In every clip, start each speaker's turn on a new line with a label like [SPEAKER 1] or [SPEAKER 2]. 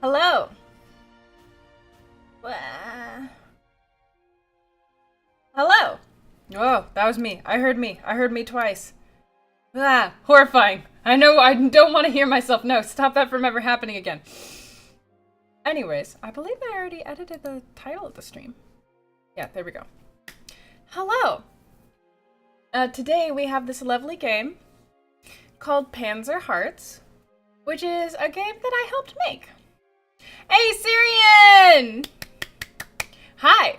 [SPEAKER 1] Hello. Hello. Oh, that was me. I heard me. I heard me twice. Ah, horrifying. I know I don't want to hear myself. No, stop that from ever happening again. Anyways, I believe I already edited the title of the stream. Yeah, there we go. Hello. Today we have this lovely game called Panzer Hearts, which is a game that I helped make. Hey, Syrian! Hi.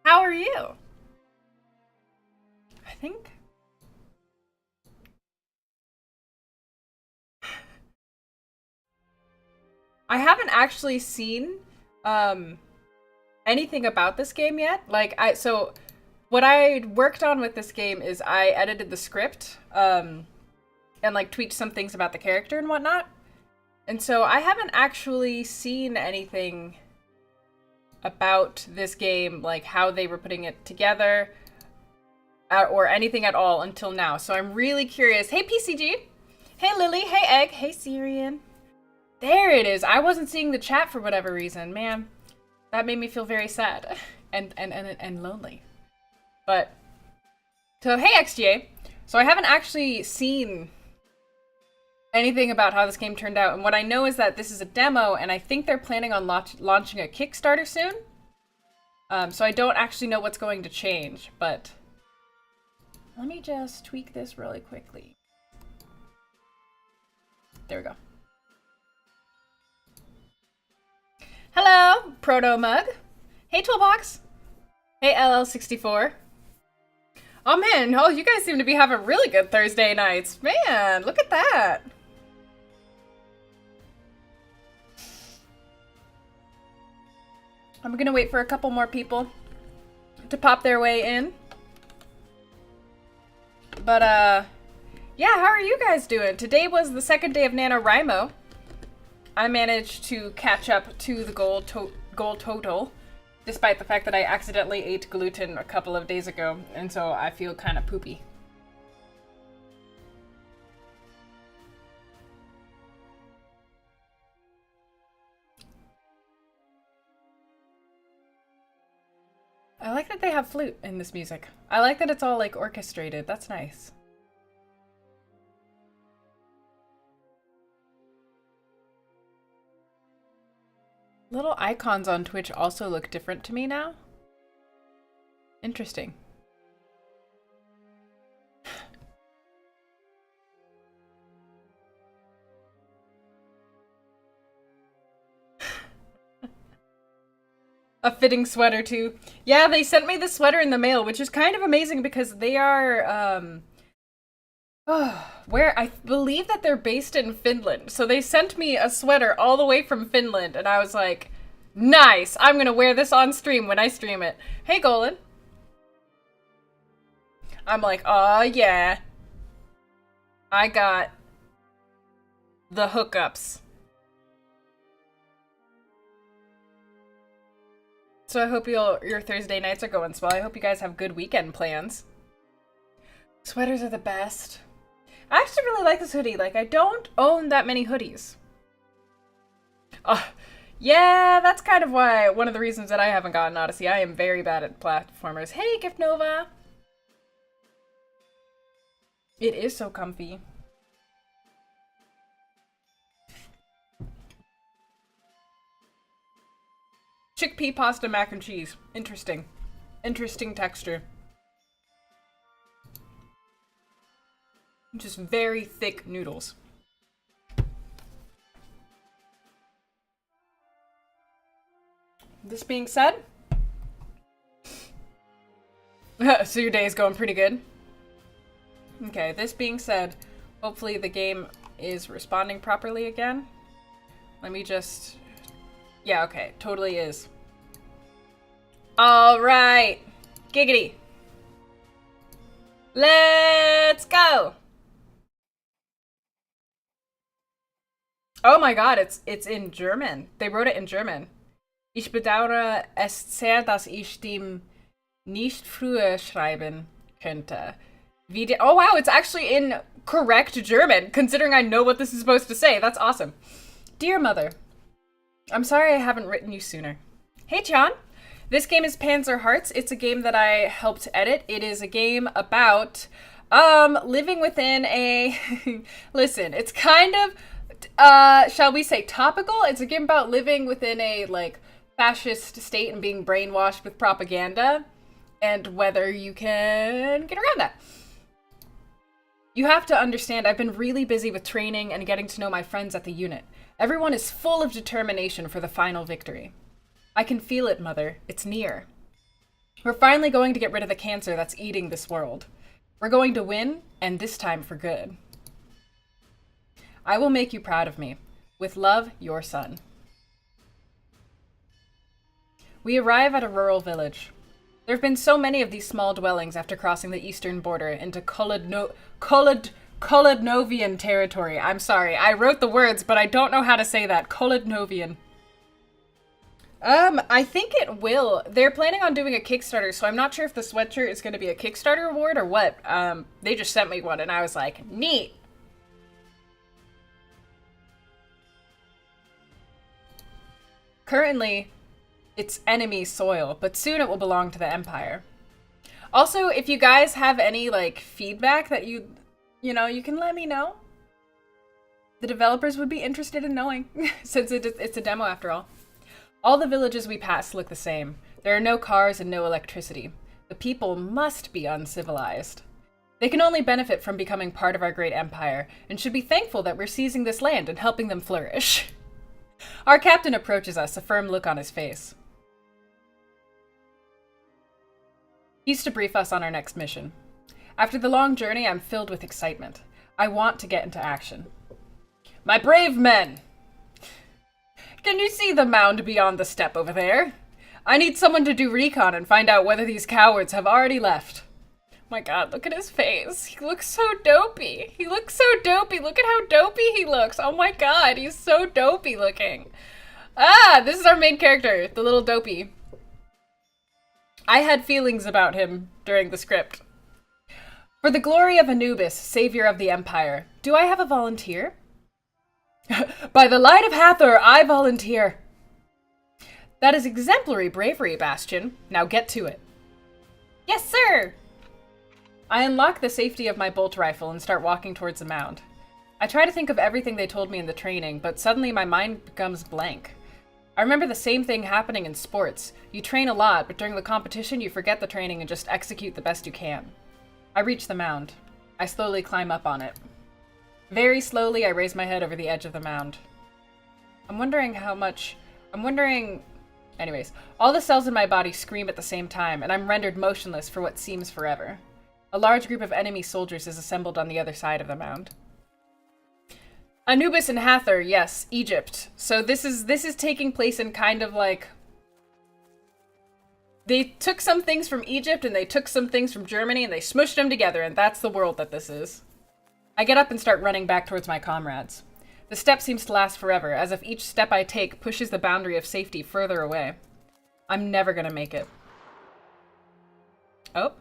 [SPEAKER 1] How are you? I think... I haven't actually seen anything about this game yet. So what I worked on with this game is I edited the script and like tweaked some things about the character and whatnot. And so I haven't actually seen anything about this game, like how they were putting it together or anything at all until now. So I'm really curious. Hey, PCG. Hey, Lily. Hey, Egg. Hey, Syrian. There it is. I wasn't seeing the chat for whatever reason. Man, that made me feel very sad and lonely. But, so hey, XGA. So I haven't actually seen anything about how this game turned out. And what I know is that this is a demo, and I think they're planning on launching a Kickstarter soon. So I don't actually know what's going to change, but let me just tweak this really quickly. There we go. Hello, Proto Mug. Hey, Toolbox. Hey, LL64. Oh man, oh, you guys seem to be having really good Thursday nights. Man, look at that. I'm gonna wait for a couple more people to pop their way in. But, yeah, how are you guys doing? Today was the second day of NaNoWriMo. I managed to catch up to the goal total, despite the fact that I accidentally ate gluten a couple of days ago, and so I feel kind of poopy. I like that they have flute in this music. I like that it's all like orchestrated. That's nice. Little icons on Twitch also look different to me now. Interesting. A fitting sweater too. Yeah, they sent me the sweater in the mail, which is kind of amazing because they are, where I believe that they're based in Finland. So they sent me a sweater all the way from Finland, and I was like, nice! I'm gonna wear this on stream when I stream it. Hey, Golan. I'm like, oh yeah. I got the hookups. So I hope your Thursday nights are going well. I hope you guys have good weekend plans. Sweaters are the best. I actually really like this hoodie. Like, I don't own that many hoodies. Yeah, that's kind of why, one of the reasons that I haven't gotten Odyssey. I am very bad at platformers. Hey, Gift Nova! It is so comfy. Chickpea pasta mac and cheese. Interesting. Interesting texture. Just very thick noodles. This being said, so your day is going pretty good. Okay, this being said, hopefully the game is responding properly again. Let me just... Yeah, okay, totally is. All right, giggity. Let's go. Oh my god, it's in German. They wrote it in German. Ich bedauere es sehr, dass ich dem nicht früher schreiben könnte. Oh wow, it's actually in correct German, considering I know what this is supposed to say. That's awesome. Dear Mother, I'm sorry I haven't written you sooner. Hey John, this game is Panzer Hearts. It's a game that I helped edit. It is a game about living within a listen, it's kind of shall we say topical? It's a game about living within a like fascist state and being brainwashed with propaganda and whether you can get around that. You have to understand, I've been really busy with training and getting to know my friends at the unit. Everyone is full of determination for the final victory. I can feel it, Mother. It's near. We're finally going to get rid of the cancer that's eating this world. We're going to win, and this time for good. I will make you proud of me. With love, your son. We arrive at a rural village. There have been so many of these small dwellings after crossing the eastern border into Kolodnovian territory. I'm sorry, I wrote the words, but I don't know how to say that. Kolodnovian. I think it will. They're planning on doing a Kickstarter, so I'm not sure if the sweatshirt is going to be a Kickstarter award or what. They just sent me one, and I was like, neat. Currently, it's enemy soil, but soon it will belong to the Empire. Also, if you guys have any, like, feedback that you can let me know. The developers would be interested in knowing, since it's a demo after all. All the villages we pass look the same. There are no cars and no electricity. The people must be uncivilized. They can only benefit from becoming part of our great empire, and should be thankful that we're seizing this land and helping them flourish. Our captain approaches us, a firm look on his face. He's to brief us on our next mission. After the long journey, I'm filled with excitement. I want to get into action. My brave men! Can you see the mound beyond the steppe over there? I need someone to do recon and find out whether these cowards have already left. My god, look at his face. He looks so dopey. He looks so dopey. Look at how dopey he looks. Oh my god, he's so dopey looking. Ah, this is our main character, the little dopey. I had feelings about him during the script. For the glory of Anubis, savior of the Empire, do I have a volunteer? By the light of Hathor, I volunteer. That is exemplary bravery, Bastion. Now get to it. Yes, sir! I unlock the safety of my bolt rifle and start walking towards the mound. I try to think of everything they told me in the training, but suddenly my mind becomes blank. I remember the same thing happening in sports. You train a lot, but during the competition you forget the training and just execute the best you can. I reach the mound. I slowly climb up on it. Very slowly, I raise my head over the edge of the mound. Anyways, all the cells in my body scream at the same time, and I'm rendered motionless for what seems forever. A large group of enemy soldiers is assembled on the other side of the mound. Anubis and Hathor, yes, Egypt. So this is taking place in kind of like... They took some things from Egypt and they took some things from Germany and they smushed them together, and that's the world that this is. I get up and start running back towards my comrades. The step seems to last forever, as if each step I take pushes the boundary of safety further away. I'm never gonna make it. Oh.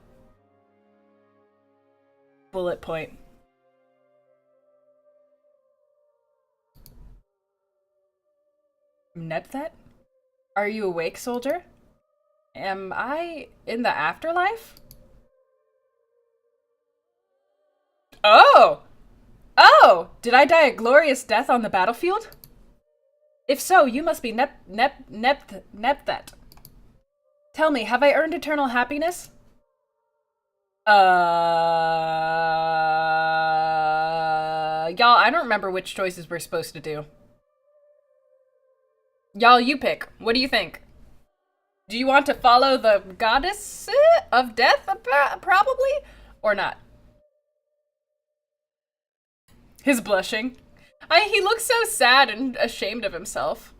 [SPEAKER 1] Bullet point. Nepthet? Are you awake, soldier? Am I in the afterlife? Oh! Oh! Did I die a glorious death on the battlefield? If so, you must be Nepthet. Tell me, have I earned eternal happiness? Y'all, I don't remember which choices we're supposed to do. Y'all, you pick. What do you think? Do you want to follow the goddess of death, probably? Or not? His blushing. He looks so sad and ashamed of himself.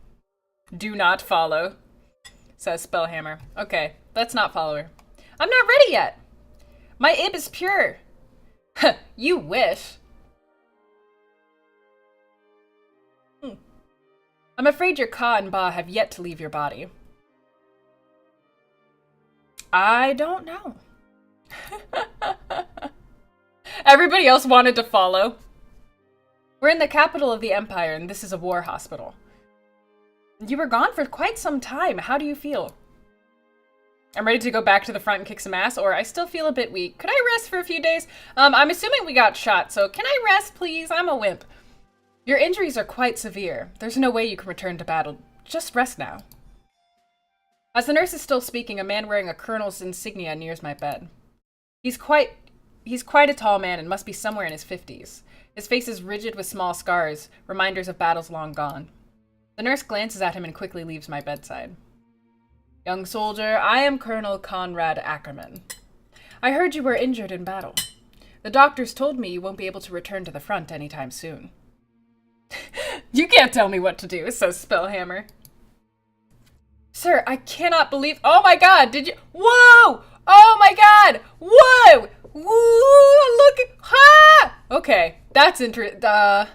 [SPEAKER 1] Do not follow, says Spellhammer. Okay, let's not follow her. I'm not ready yet. My ib is pure. You wish. I'm afraid your Ka and Ba have yet to leave your body. I don't know. Everybody else wanted to follow. We're in the capital of the Empire, and this is a war hospital. You were gone for quite some time. How do you feel? I'm ready to go back to the front and kick some ass, or I still feel a bit weak. Could I rest for a few days? I'm assuming we got shot, so can I rest, please? I'm a wimp. Your injuries are quite severe. There's no way you can return to battle. Just rest now. As the nurse is still speaking, a man wearing a colonel's insignia nears my bed. He's quite a tall man and must be somewhere in his 50s. His face is rigid with small scars, reminders of battles long gone. The nurse glances at him and quickly leaves my bedside. Young soldier, I am Colonel Conrad Ackerman. I heard you were injured in battle. The doctors told me you won't be able to return to the front anytime soon. You can't tell me what to do, says Spellhammer. Sir, I cannot believe— Oh my god, did you— Whoa! Oh my god! Whoa! Woo! Look! Ha! Okay, that's I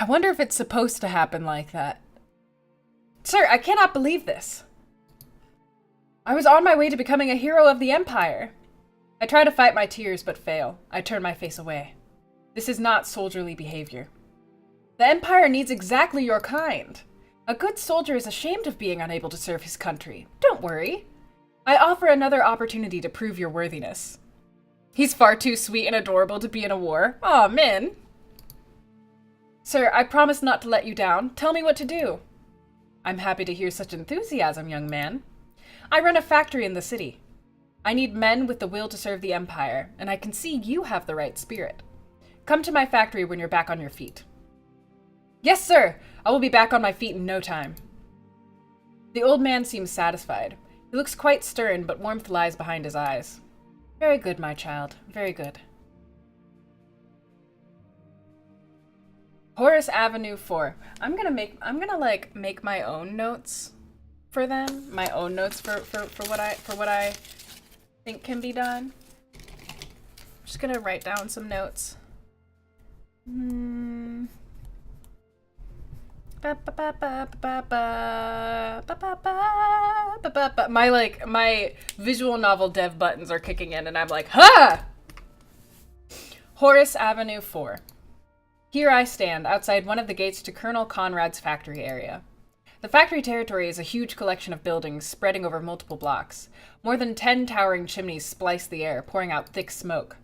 [SPEAKER 1] wonder if it's supposed to happen like that. Sir, I cannot believe this. I was on my way to becoming a hero of the Empire. I try to fight my tears, but fail. I turn my face away. This is not soldierly behavior. The Empire needs exactly your kind. A good soldier is ashamed of being unable to serve his country. Don't worry. I offer another opportunity to prove your worthiness. He's far too sweet and adorable to be in a war. Aw, man. Sir, I promise not to let you down. Tell me what to do. I'm happy to hear such enthusiasm, young man. I run a factory in the city. I need men with the will to serve the Empire, and I can see you have the right spirit. Come to my factory when you're back on your feet. Yes, sir! I will be back on my feet in no time. The old man seems satisfied. He looks quite stern, but warmth lies behind his eyes. Very good, my child. Very good. Horace Avenue 4. I'm gonna make my own notes for them. My own notes for what I think can be done. I'm just gonna write down some notes. My visual novel dev buttons are kicking in and I'm like, ha! Horace Avenue 4. Here I stand, outside one of the gates to Colonel Conrad's factory area. The factory territory is a huge collection of buildings spreading over multiple blocks. More than 10 towering chimneys splice the air, pouring out thick smoke.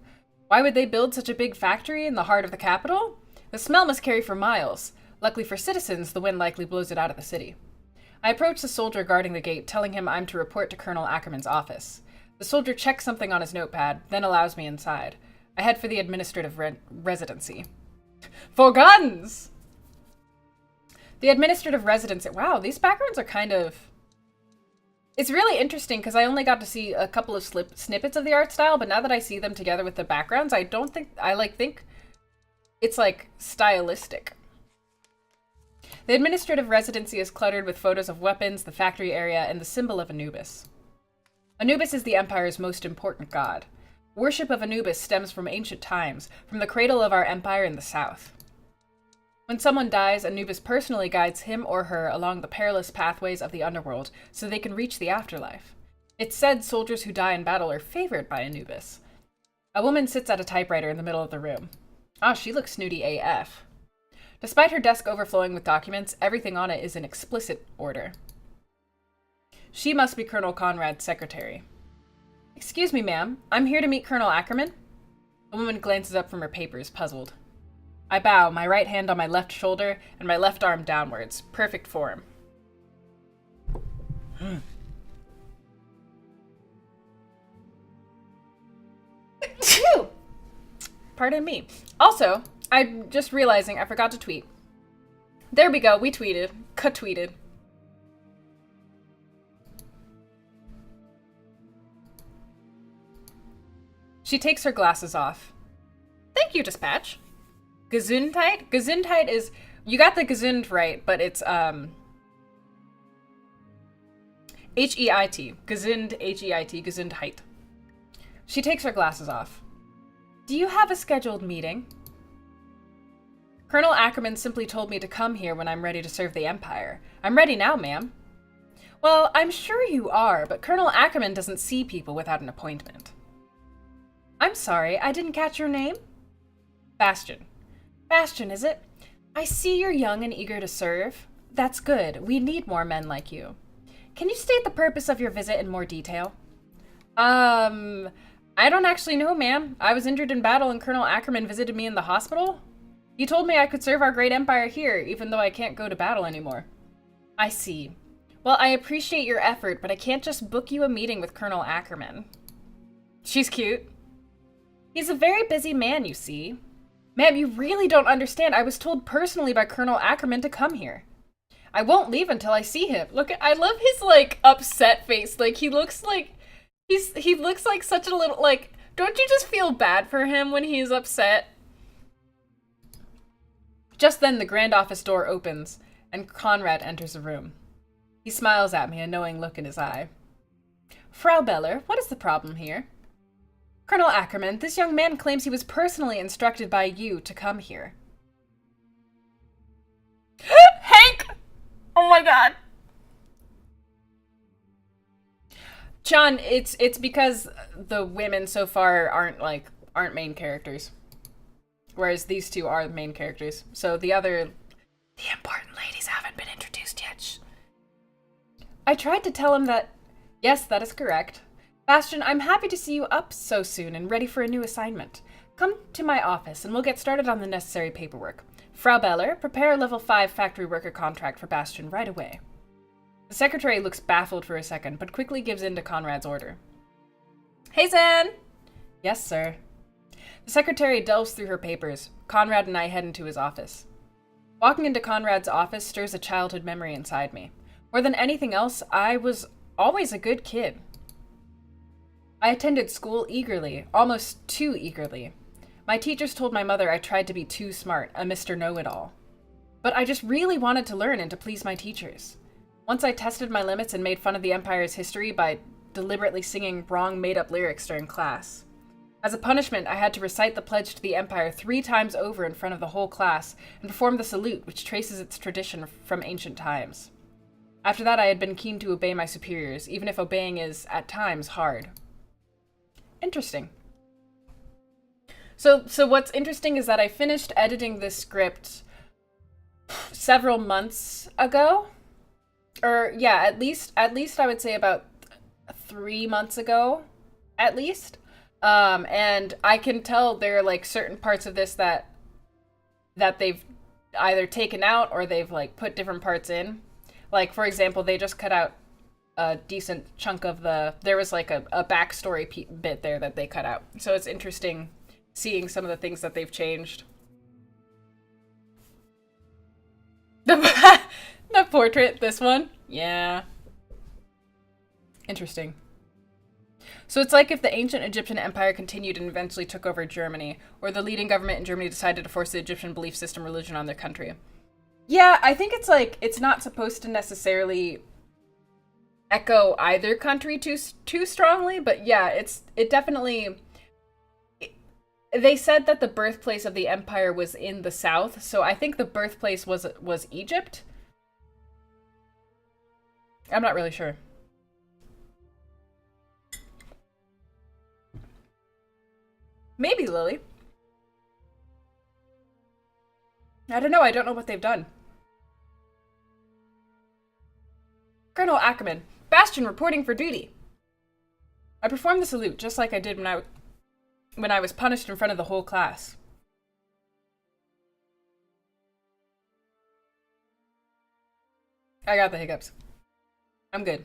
[SPEAKER 1] Why would they build such a big factory in the heart of the capital? The smell must carry for miles. Luckily for citizens, the wind likely blows it out of the city. I approach the soldier guarding the gate, telling him I'm to report to Colonel Ackerman's office. The soldier checks something on his notepad, then allows me inside. I head for the administrative residency. For guns! The administrative residency— Wow, these backgrounds are kind of— It's really interesting because I only got to see a couple of snippets of the art style, but now that I see them together with the backgrounds, I don't think— think it's, stylistic. The administrative residency is cluttered with photos of weapons, the factory area, and the symbol of Anubis. Anubis is the Empire's most important god. Worship of Anubis stems from ancient times, from the cradle of our empire in the south. When someone dies, Anubis personally guides him or her along the perilous pathways of the underworld so they can reach the afterlife. It's said soldiers who die in battle are favored by Anubis. A woman sits at a typewriter in the middle of the room. Ah, she looks snooty AF. Despite her desk overflowing with documents, everything on it is in explicit order. She must be Colonel Conrad's secretary. Excuse me, ma'am. I'm here to meet Colonel Ackerman. The woman glances up from her papers, puzzled. I bow, my right hand on my left shoulder and my left arm downwards. Perfect form. Pardon me. Also, I'm just realizing I forgot to tweet. There we go. We tweeted. Tweeted. She takes her glasses off. Thank you, Dispatch. Gesundheit? Gesundheit is— You got the gesund right, but it's, H-E-I-T. Gesund, H-E-I-T. Gesundheit. She takes her glasses off. Do you have a scheduled meeting? Colonel Ackerman simply told me to come here when I'm ready to serve the Empire. I'm ready now, ma'am. Well, I'm sure you are, but Colonel Ackerman doesn't see people without an appointment. I'm sorry, I didn't catch your name? Bastion. Bastion, is it? I see you're young and eager to serve. That's good. We need more men like you. Can you state the purpose of your visit in more detail? I don't actually know, ma'am. I was injured in battle and Colonel Ackerman visited me in the hospital. He told me I could serve our great empire here, even though I can't go to battle anymore. I see. Well, I appreciate your effort, but I can't just book you a meeting with Colonel Ackerman. She's cute. He's a very busy man, you see. Ma'am, you really don't understand. I was told personally by Colonel Ackerman to come here. I won't leave until I see him. Look, I love his, like, upset face. Like, he looks like such a little, like, don't you just feel bad for him when he's upset? Just then, the grand office door opens, and Conrad enters the room. He smiles at me, a knowing look in his eye. Frau Beller, what is the problem here? Colonel Ackerman, this young man claims he was personally instructed by you to come here. Hank! Oh my god. John, it's because the women so far aren't main characters. Whereas these two are the main characters. So the important ladies haven't been introduced yet. I tried to tell him that... Yes, that is correct. Bastion, I'm happy to see you up so soon and ready for a new assignment. Come to my office and we'll get started on the necessary paperwork. Frau Beller, prepare a level 5 factory worker contract for Bastion right away. The secretary looks baffled for a second, but quickly gives in to Conrad's order. Hey, Zan! Yes, sir. The secretary delves through her papers. Conrad and I head into his office. Walking into Conrad's office stirs a childhood memory inside me. More than anything else, I was always a good kid. I attended school eagerly, almost too eagerly. My teachers told my mother I tried to be too smart, a Mr. Know-It-All. But I just really wanted to learn and to please my teachers. Once I tested my limits and made fun of the Empire's history by deliberately singing wrong made-up lyrics during class. As a punishment, I had to recite the pledge to the Empire 3 times over in front of the whole class and perform the salute, which traces its tradition from ancient times. After that, I had been keen to obey my superiors, even if obeying is, at times, hard. Interesting. So what's interesting is that I finished editing this script several months ago. Or, yeah, at least I would say about 3 months ago, at least. And I can tell there are, like, certain parts of this that they've either taken out or they've, like, put different parts in. Like, for example, they just cut out a decent chunk of there was, like, a backstory bit there that they cut out. So it's interesting seeing some of the things that they've changed. The portrait, this one? Yeah. Interesting. So it's like if the ancient Egyptian empire continued and eventually took over Germany, or the leading government in Germany decided to force the Egyptian belief system religion on their country. Yeah, I think it's like, it's not supposed to necessarily echo either country too strongly, but yeah, it definitely... They said that the birthplace of the empire was in the south, so I think the birthplace was Egypt. I'm not really sure. Maybe, Lily. I don't know. I don't know what they've done. Colonel Ackerman, Bastion reporting for duty. I performed the salute just like I did when I was punished in front of the whole class. I got the hiccups. I'm good.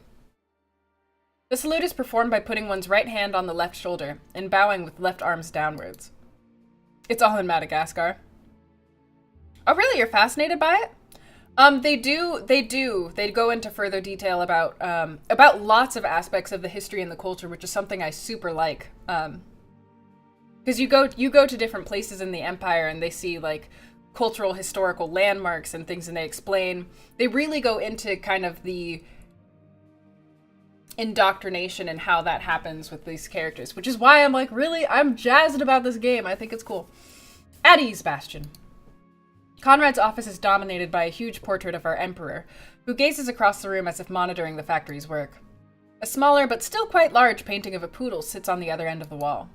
[SPEAKER 1] The salute is performed by putting one's right hand on the left shoulder and bowing with left arms downwards. It's all in Madagascar. Oh, really? You're fascinated by it? They do. They go into further detail about lots of aspects of the history and the culture, which is something I super like. Because you go to different places in the Empire and they see, like, cultural, historical landmarks and things, and they really go into kind of the indoctrination and how that happens with these characters, which is why I'm like, really, I'm jazzed about this game. I think it's cool. At ease, Bastion. Conrad's office is dominated by a huge portrait of our emperor, who gazes across the room as if monitoring the factory's work. A smaller but still quite large painting of a poodle sits on the other end of the wall.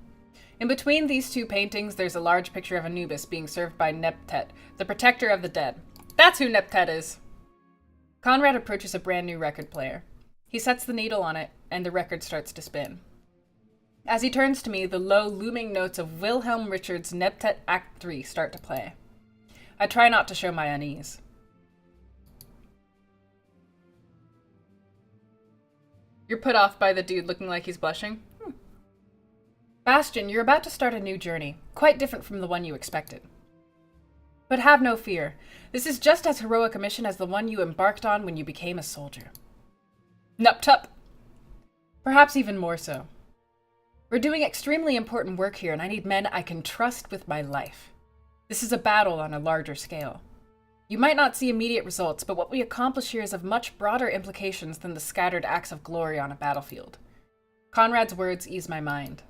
[SPEAKER 1] In between these two paintings, there's a large picture of Anubis being served by Neptet, the protector of the dead. That's who Neptet is. Conrad approaches a brand new record player. He sets the needle on it, and the record starts to spin. As he turns to me, the low, looming notes of Wilhelm Richard's Neptet Act 3 start to play. I try not to show my unease. You're put off by the dude looking like he's blushing? Bastian, you're about to start a new journey, quite different from the one you expected. But have no fear. This is just as heroic a mission as the one you embarked on when you became a soldier. Nup-tup! Perhaps even more so. We're doing extremely important work here, and I need men I can trust with my life. This is a battle on a larger scale. You might not see immediate results, but what we accomplish here is of much broader implications than the scattered acts of glory on a battlefield. Conrad's words ease my mind.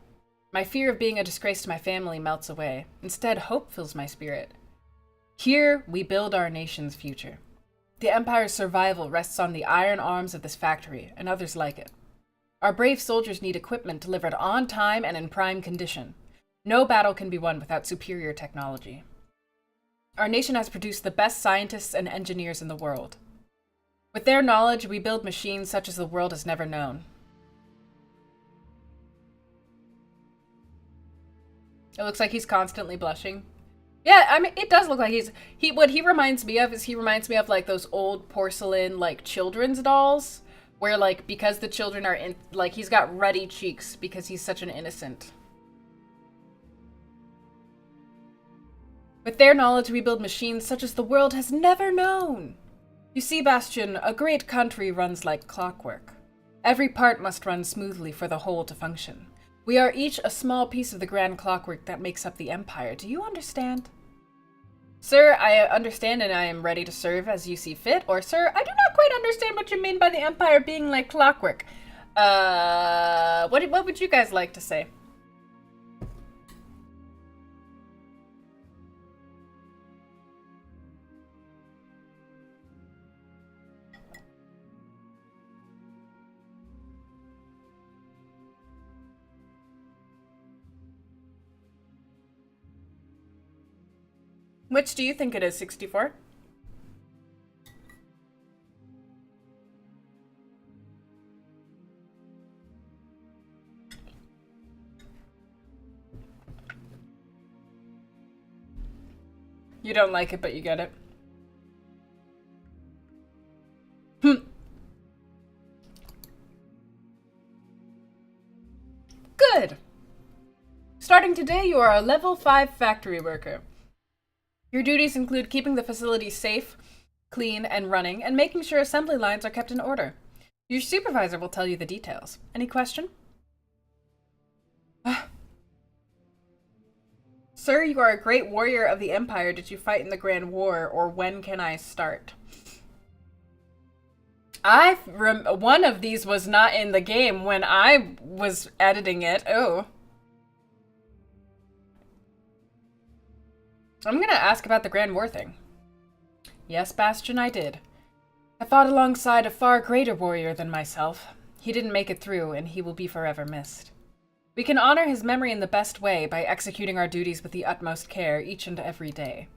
[SPEAKER 1] My fear of being a disgrace to my family melts away. Instead, hope fills my spirit. Here, we build our nation's future. The Empire's survival rests on the iron arms of this factory, and others like it. Our brave soldiers need equipment delivered on time and in prime condition. No battle can be won without superior technology. Our nation has produced the best scientists and engineers in the world. With their knowledge, we build machines such as the world has never known. It looks like he's constantly blushing. Yeah, I mean, it does look like what he reminds me of is he reminds me of like those old porcelain like children's dolls where like because the children are in like he's got ruddy cheeks because he's such an innocent. With their knowledge, we build machines such as the world has never known. You see, Bastian, a great country runs like clockwork. Every part must run smoothly for the whole to function. We are each a small piece of the grand clockwork that makes up the Empire. Do you understand? Sir, I understand and I am ready to serve as you see fit. Or, sir, I do not quite understand what you mean by the Empire being like clockwork. What would you guys like to say? Which do you think it is, 64? You don't like it, but you get it. Good! Starting today, you are a level 5 factory worker. Your duties include keeping the facility safe, clean, and running, and making sure assembly lines are kept in order. Your supervisor will tell you the details. Any question? Sir, you are a great warrior of the Empire. Did you fight in the Grand War, or when can I start? One of these was not in the game when I was editing it. Oh. I'm gonna ask about the Grand War thing. Yes, Bastian, I did. I fought alongside a far greater warrior than myself. He didn't make it through, and he will be forever missed. We can honor his memory in the best way by executing our duties with the utmost care each and every day.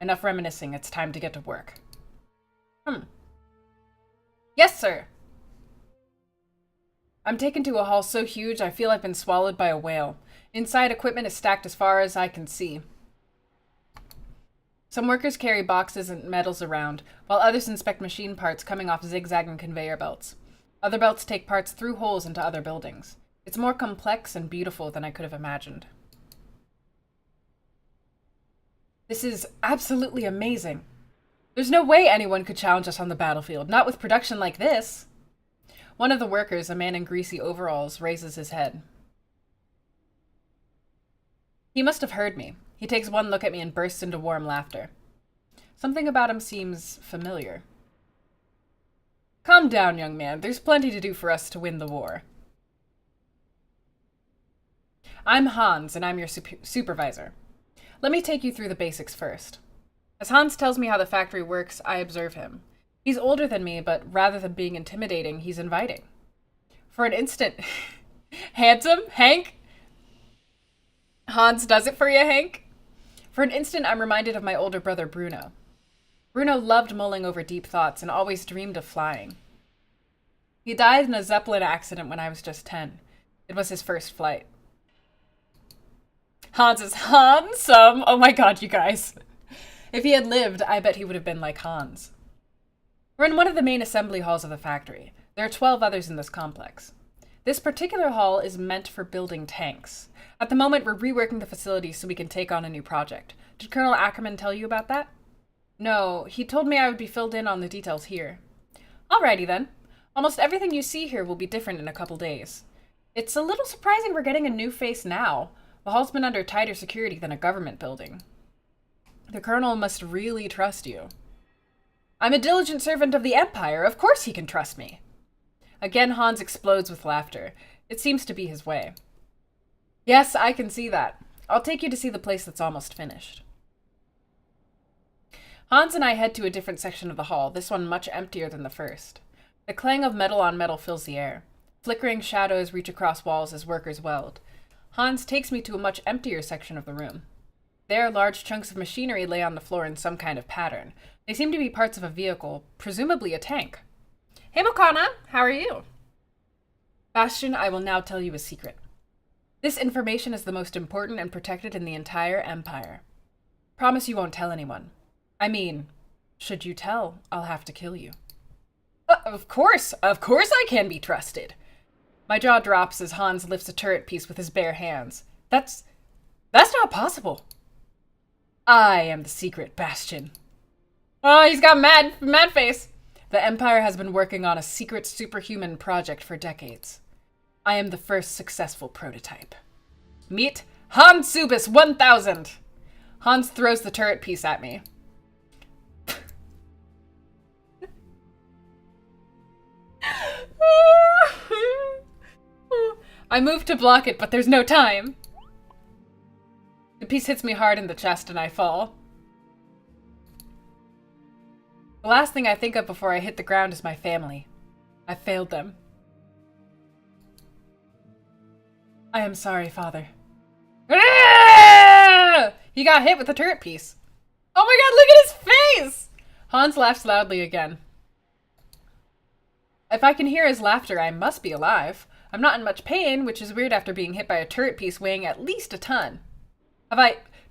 [SPEAKER 1] Enough reminiscing, it's time to get to work. Yes, sir! I'm taken to a hall so huge I feel I've been swallowed by a whale. Inside, equipment is stacked as far as I can see. Some workers carry boxes and metals around, while others inspect machine parts coming off zigzagging conveyor belts. Other belts take parts through holes into other buildings. It's more complex and beautiful than I could have imagined. This is absolutely amazing. There's no way anyone could challenge us on the battlefield, not with production like this. One of the workers, a man in greasy overalls, raises his head. He must have heard me. He takes one look at me and bursts into warm laughter. Something about him seems familiar. Calm down, young man. There's plenty to do for us to win the war. I'm Hans, and I'm your supervisor. Let me take you through the basics first. As Hans tells me how the factory works, I observe him. He's older than me, but rather than being intimidating, he's inviting. For an instant... Handsome? Hank? Hans does it for you, Hank? For an instant, I'm reminded of my older brother, Bruno. Bruno loved mulling over deep thoughts and always dreamed of flying. He died in a Zeppelin accident when I was just 10. It was his first flight. Hans is handsome! Oh my god, you guys. If he had lived, I bet he would have been like Hans. We're in one of the main assembly halls of the factory. There are 12 others in this complex. This particular hall is meant for building tanks. At the moment, we're reworking the facility so we can take on a new project. Did Colonel Ackerman tell you about that? No, he told me I would be filled in on the details here. Alrighty then. Almost everything you see here will be different in a couple days. It's a little surprising we're getting a new face now. The hall's been under tighter security than a government building. The Colonel must really trust you. I'm a diligent servant of the Empire. Of course he can trust me. Again, Hans explodes with laughter. It seems to be his way. Yes, I can see that. I'll take you to see the place that's almost finished. Hans and I head to a different section of the hall, this one much emptier than the first. The clang of metal on metal fills the air. Flickering shadows reach across walls as workers weld. Hans takes me to a much emptier section of the room. There, large chunks of machinery lay on the floor in some kind of pattern. They seem to be parts of a vehicle, presumably a tank. Hey, Mokana, how are you? Bastion, I will now tell you a secret. This information is the most important and protected in the entire Empire. Promise you won't tell anyone. I mean, should you tell, I'll have to kill you. Of course I can be trusted. My jaw drops as Hans lifts a turret piece with his bare hands. That's not possible. I am the secret Bastion. Oh, he's got mad face. The Empire has been working on a secret superhuman project for decades. I am the first successful prototype. Meet Hans Subis 1000! Hans throws the turret piece at me. I move to block it, but there's no time. The piece hits me hard in the chest and I fall. The last thing I think of before I hit the ground is my family. I failed them. I am sorry, Father. He got hit with a turret piece. Oh my god, look at his face! Hans laughs loudly again. If I can hear his laughter, I must be alive. I'm not in much pain, which is weird after being hit by a turret piece weighing at least a ton.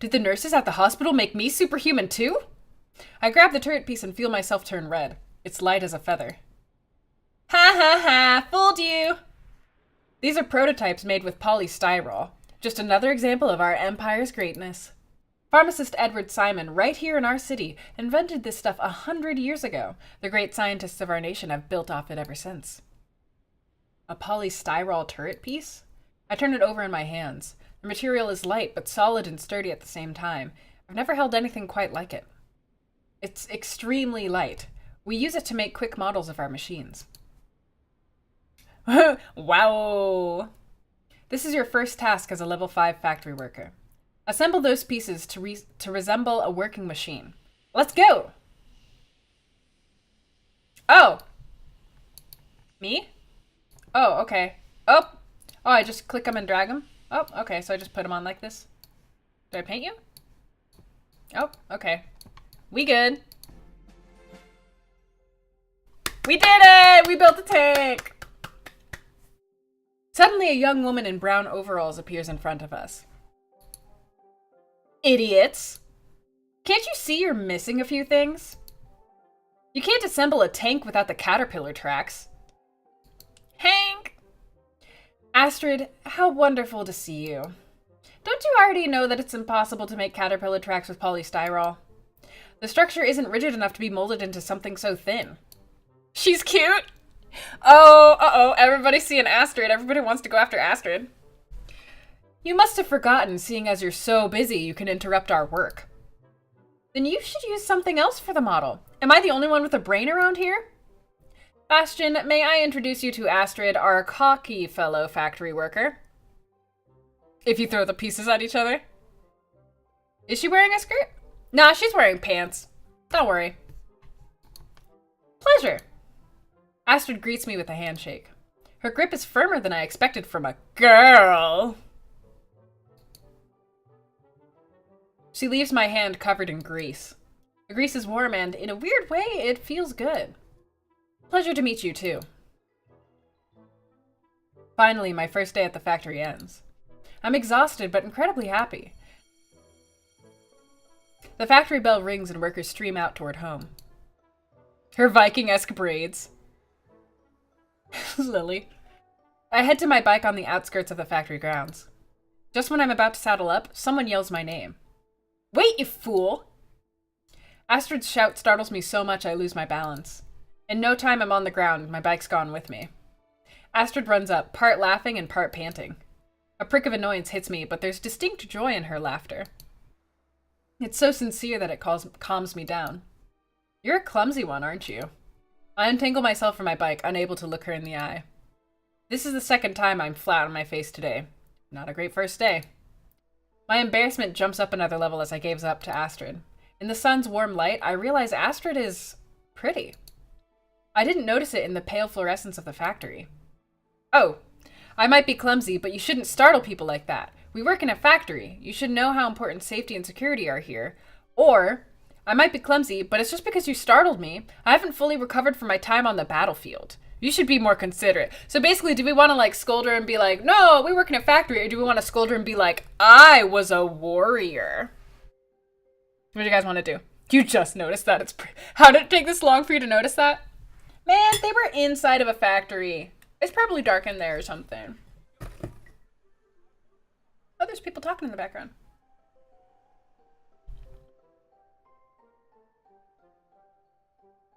[SPEAKER 1] Did the nurses at the hospital make me superhuman too? I grab the turret piece and feel myself turn red. It's light as a feather. Ha ha ha, fooled you! These are prototypes made with polystyrol. Just another example of our Empire's greatness. Pharmacist Edward Simon, right here in our city, invented this stuff 100 years ago. The great scientists of our nation have built off it ever since. A polystyrol turret piece? I turn it over in my hands. The material is light, but solid and sturdy at the same time. I've never held anything quite like it. It's extremely light. We use it to make quick models of our machines. Wow! This is your first task as a level 5 factory worker. Assemble those pieces to resemble a working machine. Let's go! Oh! Me? Oh, okay. Oh, I just click them and drag them? Oh, okay, so I just put them on like this. Do I paint you? Oh, okay. We good. We did it! We built a tank! Suddenly, a young woman in brown overalls appears in front of us. Idiots! Can't you see you're missing a few things? You can't assemble a tank without the caterpillar tracks. Hank! Astrid, how wonderful to see you. Don't you already know that it's impossible to make caterpillar tracks with polystyrol? The structure isn't rigid enough to be molded into something so thin. She's cute! Oh, uh-oh, everybody's seeing Astrid. Everybody wants to go after Astrid. You must have forgotten, seeing as you're so busy you can interrupt our work. Then you should use something else for the model. Am I the only one with a brain around here? Bastion, may I introduce you to Astrid, our cocky fellow factory worker? If you throw the pieces at each other. Is she wearing a skirt? Nah, she's wearing pants. Don't worry. Pleasure. Astrid greets me with a handshake. Her grip is firmer than I expected from a girl. She leaves my hand covered in grease. The grease is warm and, in a weird way, it feels good. Pleasure to meet you, too. Finally, my first day at the factory ends. I'm exhausted, but incredibly happy. The factory bell rings and workers stream out toward home. Her Viking-esque braids. Lily. I head to my bike on the outskirts of the factory grounds. Just when I'm about to saddle up, someone yells my name. Wait, you fool! Astrid's shout startles me so much I lose my balance. In no time I'm on the ground, my bike's gone with me. Astrid runs up, part laughing and part panting. A prick of annoyance hits me, but there's distinct joy in her laughter. It's so sincere that it calms me down. You're a clumsy one, aren't you? I untangle myself from my bike, unable to look her in the eye. This is the second time I'm flat on my face today. Not a great first day. My embarrassment jumps up another level as I gaze up to Astrid. In the sun's warm light, I realize Astrid is pretty. I didn't notice it in the pale fluorescence of the factory. Oh, I might be clumsy, but you shouldn't startle people like that. We work in a factory. You should know how important safety and security are here. Or, I might be clumsy, but it's just because you startled me. I haven't fully recovered from my time on the battlefield. You should be more considerate. So basically, do we want to like scold her and be like, no, we work in a factory, or do we want to scold her and be like, I was a warrior? What do you guys want to do? You just noticed that. How did it take this long for you to notice that? Man, they were inside of a factory. It's probably dark in there or something. Oh, there's people talking in the background.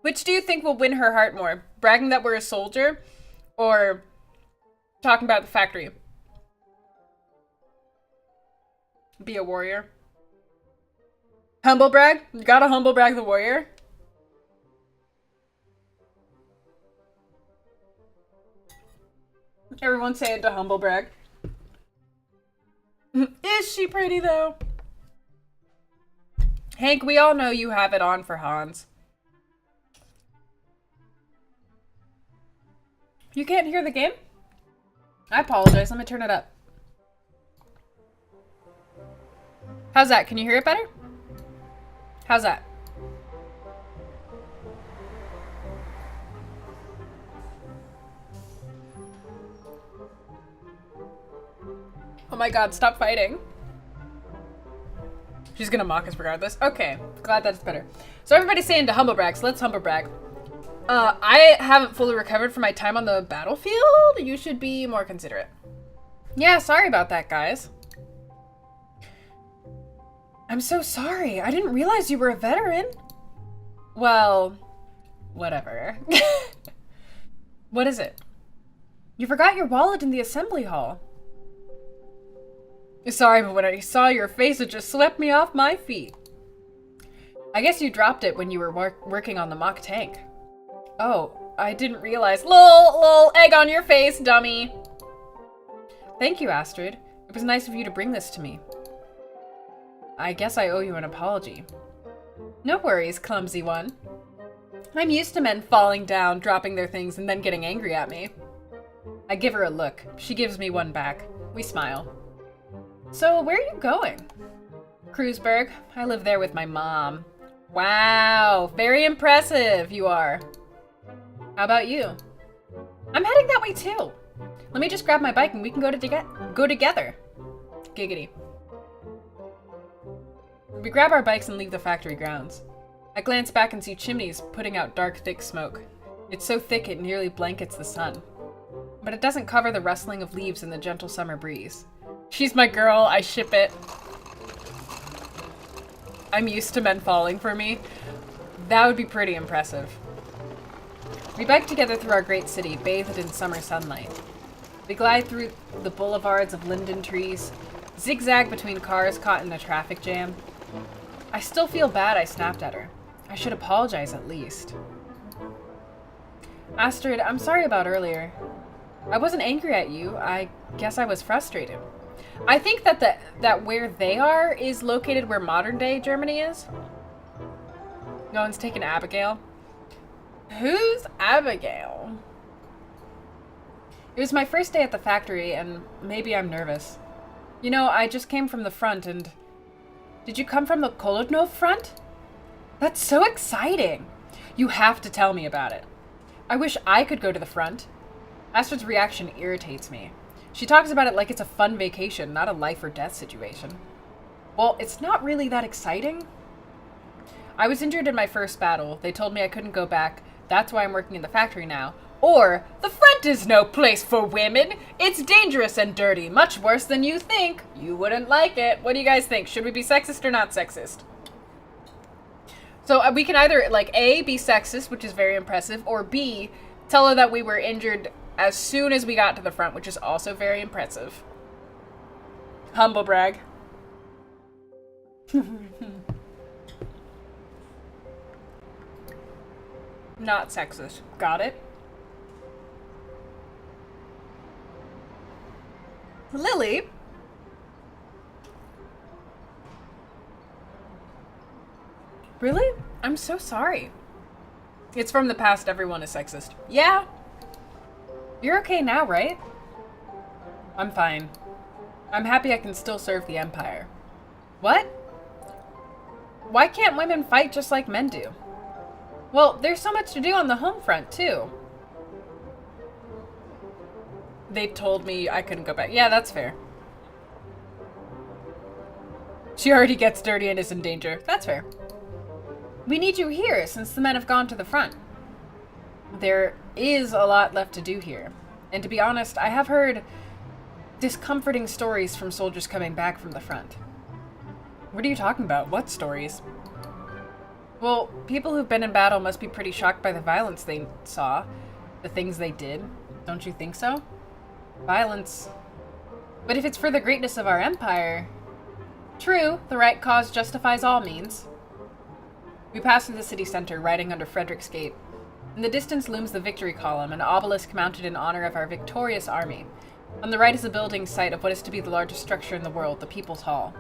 [SPEAKER 1] Which do you think will win her heart more? Bragging that we're a soldier or talking about the factory? Be a warrior. Humble brag? You gotta humble brag the warrior? Everyone say it to humble brag. Is she pretty though? Hank, we all know you have it on for Hans. You can't hear the game? I apologize. Let me turn it up. How's that? Can you hear it better? How's that? Oh my god, stop fighting. She's gonna mock us regardless. Okay, glad that's better. So everybody's saying to humble brag, so let's humble brag. I haven't fully recovered from my time on the battlefield. You should be more considerate. Yeah, sorry about that, guys. I'm so sorry. I didn't realize you were a veteran. Well, whatever. What is it? You forgot your wallet in the assembly hall. Sorry, but when I saw your face, it just swept me off my feet. I guess you dropped it when you were working on the mock tank. Oh, I didn't realize. Lol, egg on your face, dummy. Thank you, Astrid. It was nice of you to bring this to me. I guess I owe you an apology. No worries, clumsy one. I'm used to men falling down, dropping their things, and then getting angry at me. I give her a look. She gives me one back. We smile. So, where are you going? Kreuzberg. I live there with my mom. Wow, very impressive you are. How about you? I'm heading that way too. Let me just grab my bike and we can go together. Giggity. We grab our bikes and leave the factory grounds. I glance back and see chimneys putting out dark, thick smoke. It's so thick it nearly blankets the sun. But it doesn't cover the rustling of leaves in the gentle summer breeze. She's my girl, I ship it. I'm used to men falling for me. That would be pretty impressive. We bike together through our great city, bathed in summer sunlight. We glide through the boulevards of linden trees, zigzag between cars caught in a traffic jam. I still feel bad I snapped at her. I should apologize at least. Astrid, I'm sorry about earlier. I wasn't angry at you. I guess I was frustrated. I think that where they are is located where modern-day Germany is. No one's taken Abigail. Who's Abigail? It was my first day at the factory, and maybe I'm nervous. You know, I just came from the front, and Did you come from the Kolodnov front? That's so exciting! You have to tell me about it. I wish I could go to the front. Astrid's reaction irritates me. She talks about it like it's a fun vacation, not a life or death situation. Well, it's not really that exciting. I was injured in my first battle. They told me I couldn't go back. That's why I'm working in the factory now. Or, the front is no place for women. It's dangerous and dirty. Much worse than you think. You wouldn't like it. What do you guys think? Should we be sexist or not sexist? So we can either, like, A, be sexist, which is very impressive, or B, tell her that we were injured as soon as we got to the front, which is also very impressive. Humble brag. Not sexist. Got it? Lily? Really? I'm so sorry. It's from the past, everyone is sexist. Yeah. You're okay now, right? I'm fine. I'm happy I can still serve the Empire. What? Why can't women fight just like men do? Well, there's so much to do on the home front, too. They told me I couldn't go back. Yeah, that's fair. She already gets dirty and is in danger. That's fair. We need you here, since the men have gone to the front. There is a lot left to do here. And to be honest, I have heard discomforting stories from soldiers coming back from the front. What are you talking about? What stories? Well, people who've been in battle must be pretty shocked by the violence they saw, the things they did. Don't you think so? Violence. But if it's for the greatness of our empire... True, the right cause justifies all means. We pass through the city center, riding under Frederick's Gate. In the distance looms the Victory Column, an obelisk mounted in honor of our victorious army. On the right is a building site of what is to be the largest structure in the world, the People's Hall.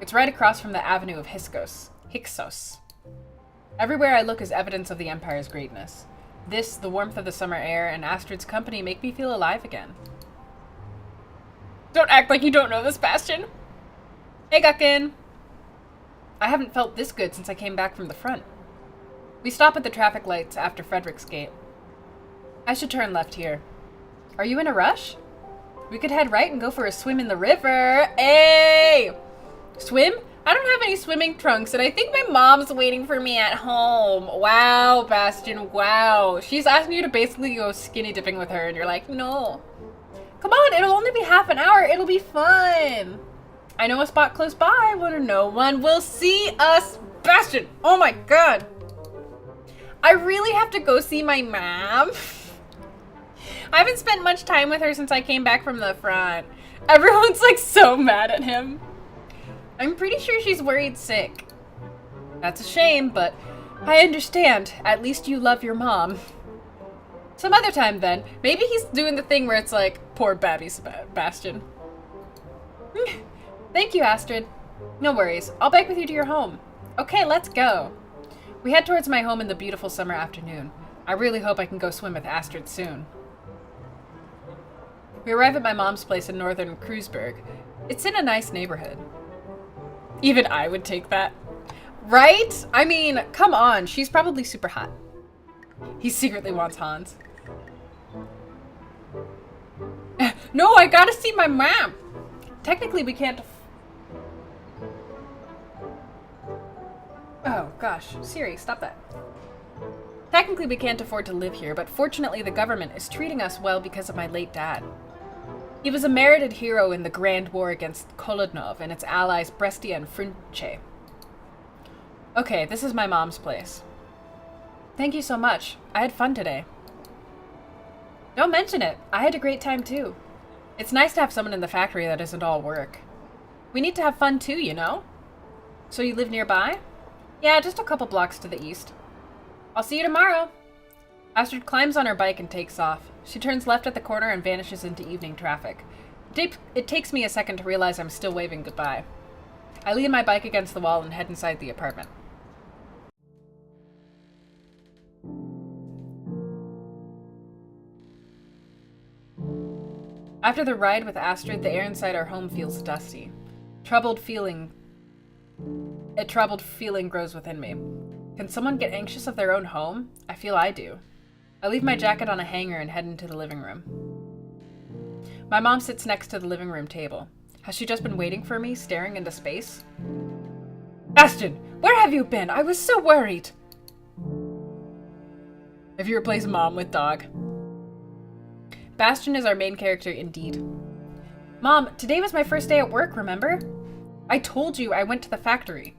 [SPEAKER 1] It's right across from the Avenue of Hyksos. Everywhere I look is evidence of the Empire's greatness. This, the warmth of the summer air, and Astrid's company make me feel alive again. Don't act like you don't know this, Bastion! Hey, Guckin! I haven't felt this good since I came back from the front. We stop at the traffic lights after Frederick's Gate. I should turn left here. Are you in a rush? We could head right and go for a swim in the river. Hey! Swim? I don't have any swimming trunks, and I think my mom's waiting for me at home. Wow, Bastion, wow. She's asking you to basically go skinny dipping with her, and you're like, no. Come on, it'll only be half an hour. It'll be fun. I know a spot close by where no one will see us. Bastion, oh my god. I really have to go see my mom. I haven't spent much time with her since I came back from the front. Everyone's like so mad at him. I'm pretty sure she's worried sick. That's a shame, but I understand. At least you love your mom. Some other time then. Maybe he's doing the thing where it's like, poor Babby Bastion. Thank you, Astrid. No worries. I'll bike with you to your home. Okay, let's go. We head towards my home in the beautiful summer afternoon. I really hope I can go swim with Astrid soon. We arrive at my mom's place in northern Kreuzberg. It's in a nice neighborhood. Even I would take that. Right? I mean, come on. She's probably super hot. He secretly wants Hans. No, I gotta see my mom. Technically, we can't... Oh, gosh. Siri, stop that. Technically, we can't afford to live here, but fortunately the government is treating us well because of my late dad. He was a merited hero in the Grand War against Kolodnov and its allies Brestia and Frunche. Okay, this is my mom's place. Thank you so much. I had fun today. Don't mention it. I had a great time too. It's nice to have someone in the factory that isn't all work. We need to have fun too, you know? So you live nearby? Yeah, just a couple blocks to the east. I'll see you tomorrow. Astrid climbs on her bike and takes off. She turns left at the corner and vanishes into evening traffic. It takes me a second to realize I'm still waving goodbye. I lean my bike against the wall and head inside the apartment. After the ride with Astrid, the air inside our home feels dusty. Troubled feeling A troubled feeling grows within me. Can someone get anxious of their own home? I feel I do. I leave my jacket on a hanger and head into the living room. My mom sits next to the living room table. Has she just been waiting for me, staring into space? Bastion, where have you been? I was so worried. If you replace mom with dog. Bastion is our main character indeed. Mom, today was my first day at work, remember? I told you I went to the factory.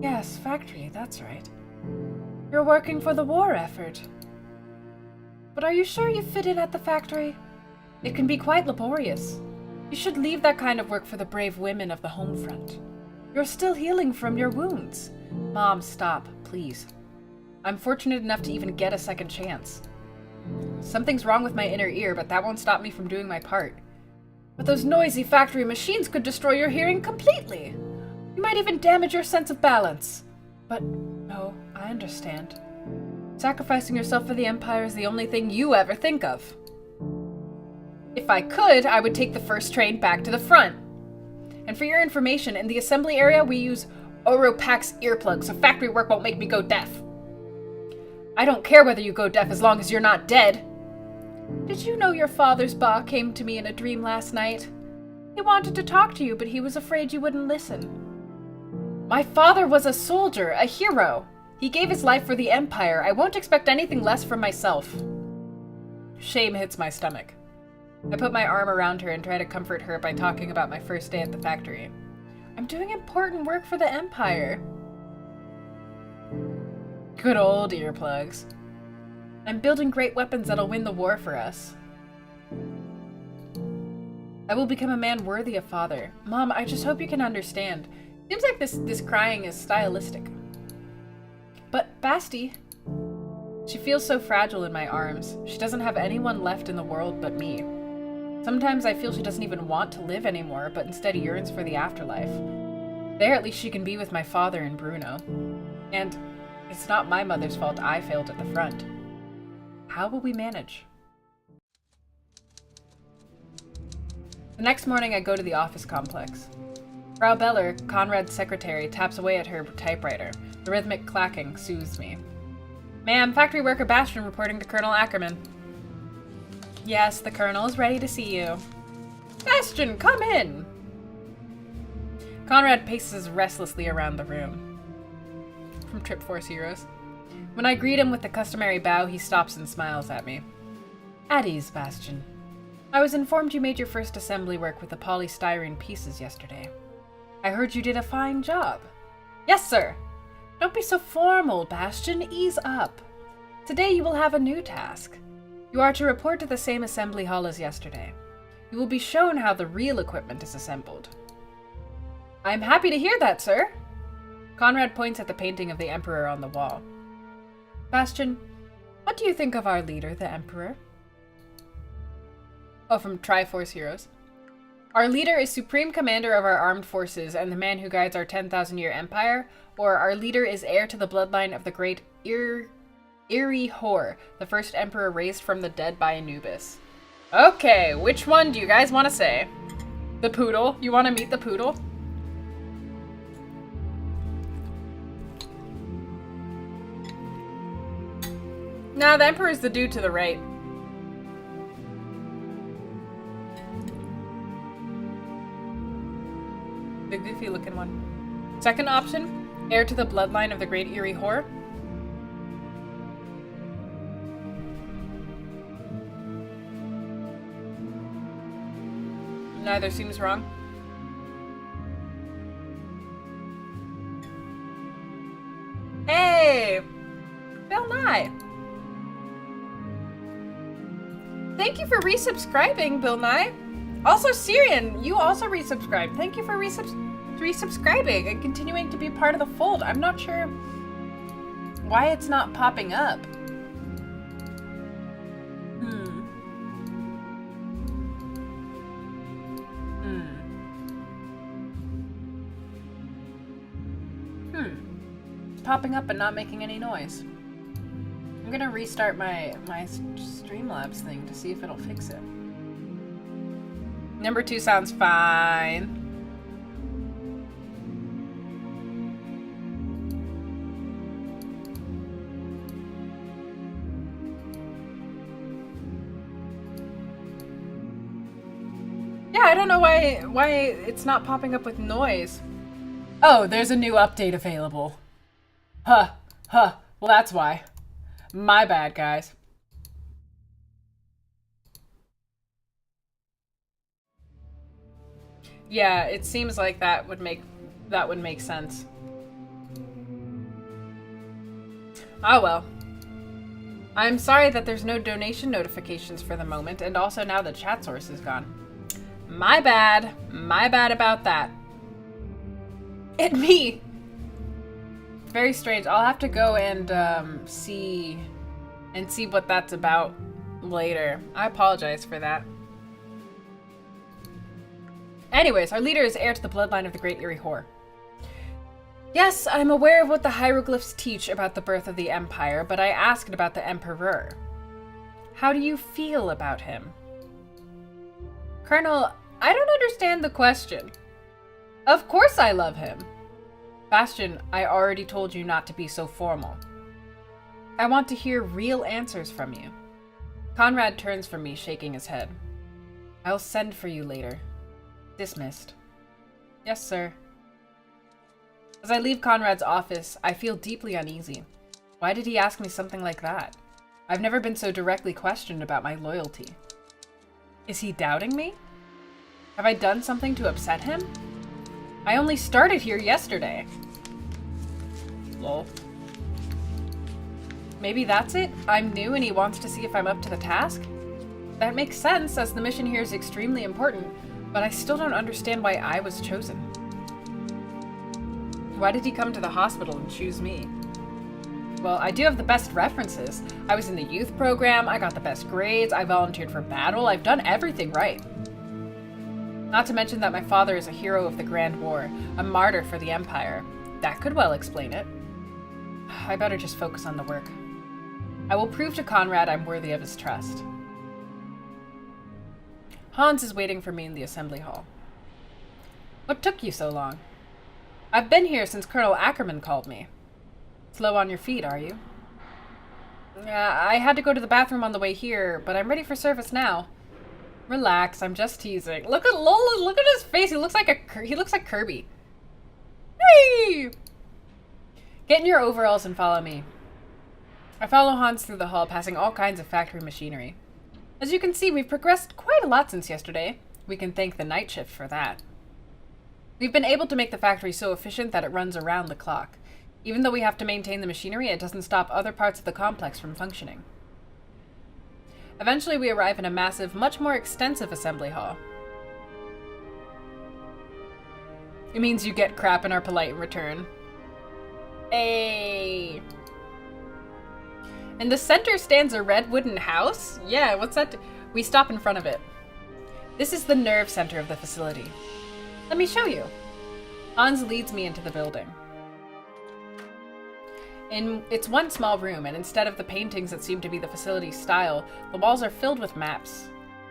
[SPEAKER 1] Yes, factory, that's right. You're working for the war effort. But are you sure you fit in at the factory? It can be quite laborious. You should leave that kind of work for the brave women of the home front. You're still healing from your wounds. Mom, stop, please. I'm fortunate enough to even get a second chance. Something's wrong with my inner ear, but that won't stop me from doing my part. But those noisy factory machines could destroy your hearing completely. You might even damage your sense of balance. But no, I understand. Sacrificing yourself for the Empire is the only thing you ever think of. If I could, I would take the first train back to the front. And for your information, in the assembly area, we use Oropax earplugs, so factory work won't make me go deaf. I don't care whether you go deaf as long as you're not dead. Did you know your father's ba came to me in a dream last night? He wanted to talk to you, but he was afraid you wouldn't listen. My father was a soldier, a hero. He gave his life for the Empire. I won't expect anything less from myself. Shame hits my stomach. I put my arm around her and try to comfort her by talking about my first day at the factory. I'm doing important work for the Empire. Good old earplugs. I'm building great weapons that'll win the war for us. I will become a man worthy of father. Mom, I just hope you can understand. Seems like this crying is stylistic. But Basti, she feels so fragile in my arms. She doesn't have anyone left in the world but me. Sometimes I feel she doesn't even want to live anymore, but instead yearns for the afterlife. There at least she can be with my father and Bruno. And it's not my mother's fault I failed at the front. How will we manage? The next morning I go to the office complex. Frau Beller, Conrad's secretary, taps away at her typewriter. The rhythmic clacking soothes me. Ma'am, factory worker Bastion reporting to Colonel Ackerman. Yes, the Colonel is ready to see you. Bastion, come in! Conrad paces restlessly around the room. From Trip Force Heroes. When I greet him with the customary bow, he stops and smiles at me. At ease, Bastion. I was informed you made your first assembly work with the polystyrene pieces yesterday. I heard you did a fine job. Yes, sir! Don't be so formal, Bastion. Ease up. Today you will have a new task. You are to report to the same assembly hall as yesterday. You will be shown how the real equipment is assembled. I'm happy to hear that, sir. Conrad points at the painting of the Emperor on the wall. Bastion, what do you think of our leader, the Emperor? Oh, from Triforce Heroes. Our leader is supreme commander of our armed forces and the man who guides our 10,000-year empire, or our leader is heir to the bloodline of the great Eerie Hor, the first emperor raised from the dead by Anubis. Okay, which one do you guys want to say? The poodle? You want to meet the poodle? Nah, the emperor's the dude to the right. The goofy looking one. Second option, heir to the bloodline of the great Eerie Hor. Neither seems wrong. Hey! Bill Nye! Thank you for resubscribing, Bill Nye. Also, Syrian, you also resubscribed. Thank you for resubscribing and continuing to be part of the fold. I'm not sure why it's not popping up. Popping up and not making any noise. I'm gonna restart my Streamlabs thing to see if it'll fix it. Number 2 sounds fine. Yeah, I don't know why it's not popping up with noise. Oh, there's a new update available. Huh. Well, that's why. My bad, guys. Yeah, it seems like that would make sense. Oh well. I'm sorry that there's no donation notifications for the moment, and also now the chat source is gone. My bad. My bad about that. It me. Very strange. I'll have to go and see what that's about later. I apologize for that. Anyways, our leader is heir to the bloodline of the Great Eerie Whore. Yes, I'm aware of what the hieroglyphs teach about the birth of the Empire, but I asked about the Emperor. How do you feel about him? Colonel, I don't understand the question. Of course I love him. Bastion, I already told you not to be so formal. I want to hear real answers from you. Conrad turns from me, shaking his head. I'll send for you later. Dismissed. Yes, sir. As I leave Conrad's office, I feel deeply uneasy. Why did he ask me something like that? I've never been so directly questioned about my loyalty. Is he doubting me? Have I done something to upset him? I only started here yesterday. Lol. Maybe that's it? I'm new and he wants to see if I'm up to the task? That makes sense, as the mission here is extremely important, but I still don't understand why I was chosen. Why did he come to the hospital and choose me? Well, I do have the best references. I was in the youth program, I got the best grades, I volunteered for battle, I've done everything right. Not to mention that my father is a hero of the Grand War, a martyr for the Empire. That could well explain it. I better just focus on the work. I will prove to Conrad I'm worthy of his trust. Hans is waiting for me in the assembly hall. What took you so long? I've been here since Colonel Ackerman called me. Slow on your feet, are you? I had to go to the bathroom on the way here, but I'm ready for service now. Relax, I'm just teasing. Look at Lola, look at his face. He looks like Kirby. Hey! Get in your overalls and follow me. I follow Hans through the hall, passing all kinds of factory machinery. As you can see, we've progressed quite a lot since yesterday. We can thank the night shift for that. We've been able to make the factory so efficient that it runs around the clock. Even though we have to maintain the machinery, it doesn't stop other parts of the complex from functioning. Eventually, we arrive in a massive, much more extensive assembly hall. It means you get crap and are polite in return. Hey. In the center stands a red wooden house? Yeah, what's that? We stop in front of it. This is the nerve center of the facility. Let me show you. Hans leads me into the building. It's one small room, and instead of the paintings that seem to be the facility's style, the walls are filled with maps.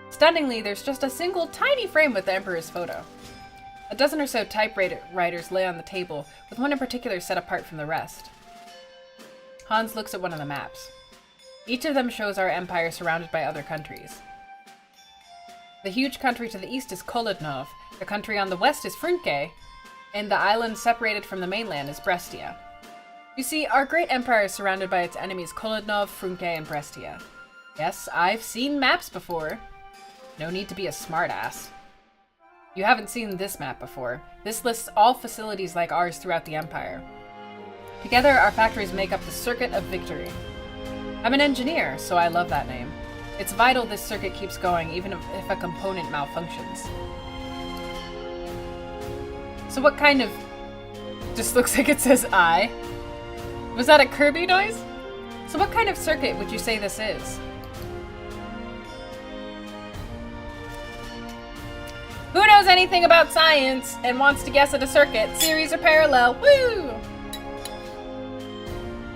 [SPEAKER 1] Stunningly, there's just a single tiny frame with the Emperor's photo. A dozen or so typewriters lay on the table, with one in particular set apart from the rest. Hans looks at one of the maps. Each of them shows our empire surrounded by other countries. The huge country to the east is Kolodnov, the country on the west is Frunke, and the island separated from the mainland is Brestia. You see, our great empire is surrounded by its enemies Kolodnov, Frunke, and Brestia. Yes, I've seen maps before. No need to be a smartass. You haven't seen this map before. This lists all facilities like ours throughout the empire. Together, our factories make up the Circuit of Victory. I'm an engineer, so I love that name. It's vital this circuit keeps going, even if a component malfunctions. So what kind of... Just looks like it says I. Was that a Kirby noise? So what kind of circuit would you say this is? Who knows anything about science and wants to guess at a circuit, series, or parallel? Woo!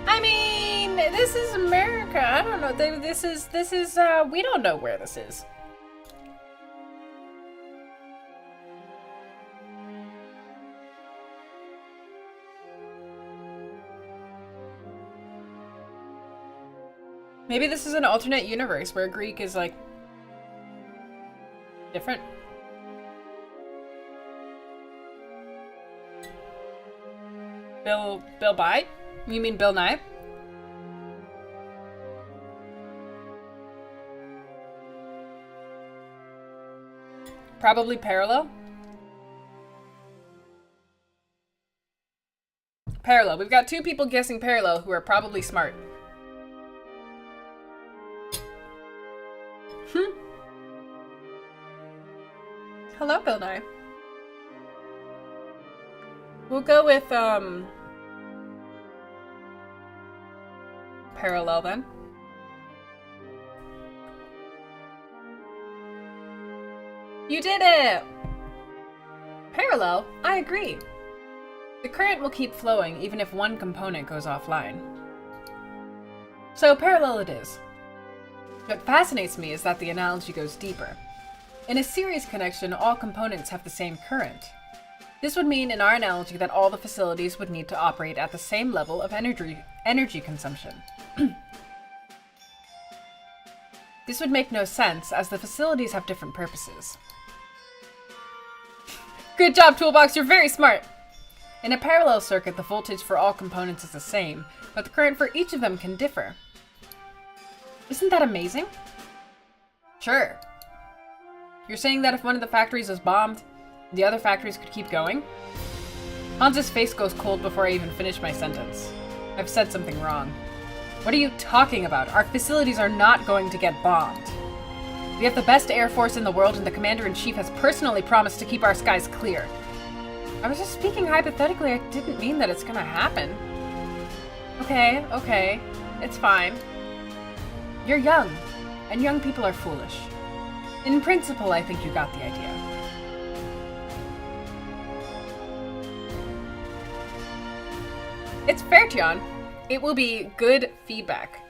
[SPEAKER 1] I mean, this is America. I don't know. This is, we don't know where this is. Maybe this is an alternate universe where Greek is, like, different. Bill Nye? You mean Bill Nye? Probably parallel. Parallel. We've got two people guessing parallel who are probably smart. Hello, Bill Nye. We'll go with, parallel then. You did it! Parallel? I agree. The current will keep flowing even if one component goes offline. So parallel it is. What fascinates me is that the analogy goes deeper. In a series connection, all components have the same current. This would mean in our analogy that all the facilities would need to operate at the same level of energy consumption. This would make no sense, as the facilities have different purposes. Good job, Toolbox, you're very smart! In a parallel circuit, the voltage for all components is the same, but the current for each of them can differ. Isn't that amazing? Sure. You're saying that if one of the factories was bombed, the other factories could keep going? Hans's face goes cold before I even finish my sentence. I've said something wrong. What are you talking about? Our facilities are not going to get bombed. We have the best air force in the world, and the commander-in-chief has personally promised to keep our skies clear. I was just speaking hypothetically. I didn't mean that it's gonna happen. Okay. It's fine. You're young, and young people are foolish. In principle, I think you got the idea. It's fair, Tion. It will be good feedback.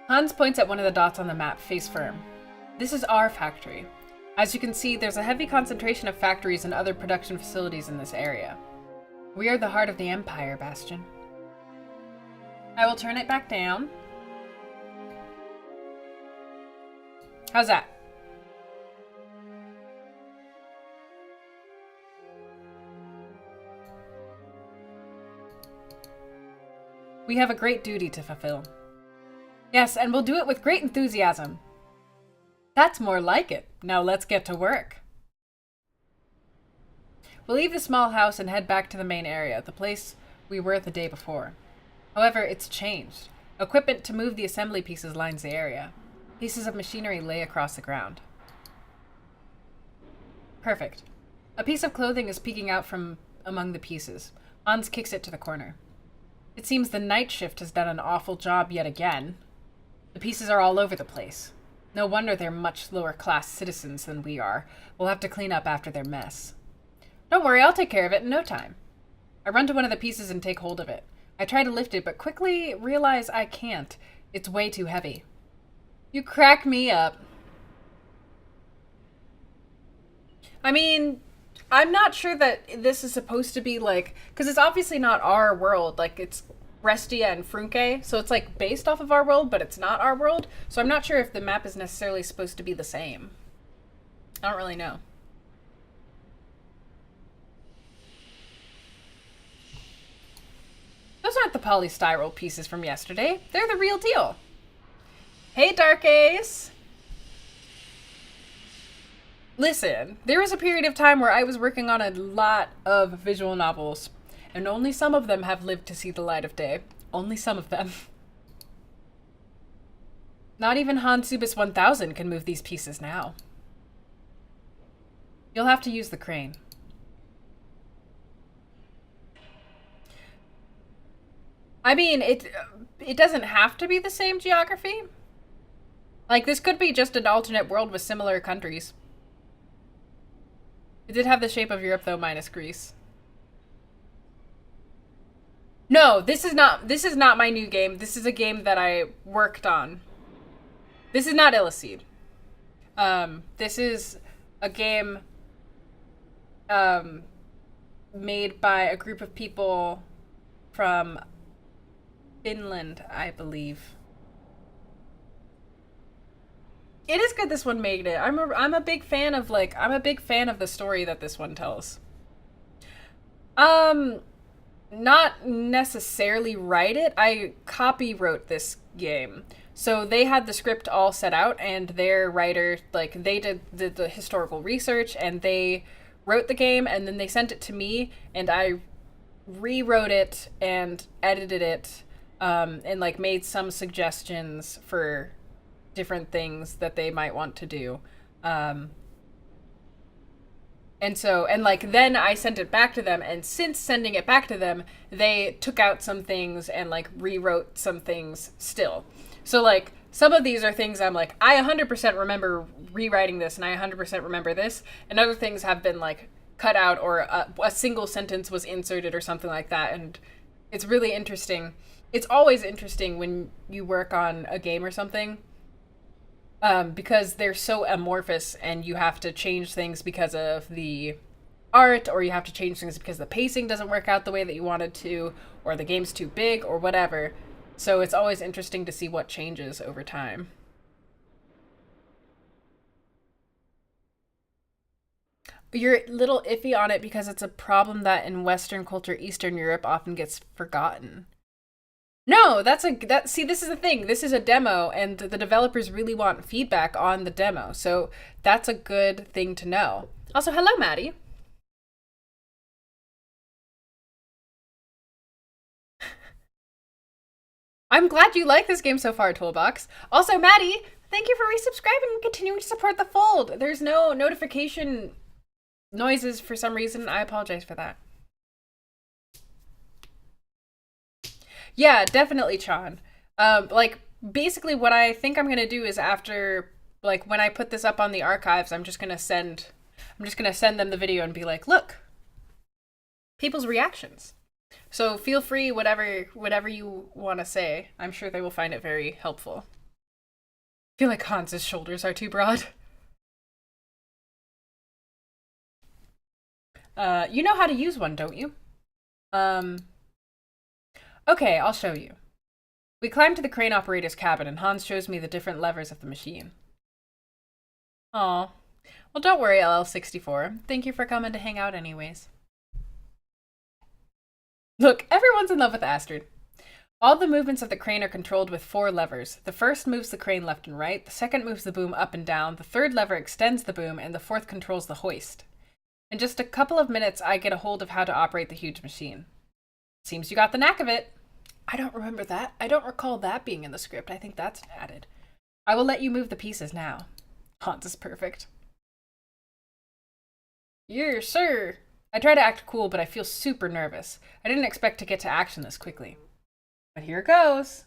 [SPEAKER 1] Hans points at one of the dots on the map, face firm. This is our factory. As you can see, there's a heavy concentration of factories and other production facilities in this area. We are the heart of the Empire, Bastion. I will turn it back down. How's that? We have a great duty to fulfill. Yes, and we'll do it with great enthusiasm. That's more like it. Now let's get to work. We'll leave the small house and head back to the main area, the place we were the day before. However, it's changed. Equipment to move the assembly pieces lines the area. Pieces of machinery lay across the ground. Perfect. A piece of clothing is peeking out from among the pieces. Hans kicks it to the corner. It seems the night shift has done an awful job yet again. The pieces are all over the place. No wonder they're much lower class citizens than we are. We'll have to clean up after their mess. Don't worry, I'll take care of it in no time. I run to one of the pieces and take hold of it. I try to lift it, but quickly realize I can't. It's way too heavy. You crack me up. I mean, I'm not sure that this is supposed to be like, because it's obviously not our world. Like, it's Restia and Frunke, so it's like based off of our world, but it's not our world. So I'm not sure if the map is necessarily supposed to be the same. I don't really know. Those aren't the polystyrol pieces from yesterday. They're the real deal. Hey, Dark Ace. Listen, there was a period of time where I was working on a lot of visual novels, and only some of them have lived to see the light of day. Only some of them. Not even Hansubis 1000 can move these pieces now. You'll have to use the crane. I mean, it doesn't have to be the same geography. Like, this could be just an alternate world with similar countries. It did have the shape of Europe, though, minus Greece. No, this is not my new game. This is a game that I worked on. This is not Illicid. This is a game made by a group of people from Finland, I believe. It is good this one made it. I'm a big fan of the story that this one tells. Um, Not necessarily write it. I copywrote this game. So they had the script all set out, and their writer, like, they did the historical research, and they wrote the game, and then they sent it to me, and I rewrote it and edited it, and like made some suggestions for different things that they might want to do. Um, and so, and like, then I sent it back to them, and since sending it back to them, they took out some things and like rewrote some things still. So, like, some of these are things I'm like, I 100% remember rewriting this, and I 100% remember this, and other things have been like cut out, or a single sentence was inserted or something like that, and it's really interesting. It's always interesting when you work on a game or something, because they're so amorphous, and you have to change things because of the art, or you have to change things because the pacing doesn't work out the way that you wanted to, or the game's too big, or whatever. So it's always interesting to see what changes over time. You're a little iffy on it because it's a problem that in Western culture, Eastern Europe often gets forgotten. No, see, this is the thing. This is a demo, and the developers really want feedback on the demo. So that's a good thing to know. Also, hello, Maddie. I'm glad you like this game so far, Toolbox. Also, Maddie, thank you for resubscribing and continuing to support the fold. There's no notification noises for some reason. I apologize for that. Yeah, definitely, Chan. Like, basically what I think I'm gonna do is after, like, when I put this up on the archives, I'm just gonna send them the video and be like, look, people's reactions. So feel free, whatever you want to say. I'm sure they will find it very helpful. I feel like Hans's shoulders are too broad. You know how to use one, don't you? Um, okay, I'll show you. We climb to the crane operator's cabin, and Hans shows me the different levers of the machine. Aw. Well, don't worry, LL64. Thank you for coming to hang out anyways. Look, everyone's in love with Astrid. All the movements of the crane are controlled with 4 levers. The first moves the crane left and right, the second moves the boom up and down, the third lever extends the boom, and the fourth controls the hoist. In just a couple of minutes, I get a hold of how to operate the huge machine. Seems you got the knack of it. I don't remember that. I don't recall that being in the script. I think that's added. I will let you move the pieces now. Hans is perfect. Yes, sir. I try to act cool, but I feel super nervous. I didn't expect to get to action this quickly. But here goes.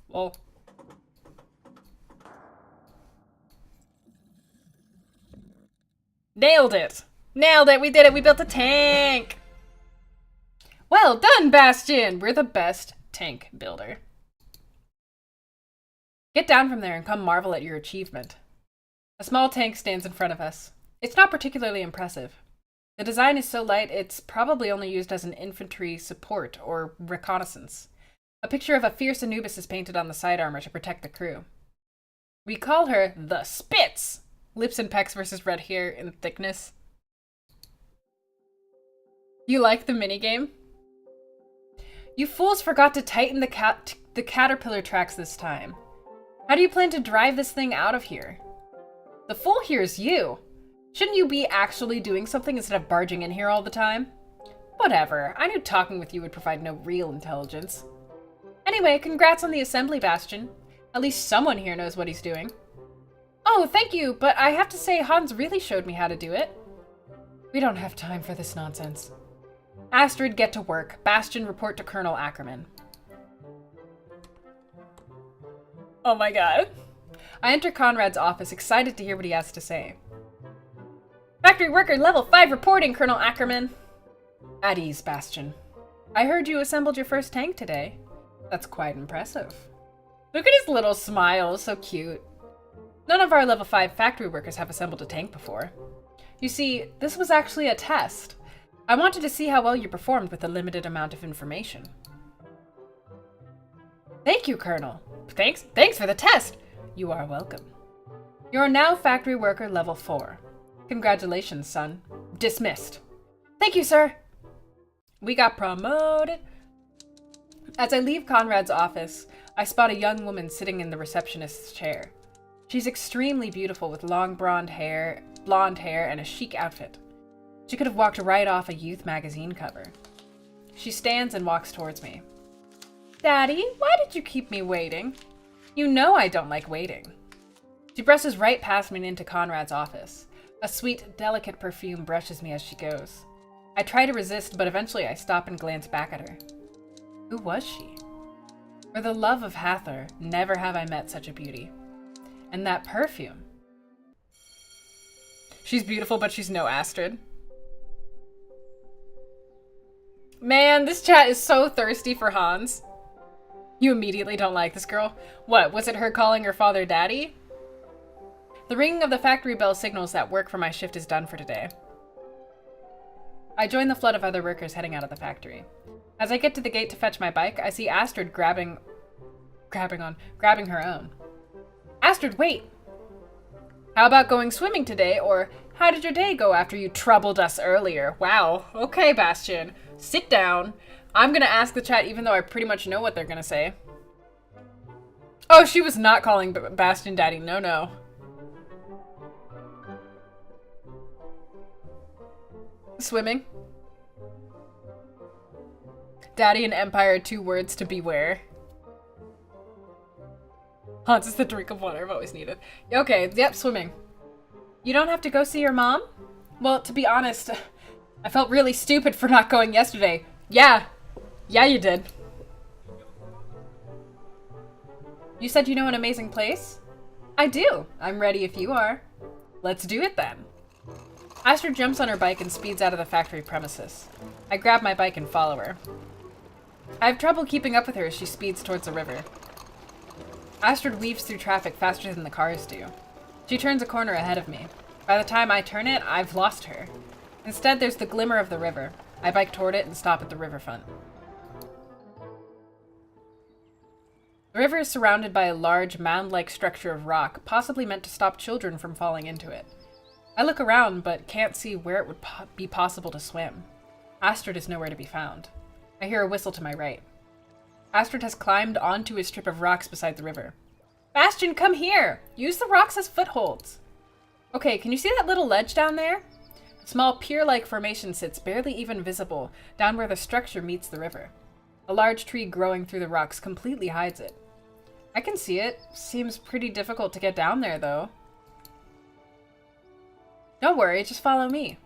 [SPEAKER 1] Well. Nailed it! Nailed it! We did it! We built a tank! Well done, Bastion! We're the best tank builder. Get down from there and come marvel at your achievement. A small tank stands in front of us. It's not particularly impressive. The design is so light, it's probably only used as an infantry support or reconnaissance. A picture of a fierce Anubis is painted on the side armor to protect the crew. We call her the Spitz! Lips and pecs versus red hair in thickness. You like the minigame? You fools forgot to tighten the caterpillar tracks this time. How do you plan to drive this thing out of here? The fool here is you. Shouldn't you be actually doing something instead of barging in here all the time? Whatever, I knew talking with you would provide no real intelligence. Anyway, congrats on the assembly, Bastion. At least someone here knows what he's doing. Oh, thank you, but I have to say Hans really showed me how to do it. We don't have time for this nonsense. Astrid, get to work. Bastion, report to Colonel Ackerman. Oh my god. I enter Conrad's office, excited to hear what he has to say. Factory worker level 5 reporting, Colonel Ackerman. At ease, Bastion. I heard you assembled your first tank today. That's quite impressive. Look at his little smile, so cute. None of our level 5 factory workers have assembled a tank before. You see, this was actually a test. I wanted to see how well you performed with the limited amount of information. Thank you, Colonel. Thanks for the test. You are welcome. You are now factory worker level 4. Congratulations, son. Dismissed. Thank you, sir. We got promoted. As I leave Conrad's office, I spot a young woman sitting in the receptionist's chair. She's extremely beautiful with long blonde hair, and a chic outfit. She could have walked right off a youth magazine cover. She stands and walks towards me. Daddy, why did you keep me waiting? You know I don't like waiting. She brushes right past me and into Conrad's office. A sweet, delicate perfume brushes me as she goes. I try to resist, but eventually I stop and glance back at her. Who was she? For the love of Hathor, never have I met such a beauty. And that perfume. She's beautiful, but she's no Astrid. Man, this chat is so thirsty for Hans. You immediately don't like this girl? What, was it her calling her father daddy? The ringing of the factory bell signals that work for my shift is done for today. I join the flood of other workers heading out of the factory. As I get to the gate to fetch my bike, I see Astrid grabbing her own. Astrid, wait! How about going swimming today, or how did your day go after you troubled us earlier? Wow. Okay, Bastian. Sit down. I'm gonna ask the chat even though I pretty much know what they're gonna say. Oh, she was not calling Bastian daddy. No. Swimming. Daddy and Empire are 2 words to beware. Hans is the drink of water I've always needed. Okay, yep, swimming. You don't have to go see your mom? Well, to be honest, I felt really stupid for not going yesterday. Yeah, you did. You said you know an amazing place? I do. I'm ready if you are. Let's do it then. Astrid jumps on her bike and speeds out of the factory premises. I grab my bike and follow her. I have trouble keeping up with her as she speeds towards the river. Astrid weaves through traffic faster than the cars do. She turns a corner ahead of me. By the time I turn it, I've lost her. Instead, there's the glimmer of the river. I bike toward it and stop at the riverfront. The river is surrounded by a large, mound-like structure of rock, possibly meant to stop children from falling into it. I look around, but can't see where it would be possible to swim. Astrid is nowhere to be found. I hear a whistle to my right. Astrid has climbed onto a strip of rocks beside the river. Bastian, come here! Use the rocks as footholds. Okay, can you see that little ledge down there? A small pier-like formation sits barely even visible down where the structure meets the river. A large tree growing through the rocks completely hides it. I can see it. Seems pretty difficult to get down there, though. Don't worry, just follow me.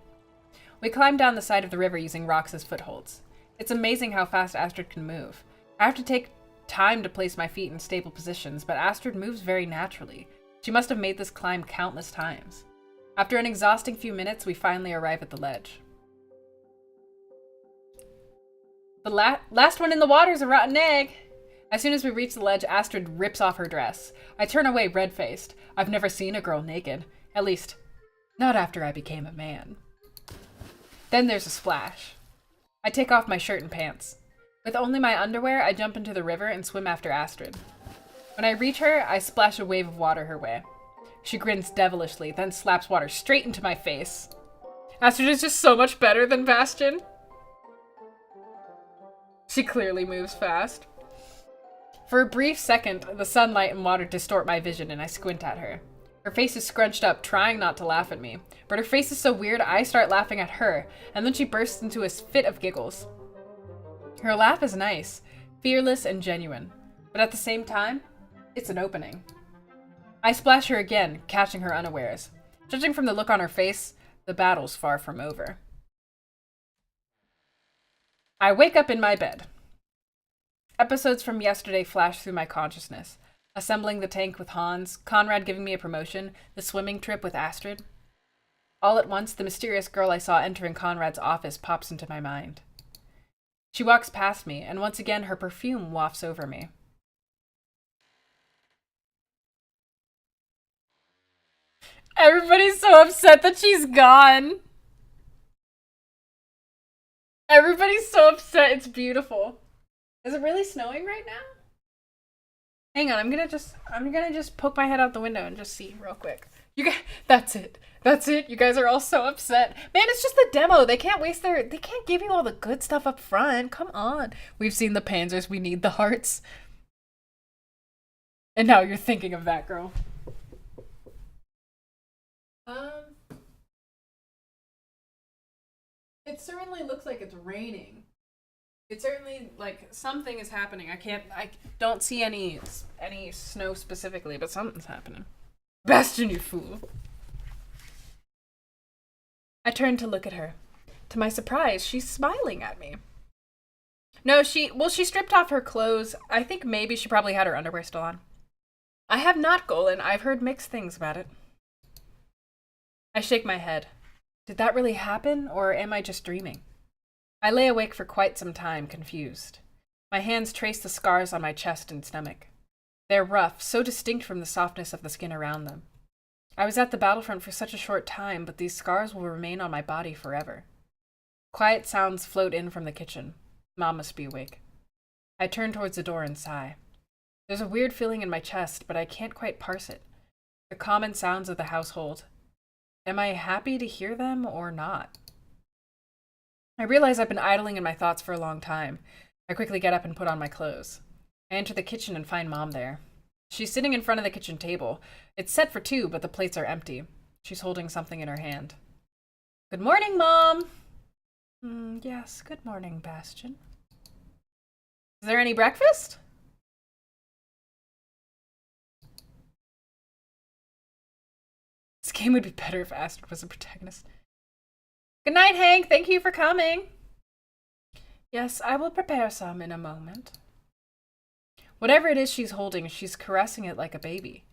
[SPEAKER 1] We climb down the side of the river using rocks as footholds. It's amazing how fast Astrid can move. I have to take time to place my feet in stable positions, but Astrid moves very naturally. She must have made this climb countless times. After an exhausting few minutes, we finally arrive at the ledge. The last one in the water is a rotten egg! As soon as we reach the ledge, Astrid rips off her dress. I turn away red-faced. I've never seen a girl naked. At least, not after I became a man. Then there's a splash. I take off my shirt and pants. With only my underwear, I jump into the river and swim after Astrid. When I reach her, I splash a wave of water her way. She grins devilishly, then slaps water straight into my face. Astrid is just so much better than Bastian. She clearly moves fast. For a brief second, the sunlight and water distort my vision and I squint at her. Her face is scrunched up, trying not to laugh at me. But her face is so weird, I start laughing at her, and then she bursts into a fit of giggles. Her laugh is nice, fearless and genuine, but at the same time, it's an opening. I splash her again, catching her unawares. Judging from the look on her face, the battle's far from over. I wake up in my bed. Episodes from yesterday flash through my consciousness. Assembling the tank with Hans, Conrad giving me a promotion, the swimming trip with Astrid. All at once, the mysterious girl I saw entering Conrad's office pops into my mind. She walks past me, and once again her perfume wafts over me. Everybody's so upset that she's gone. Everybody's so upset, it's beautiful. Is it really snowing right now? Hang on, I'm gonna just poke my head out the window and just see real quick. You guys, that's it. That's it. You guys are all so upset. Man, it's just the demo. They can't give you all the good stuff up front. Come on. We've seen the Panzers. We need the hearts. And now you're thinking of that, girl. It certainly looks like it's raining. It certainly, like, something is happening. I don't see any snow specifically, but something's happening. Bastion, you fool. I turned to look at her. To my surprise, she's smiling at me. No, she stripped off her clothes. I think maybe she probably had her underwear still on. I have not, Golan. I've heard mixed things about it. I shake my head. Did that really happen, or am I just dreaming? I lay awake for quite some time, confused. My hands trace the scars on my chest and stomach. They're rough, so distinct from the softness of the skin around them. I was at the battlefront for such a short time, but these scars will remain on my body forever. Quiet sounds float in from the kitchen. Mom must be awake. I turn towards the door and sigh. There's a weird feeling in my chest, but I can't quite parse it. The common sounds of the household. Am I happy to hear them or not? I realize I've been idling in my thoughts for a long time. I quickly get up and put on my clothes. I enter the kitchen and find Mom there. She's sitting in front of the kitchen table. It's set for two, but the plates are empty. She's holding something in her hand. Good morning, Mom! Yes, good morning, Bastion. Is there any breakfast? This game would be better if Astrid was a protagonist. Good night, Hank. Thank you for coming. Yes, I will prepare some in a moment. Whatever it is she's holding, she's caressing it like a baby.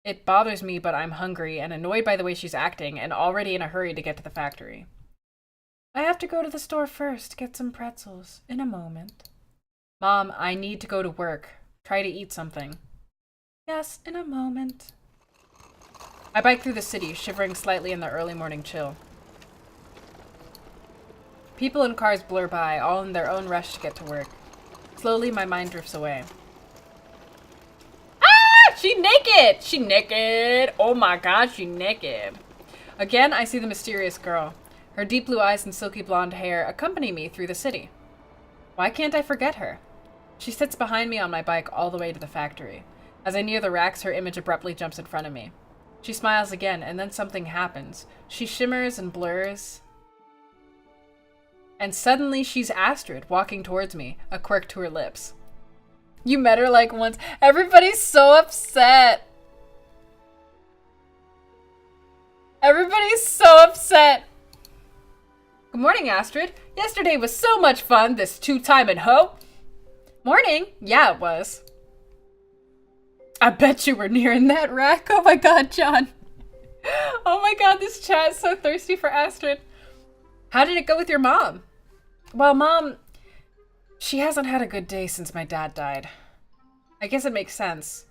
[SPEAKER 1] It bothers me, but I'm hungry and annoyed by the way she's acting and already in a hurry to get to the factory. I have to go to the store first, get some pretzels. In a moment. Mom, I need to go to work. Try to eat something. Yes, in a moment. I bike through the city, shivering slightly in the early morning chill. People and cars blur by, all in their own rush to get to work. Slowly, my mind drifts away. Ah! She naked! She naked! Oh my god, she naked. Again, I see the mysterious girl. Her deep blue eyes and silky blonde hair accompany me through the city. Why can't I forget her? She sits behind me on my bike all the way to the factory. As I near the racks, her image abruptly jumps in front of me. She smiles again, and then something happens. She shimmers and blurs. And suddenly she's Astrid, walking towards me, a quirk to her lips. You met her like once. Everybody's so upset. Everybody's so upset. Good morning, Astrid. Yesterday was so much fun, this two-timing hoe. Morning. Yeah, it was. I bet you were nearing that rack. Oh my god, John. Oh my god, this chat is so thirsty for Astrid. How did it go with your mom? Well, Mom, she hasn't had a good day since my dad died. I guess it makes sense.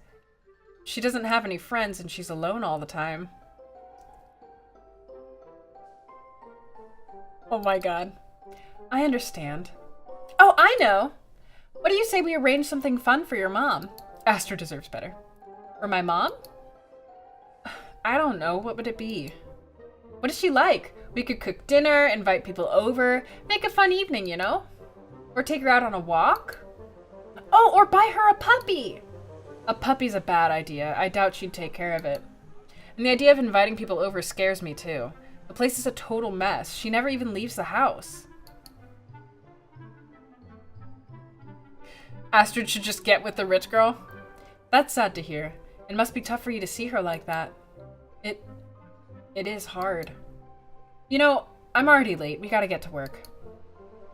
[SPEAKER 1] She doesn't have any friends and she's alone all the time. Oh my god. I understand. Oh, I know. What do you say we arrange something fun for your mom? Astrid deserves better. For my mom? I don't know. What would it be? What is she like? We could cook dinner, invite people over, make a fun evening, you know? Or take her out on a walk? Oh, or buy her a puppy! A puppy's a bad idea. I doubt she'd take care of it. And the idea of inviting people over scares me too. The place is a total mess. She never even leaves the house. Astrid should just get with the rich girl. That's sad to hear. It must be tough for you to see her like that. It is hard. You know, I'm already late. We gotta get to work.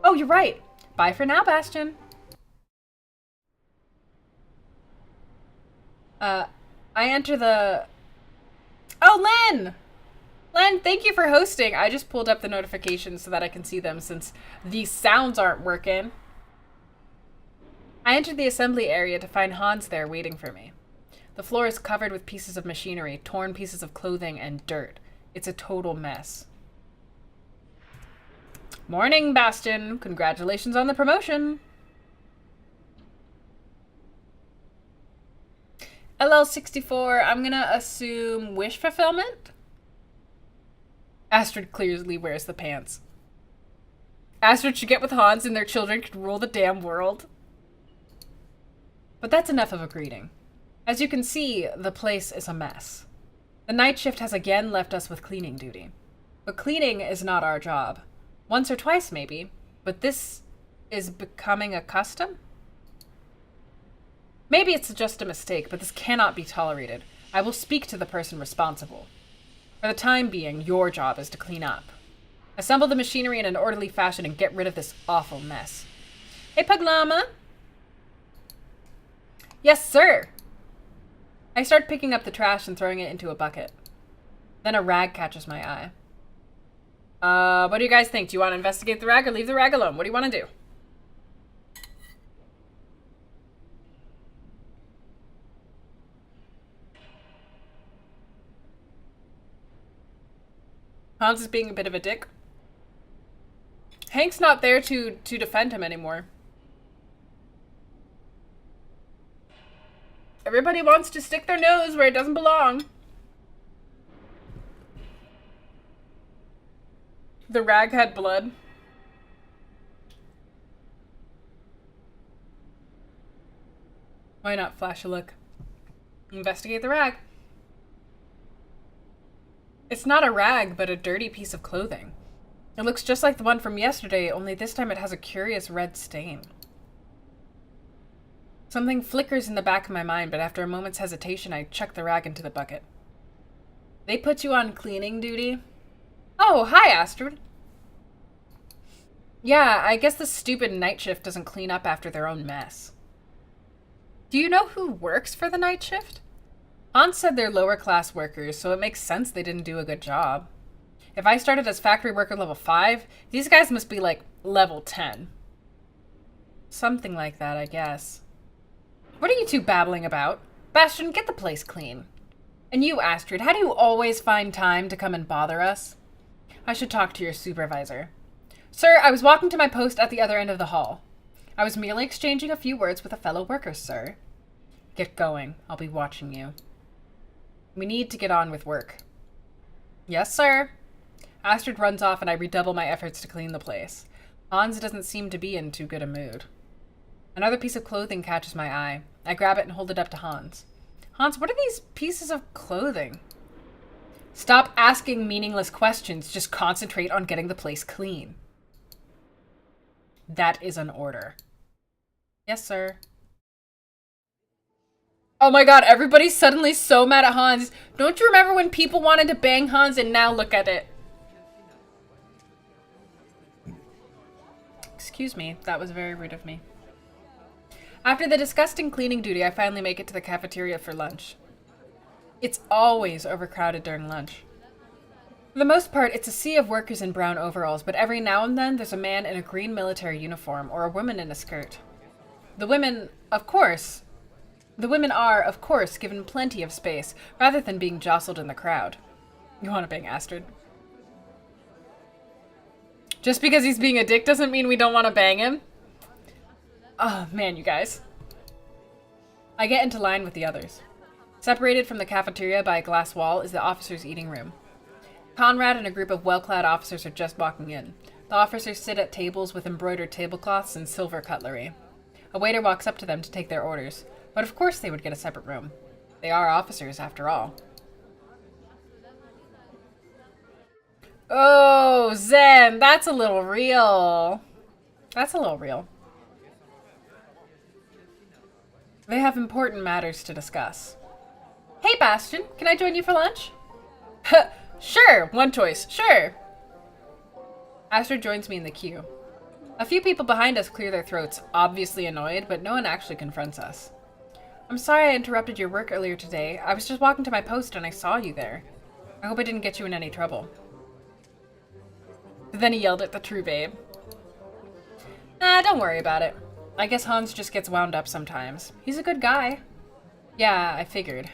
[SPEAKER 1] Oh, you're right. Bye for now, Bastion. I enter the... Oh, Len! Len, thank you for hosting. I just pulled up the notifications so that I can see them since these sounds aren't working. I entered the assembly area to find Hans there waiting for me. The floor is covered with pieces of machinery, torn pieces of clothing, and dirt. It's a total mess. Morning, Bastion. Congratulations on the promotion. LL64, I'm gonna assume wish fulfillment? Astrid clearly wears the pants. Astrid should get with Hans and their children could rule the damn world. But that's enough of a greeting. As you can see, the place is a mess. The night shift has again left us with cleaning duty. But cleaning is not our job. Once or twice, maybe. But this is becoming a custom? Maybe it's just a mistake, but this cannot be tolerated. I will speak to the person responsible. For the time being, your job is to clean up. Assemble the machinery in an orderly fashion and get rid of this awful mess. Hey, Puglama. Yes, sir. I start picking up the trash and throwing it into a bucket. Then a rag catches my eye. What do you guys think? Do you want to investigate the rag or leave the rag alone? What do you want to do? Hans is being a bit of a dick. Hank's not there to defend him anymore. Everybody wants to stick their nose where it doesn't belong. The rag had blood. Why not flash a look? Investigate the rag. It's not a rag, but a dirty piece of clothing. It looks just like the one from yesterday, only this time it has a curious red stain. Something flickers in the back of my mind, but after a moment's hesitation, I chuck the rag into the bucket. They put you on cleaning duty? Oh, hi, Astrid. Yeah, I guess the stupid night shift doesn't clean up after their own mess. Do you know who works for the night shift? Hans said they're lower class workers, so it makes sense they didn't do a good job. If I started as factory worker level 5, these guys must be like level 10. Something like that, I guess. What are you two babbling about? Bastian, get the place clean. And you, Astrid, how do you always find time to come and bother us? I should talk to your supervisor. Sir, I was walking to my post at the other end of the hall. I was merely exchanging a few words with a fellow worker, sir. Get going. I'll be watching you. We need to get on with work. Yes, sir. Astrid runs off and I redouble my efforts to clean the place. Hans doesn't seem to be in too good a mood. Another piece of clothing catches my eye. I grab it and hold it up to Hans. Hans, what are these pieces of clothing? Stop asking meaningless questions. Just concentrate on getting the place clean. That is an order. Yes, sir. Oh my god, everybody's suddenly so mad at Hans. Don't you remember when people wanted to bang Hans and now look at it? Excuse me, that was very rude of me. After the disgusting cleaning duty, I finally make it to the cafeteria for lunch. It's always overcrowded during lunch. For the most part, it's a sea of workers in brown overalls, but every now and then there's a man in a green military uniform or a woman in a skirt. The women are, of course, given plenty of space, rather than being jostled in the crowd. You want to bang Astrid? Just because he's being a dick doesn't mean we don't want to bang him. Oh, man, you guys. I get into line with the others. Separated from the cafeteria by a glass wall is the officers' eating room. Conrad and a group of well-clad officers are just walking in. The officers sit at tables with embroidered tablecloths and silver cutlery. A waiter walks up to them to take their orders, but of course they would get a separate room. They are officers, after all. Oh, Zen, that's a little real. That's a little real. They have important matters to discuss. Hey, Bastian, can I join you for lunch? Sure, one choice, sure. Astrid joins me in the queue. A few people behind us clear their throats, obviously annoyed, but no one actually confronts us. I'm sorry I interrupted your work earlier today. I was just walking to my post and I saw you there. I hope I didn't get you in any trouble. Then he yelled at the true babe. Nah, don't worry about it. I guess Hans just gets wound up sometimes. He's a good guy. Yeah, I figured.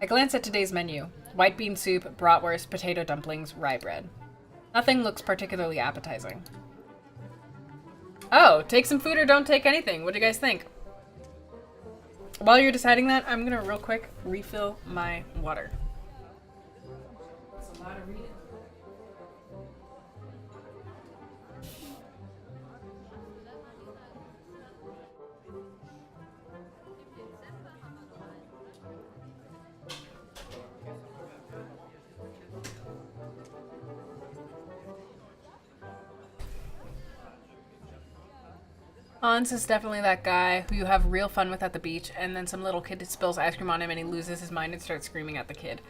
[SPEAKER 1] I glance at today's menu. White bean soup, bratwurst, potato dumplings, rye bread. Nothing looks particularly appetizing. Oh, take some food or don't take anything. What do you guys think? While you're deciding that, I'm gonna real quick refill my water. That's a lot of reading. Hans is definitely that guy who you have real fun with at the beach, and then some little kid spills ice cream on him and he loses his mind and starts screaming at the kid.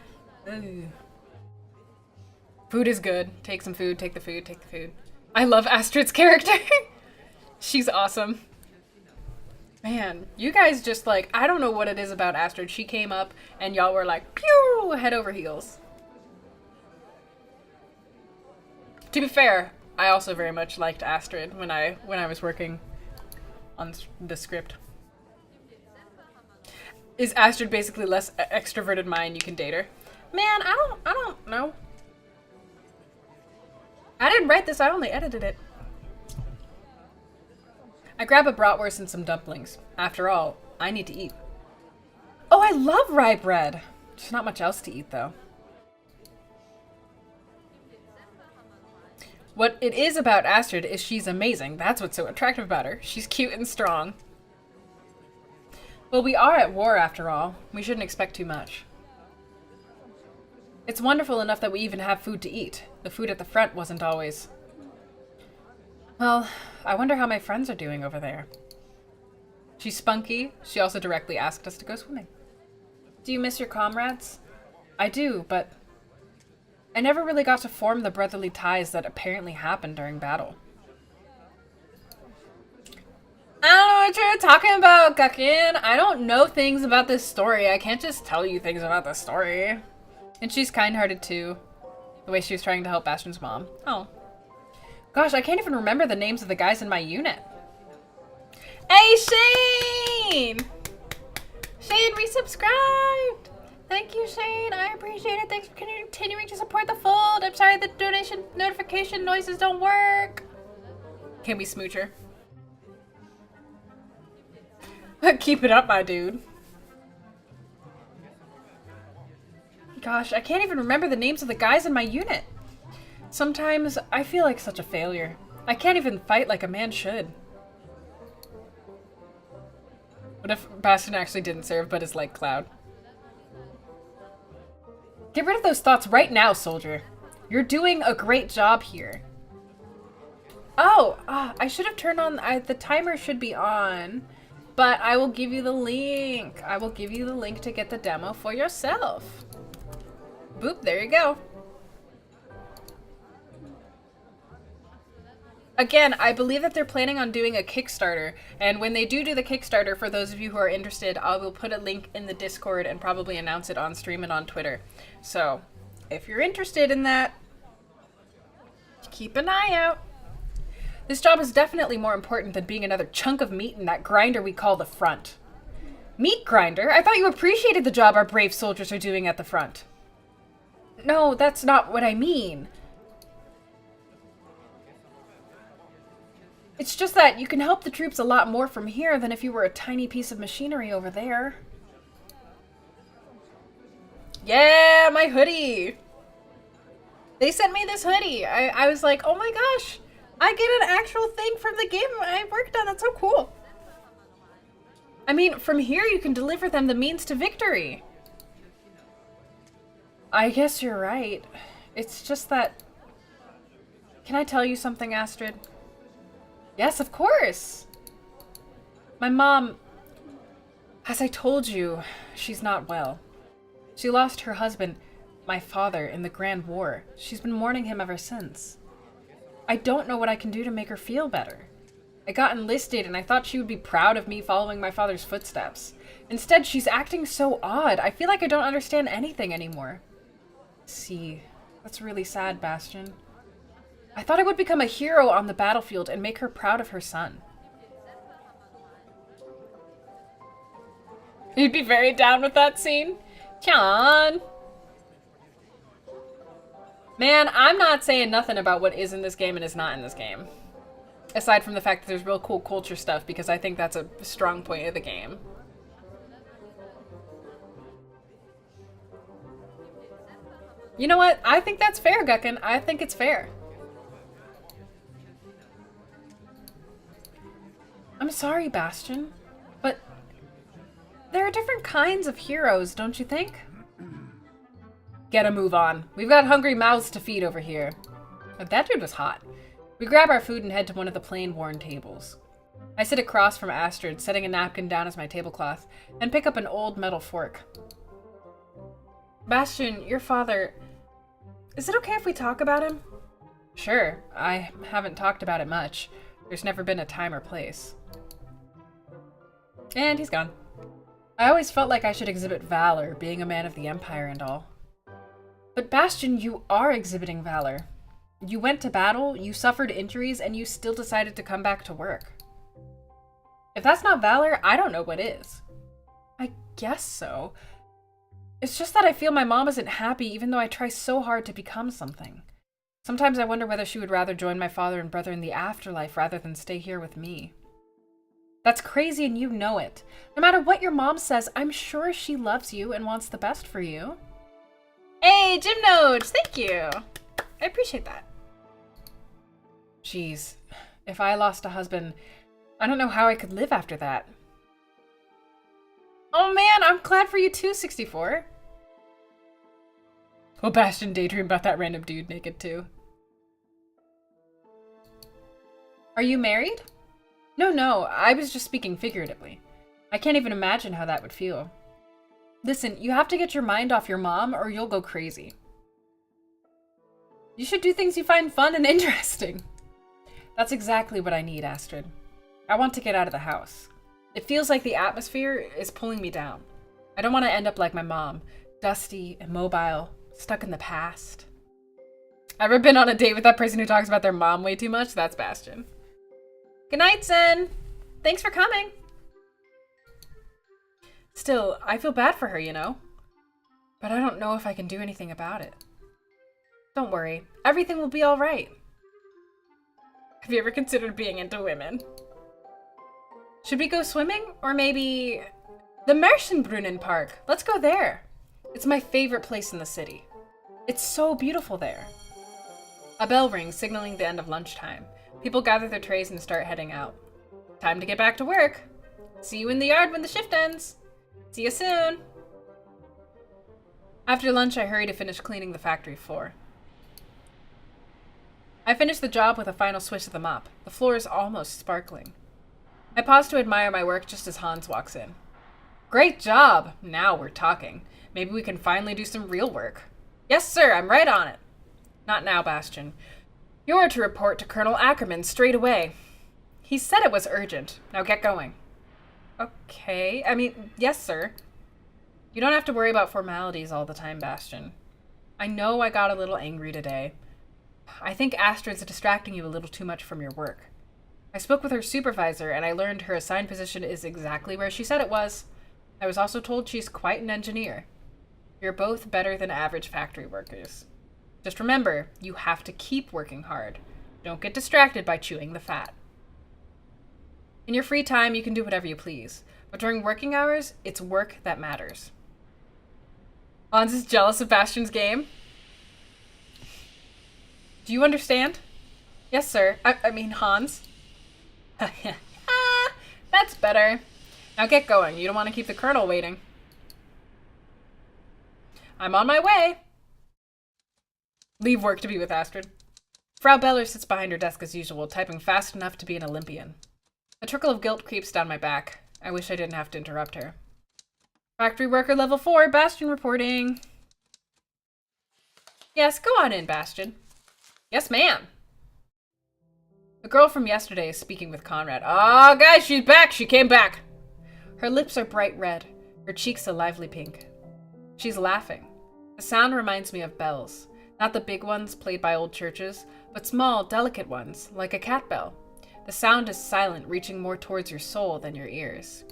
[SPEAKER 1] Ugh. Food is good. Take some food, take the food, take the food. I love Astrid's character. She's awesome. Man, you guys just like, I don't know what it is about Astrid. She came up and y'all were like, pew, head over heels. To be fair, I also very much liked Astrid when I was working on the script. Is Astrid basically less extroverted mind? You can date her. Man, I don't know. I didn't write this, I only edited it. I grab a bratwurst and some dumplings. After all, I need to eat. Oh, I love rye bread. There's not much else to eat though. What it is about Astrid is she's amazing. That's what's so attractive about her. She's cute and strong. Well, we are at war after all. We shouldn't expect too much. It's wonderful enough that we even have food to eat. The food at the front wasn't always... Well, I wonder how my friends are doing over there. She's spunky. She also directly asked us to go swimming. Do you miss your comrades? I do, but... I never really got to form the brotherly ties that apparently happened during battle. I don't know what you're talking about, Guckin. I don't know things about this story. I can't just tell you things about the story. And she's kind-hearted too. The way she was trying to help Bastion's mom. Oh. Gosh, I can't even remember the names of the guys in my unit. Hey, Shane! Shane resubscribed! Thank you, Shane. I appreciate it. Thanks for continuing to support the fold. I'm sorry the donation notification noises don't work. Can we smooch her? Keep it up, my dude. Gosh, I can't even remember the names of the guys in my unit. Sometimes I feel like such a failure. I can't even fight like a man should. What if Bastion actually didn't serve but is like Cloud? Get rid of those thoughts right now, soldier. You're doing a great job here. Oh, I should have turned on... the timer should be on. But I will give you the link. I will give you the link to get the demo for yourself. Boop, there you go. Again, I believe that they're planning on doing a Kickstarter, and when they do the Kickstarter, for those of you who are interested, I will put a link in the Discord and probably announce it on stream and on Twitter. So, if you're interested in that, keep an eye out. This job is definitely more important than being another chunk of meat in that grinder we call the front. Meat grinder? I thought you appreciated the job our brave soldiers are doing at the front. No, that's not what I mean. It's just that you can help the troops a lot more from here than if you were a tiny piece of machinery over there. Yeah, my hoodie! They sent me this hoodie. I was like, oh my gosh, I get an actual thing from the game I worked on. That's so cool. I mean, from here you can deliver them the means to victory. I guess you're right. It's just that... Can I tell you something, Astrid? Yes, of course! My mom... As I told you, she's not well. She lost her husband, my father, in the Grand War. She's been mourning him ever since. I don't know what I can do to make her feel better. I got enlisted and I thought she would be proud of me following my father's footsteps. Instead, she's acting so odd. I feel like I don't understand anything anymore. See, that's really sad, Bastion. I thought I would become a hero on the battlefield and make her proud of her son. You'd be very down with that scene? John! Man, I'm not saying nothing about what is in this game and is not in this game. Aside from the fact that there's real cool culture stuff, because I think that's a strong point of the game. You know what? I think that's fair, Guckin. I think it's fair. I'm sorry, Bastion, but there are different kinds of heroes, don't you think? Get a move on. We've got hungry mouths to feed over here. But that dude was hot. We grab our food and head to one of the plain-worn tables. I sit across from Astrid, setting a napkin down as my tablecloth, and pick up an old metal fork. Bastion, your father... Is it okay if we talk about him? Sure. I haven't talked about it much. There's never been a time or place. And he's gone. I always felt like I should exhibit valor, being a man of the Empire and all. But Bastion, you are exhibiting valor. You went to battle, you suffered injuries, and you still decided to come back to work. If that's not valor, I don't know what is. I guess so. It's just that I feel my mom isn't happy even though I try so hard to become something. Sometimes I wonder whether she would rather join my father and brother in the afterlife rather than stay here with me. That's crazy and you know it. No matter what your mom says, I'm sure she loves you and wants the best for you. Hey, Gym Nodes! Thank you! I appreciate that. Jeez, if I lost a husband, I don't know how I could live after that. Oh man, I'm glad for you too, 64. Will Bastion daydream about that random dude naked too? Are you married? No, I was just speaking figuratively. I can't even imagine how that would feel. Listen, you have to get your mind off your mom or you'll go crazy. You should do things you find fun and interesting. That's exactly what I need, Astrid. I want to get out of the house. It feels like the atmosphere is pulling me down. I don't want to end up like my mom, dusty, immobile, stuck in the past. Ever been on a date with that person who talks about their mom way too much? That's Bastion. Good night, Zen. Thanks for coming. Still, I feel bad for her, you know? But I don't know if I can do anything about it. Don't worry. Everything will be all right. Have you ever considered being into women? Should we go swimming? Or maybe the Märchenbrunnen Park. Let's go there. It's my favorite place in the city. It's so beautiful there. A bell rings, signaling the end of lunchtime. People gather their trays and start heading out. Time to get back to work. See you in the yard when the shift ends. See you soon. After lunch, I hurry to finish cleaning the factory floor. I finish the job with a final swish of the mop. The floor is almost sparkling. I pause to admire my work just as Hans walks in. Great job! Now we're talking. Maybe we can finally do some real work. Yes, sir, I'm right on it. Not now, Bastion. You're to report to Colonel Ackerman straight away. He said it was urgent. Now get going. Okay, yes, sir. You don't have to worry about formalities all the time, Bastion. I know I got a little angry today. I think Astrid's distracting you a little too much from your work. I spoke with her supervisor, and I learned her assigned position is exactly where she said it was. I was also told she's quite an engineer. You're both better than average factory workers. Just remember, you have to keep working hard. Don't get distracted by chewing the fat. In your free time, you can do whatever you please. But during working hours, it's work that matters. Hans is jealous of Bastion's game. Do you understand? Yes, sir. I mean, Hans. That's better. Now get going. You don't want to keep the colonel waiting. I'm on my way. Leave work to be with Astrid. Frau Beller sits behind her desk as usual, typing fast enough to be an Olympian. A trickle of guilt creeps down my back. I wish I didn't have to interrupt her. Factory worker level 4, Bastion reporting. Yes, go on in, Bastion. Yes, ma'am. The girl from yesterday is speaking with Conrad. Oh, guys, she's back. She came back. Her lips are bright red, her cheeks a lively pink. She's laughing. The sound reminds me of bells. Not the big ones played by old churches, but small, delicate ones, like a cat bell. The sound is silent, reaching more towards your soul than your ears.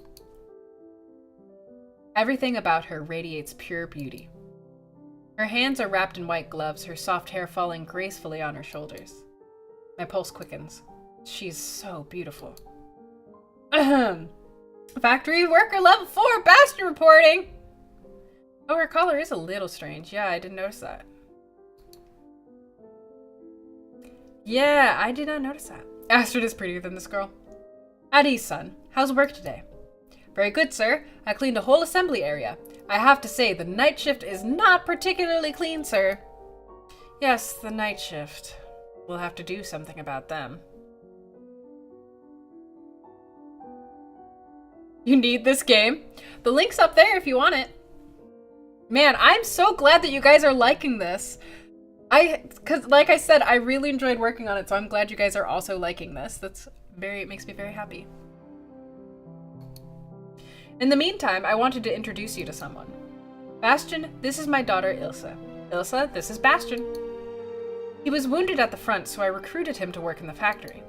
[SPEAKER 1] Everything about her radiates pure beauty. Her hands are wrapped in white gloves, her soft hair falling gracefully on her shoulders. My pulse quickens. She's so beautiful. Ahem. Factory worker level 4, Bastion reporting! Oh, her collar is a little strange. Yeah, I didn't notice that. Yeah, I did not notice that. Astrid is prettier than this girl. At ease, son. How's work today? Very good, sir. I cleaned a whole assembly area. I have to say, the night shift is not particularly clean, sir. Yes, the night shift. We'll have to do something about them. You need this game? The link's up there if you want it. Man, I'm so glad that you guys are liking this. Because like I said, I really enjoyed working on it, so I'm glad you guys are also liking this. It makes me very happy. In the meantime, I wanted to introduce you to someone. Bastian, this is my daughter, Ilsa. Ilsa, this is Bastian. He was wounded at the front, so I recruited him to work in the factory.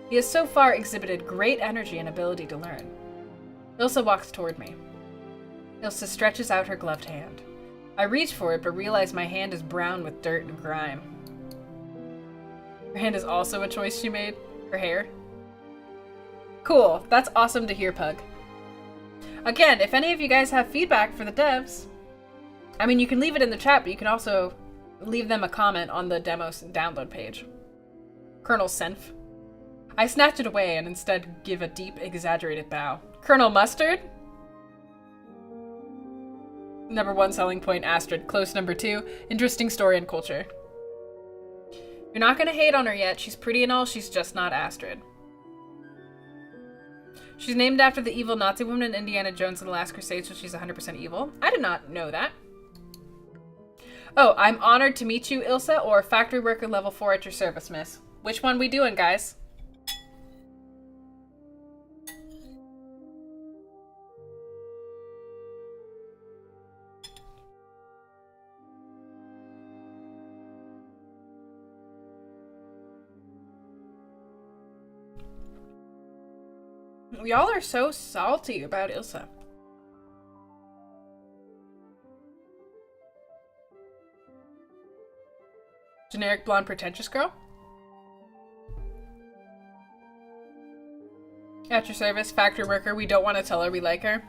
[SPEAKER 1] He has so far exhibited great energy and ability to learn. Ilsa walks toward me. Ilsa stretches out her gloved hand. I reach for it, but realize my hand is brown with dirt and grime. Her hand is also a choice she made? Her hair? Cool, that's awesome to hear, Pug. Again, if any of you guys have feedback for the devs, I mean, you can leave it in the chat, but you can also leave them a comment on the demo's download page. Colonel Senf. I snatch it away and instead give a deep, exaggerated bow. Colonel Mustard? Number 1 selling point, Astrid. Close number 2, interesting story and culture. You're not gonna hate on her yet. She's pretty and all, she's just not Astrid. She's named after the evil Nazi woman in Indiana Jones and the Last Crusade, so she's 100% evil. I did not know that. Oh, I'm honored to meet you, Ilsa, or factory worker level 4 at your service, miss. Which one we doing, guys? Y'all are so salty about Ilsa. Generic blonde pretentious girl? At your service, factory worker. We don't want to tell her we like her.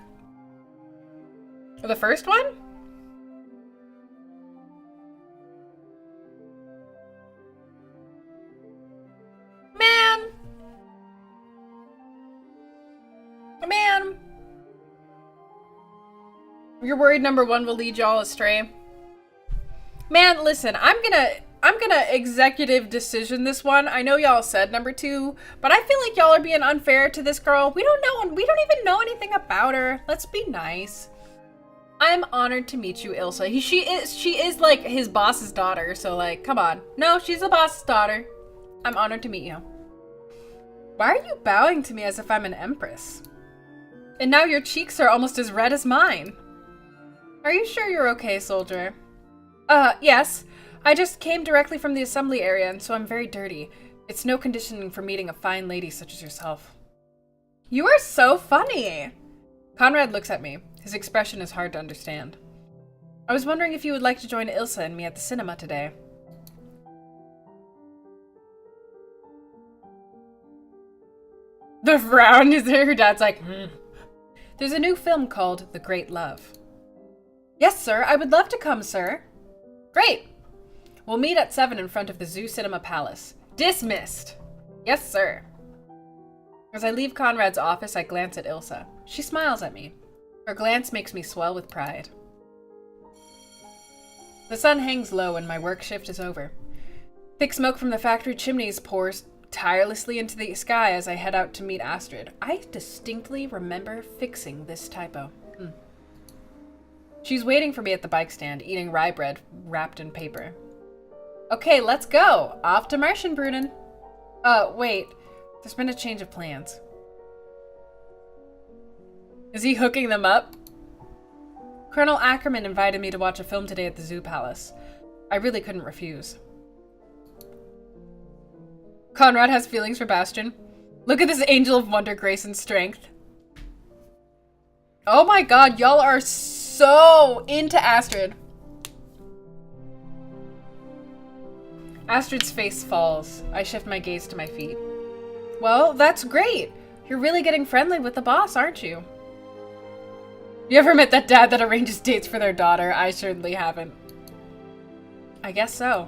[SPEAKER 1] The first one? Man! You're worried number 1 will lead y'all astray? Man, listen, I'm gonna executive decision this one. I know y'all said number 2, but I feel like y'all are being unfair to this girl. We don't even know anything about her. Let's be nice. I'm honored to meet you, Ilsa. She is like his boss's daughter, so like, come on. No, she's the boss's daughter. I'm honored to meet you. Why are you bowing to me as if I'm an empress? And now your cheeks are almost as red as mine. Are you sure you're okay, soldier? Yes. I just came directly from the assembly area, and so I'm very dirty. It's no conditioning for meeting a fine lady such as yourself. You are so funny! Conrad looks at me. His expression is hard to understand. I was wondering if you would like to join Ilsa and me at the cinema today. The frown is there. Her dad's like, There's a new film called The Great Love. Yes, sir. I would love to come, sir. Great. We'll meet at 7 in front of the Zoo Cinema Palace. Dismissed. Yes, sir. As I leave Conrad's office, I glance at Ilsa. She smiles at me. Her glance makes me swell with pride. The sun hangs low and my work shift is over. Thick smoke from the factory chimneys pours tirelessly into the sky as I head out to meet Astrid. I distinctly remember fixing this typo. She's waiting for me at the bike stand, eating rye bread wrapped in paper. Okay, let's go! Off to Marschenbrunn. Wait. There's been a change of plans. Is he hooking them up? Colonel Ackerman invited me to watch a film today at the Zoo Palace. I really couldn't refuse. Conrad has feelings for Bastian. Look at this angel of wonder, grace, and strength. Oh my god, y'all are so into Astrid. Astrid's face falls. I shift my gaze to my feet. Well, that's great. You're really getting friendly with the boss, aren't you? You ever met that dad that arranges dates for their daughter? I certainly haven't. I guess so.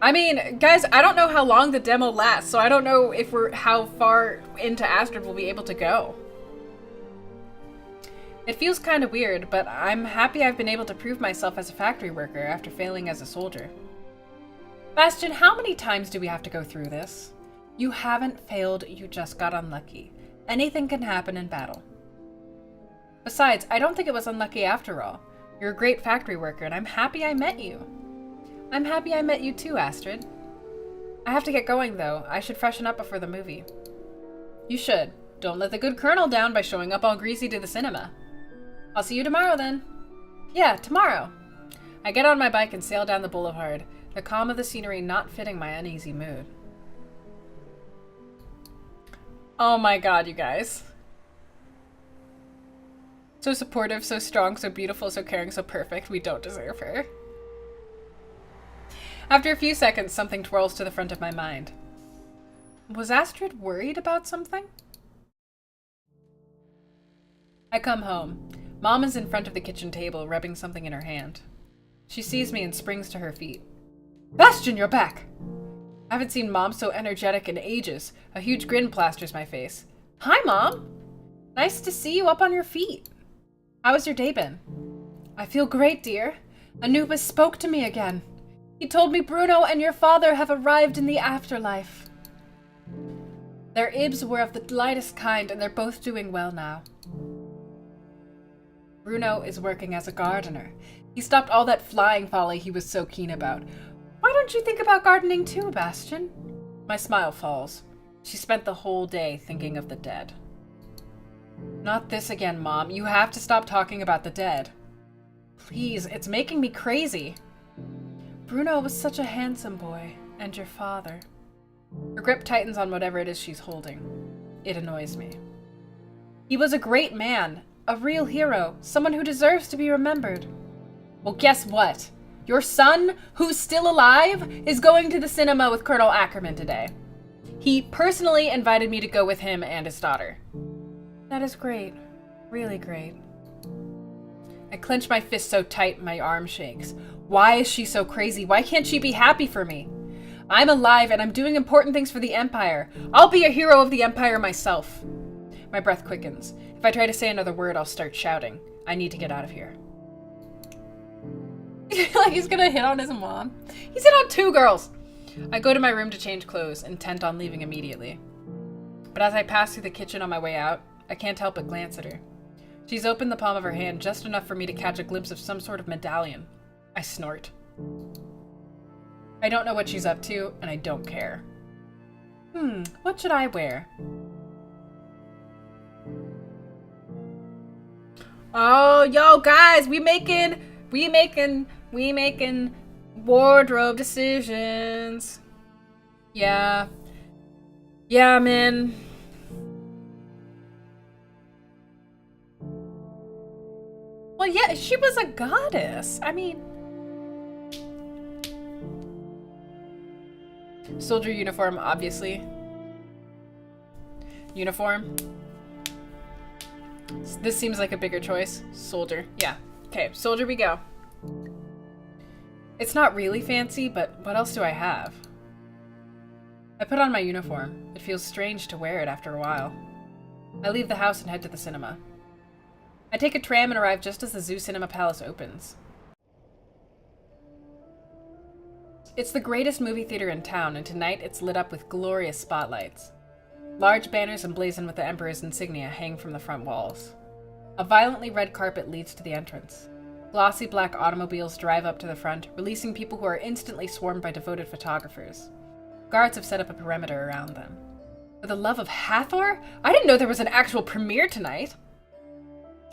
[SPEAKER 1] I mean, guys, I don't know how long the demo lasts, so I don't know if how far into Astrid we'll be able to go. It feels kind of weird, but I'm happy I've been able to prove myself as a factory worker after failing as a soldier. Bastion, how many times do we have to go through this? You haven't failed, you just got unlucky. Anything can happen in battle. Besides, I don't think it was unlucky after all. You're a great factory worker, and I'm happy I met you. I'm happy I met you too, Astrid. I have to get going, though. I should freshen up before the movie. You should. Don't let the good colonel down by showing up all greasy to the cinema. I'll see you tomorrow, then. Yeah, tomorrow. I get on my bike and sail down the boulevard, the calm of the scenery not fitting my uneasy mood. Oh my god, you guys. So supportive, so strong, so beautiful, so caring, so perfect. We don't deserve her. After a few seconds, something twirls to the front of my mind. Was Astrid worried about something? I come home. Mom is in front of the kitchen table, rubbing something in her hand. She sees me and springs to her feet. Bastion, you're back! I haven't seen Mom so energetic in ages. A huge grin plasters my face. Hi, Mom! Nice to see you up on your feet. How has your day been? I feel great, dear. Anubis spoke to me again. He told me Bruno and your father have arrived in the afterlife. Their ibs were of the lightest kind, and they're both doing well now. Bruno is working as a gardener. He stopped all that flying folly he was so keen about. Why don't you think about gardening too, Bastion? My smile falls. She spent the whole day thinking of the dead. Not this again, Mom. You have to stop talking about the dead. Please, it's making me crazy. Bruno was such a handsome boy, and your father. Her grip tightens on whatever it is she's holding. It annoys me. He was a great man, a real hero, someone who deserves to be remembered. Well, guess what? Your son, who's still alive, is going to the cinema with Colonel Ackerman today. He personally invited me to go with him and his daughter. That is great. Really great. I clench my fist so tight my arm shakes. Why is she so crazy? Why can't she be happy for me? I'm alive and I'm doing important things for the Empire. I'll be a hero of the Empire myself. My breath quickens. If I try to say another word, I'll start shouting. I need to get out of here. Like he's gonna hit on his mom. He's hit on two girls. I go to my room to change clothes, intent on leaving immediately. But as I pass through the kitchen on my way out, I can't help but glance at her. She's opened the palm of her hand just enough for me to catch a glimpse of some sort of medallion. I snort. I don't know what she's up to, and I don't care. What should I wear? Oh, yo, guys, we making wardrobe decisions. Yeah. Yeah, man. Well, yeah, she was a goddess. I mean... Soldier uniform, obviously. Uniform. This seems like a bigger choice. Soldier. Yeah. Okay, soldier we go. It's not really fancy, but what else do I have? I put on my uniform. It feels strange to wear it after a while. I leave the house and head to the cinema. I take a tram and arrive just as the Zoo Cinema Palace opens. It's the greatest movie theater in town, and tonight it's lit up with glorious spotlights. Large banners emblazoned with the Emperor's insignia hang from the front walls. A violently red carpet leads to the entrance. Glossy black automobiles drive up to the front, releasing people who are instantly swarmed by devoted photographers. Guards have set up a perimeter around them. For the love of Hathor? I didn't know there was an actual premiere tonight!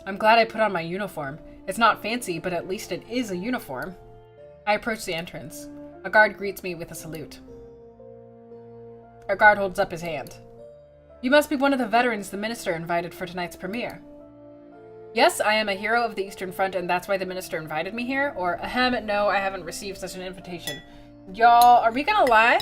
[SPEAKER 1] I'm glad I put on my uniform. It's not fancy, but at least it is a uniform. I approach the entrance. A guard greets me with a salute. A guard holds up his hand. You must be one of the veterans the minister invited for tonight's premiere. Yes, I am a hero of the Eastern Front, and that's why the minister invited me here. Or, ahem, no, I haven't received such an invitation. Y'all, are we gonna lie?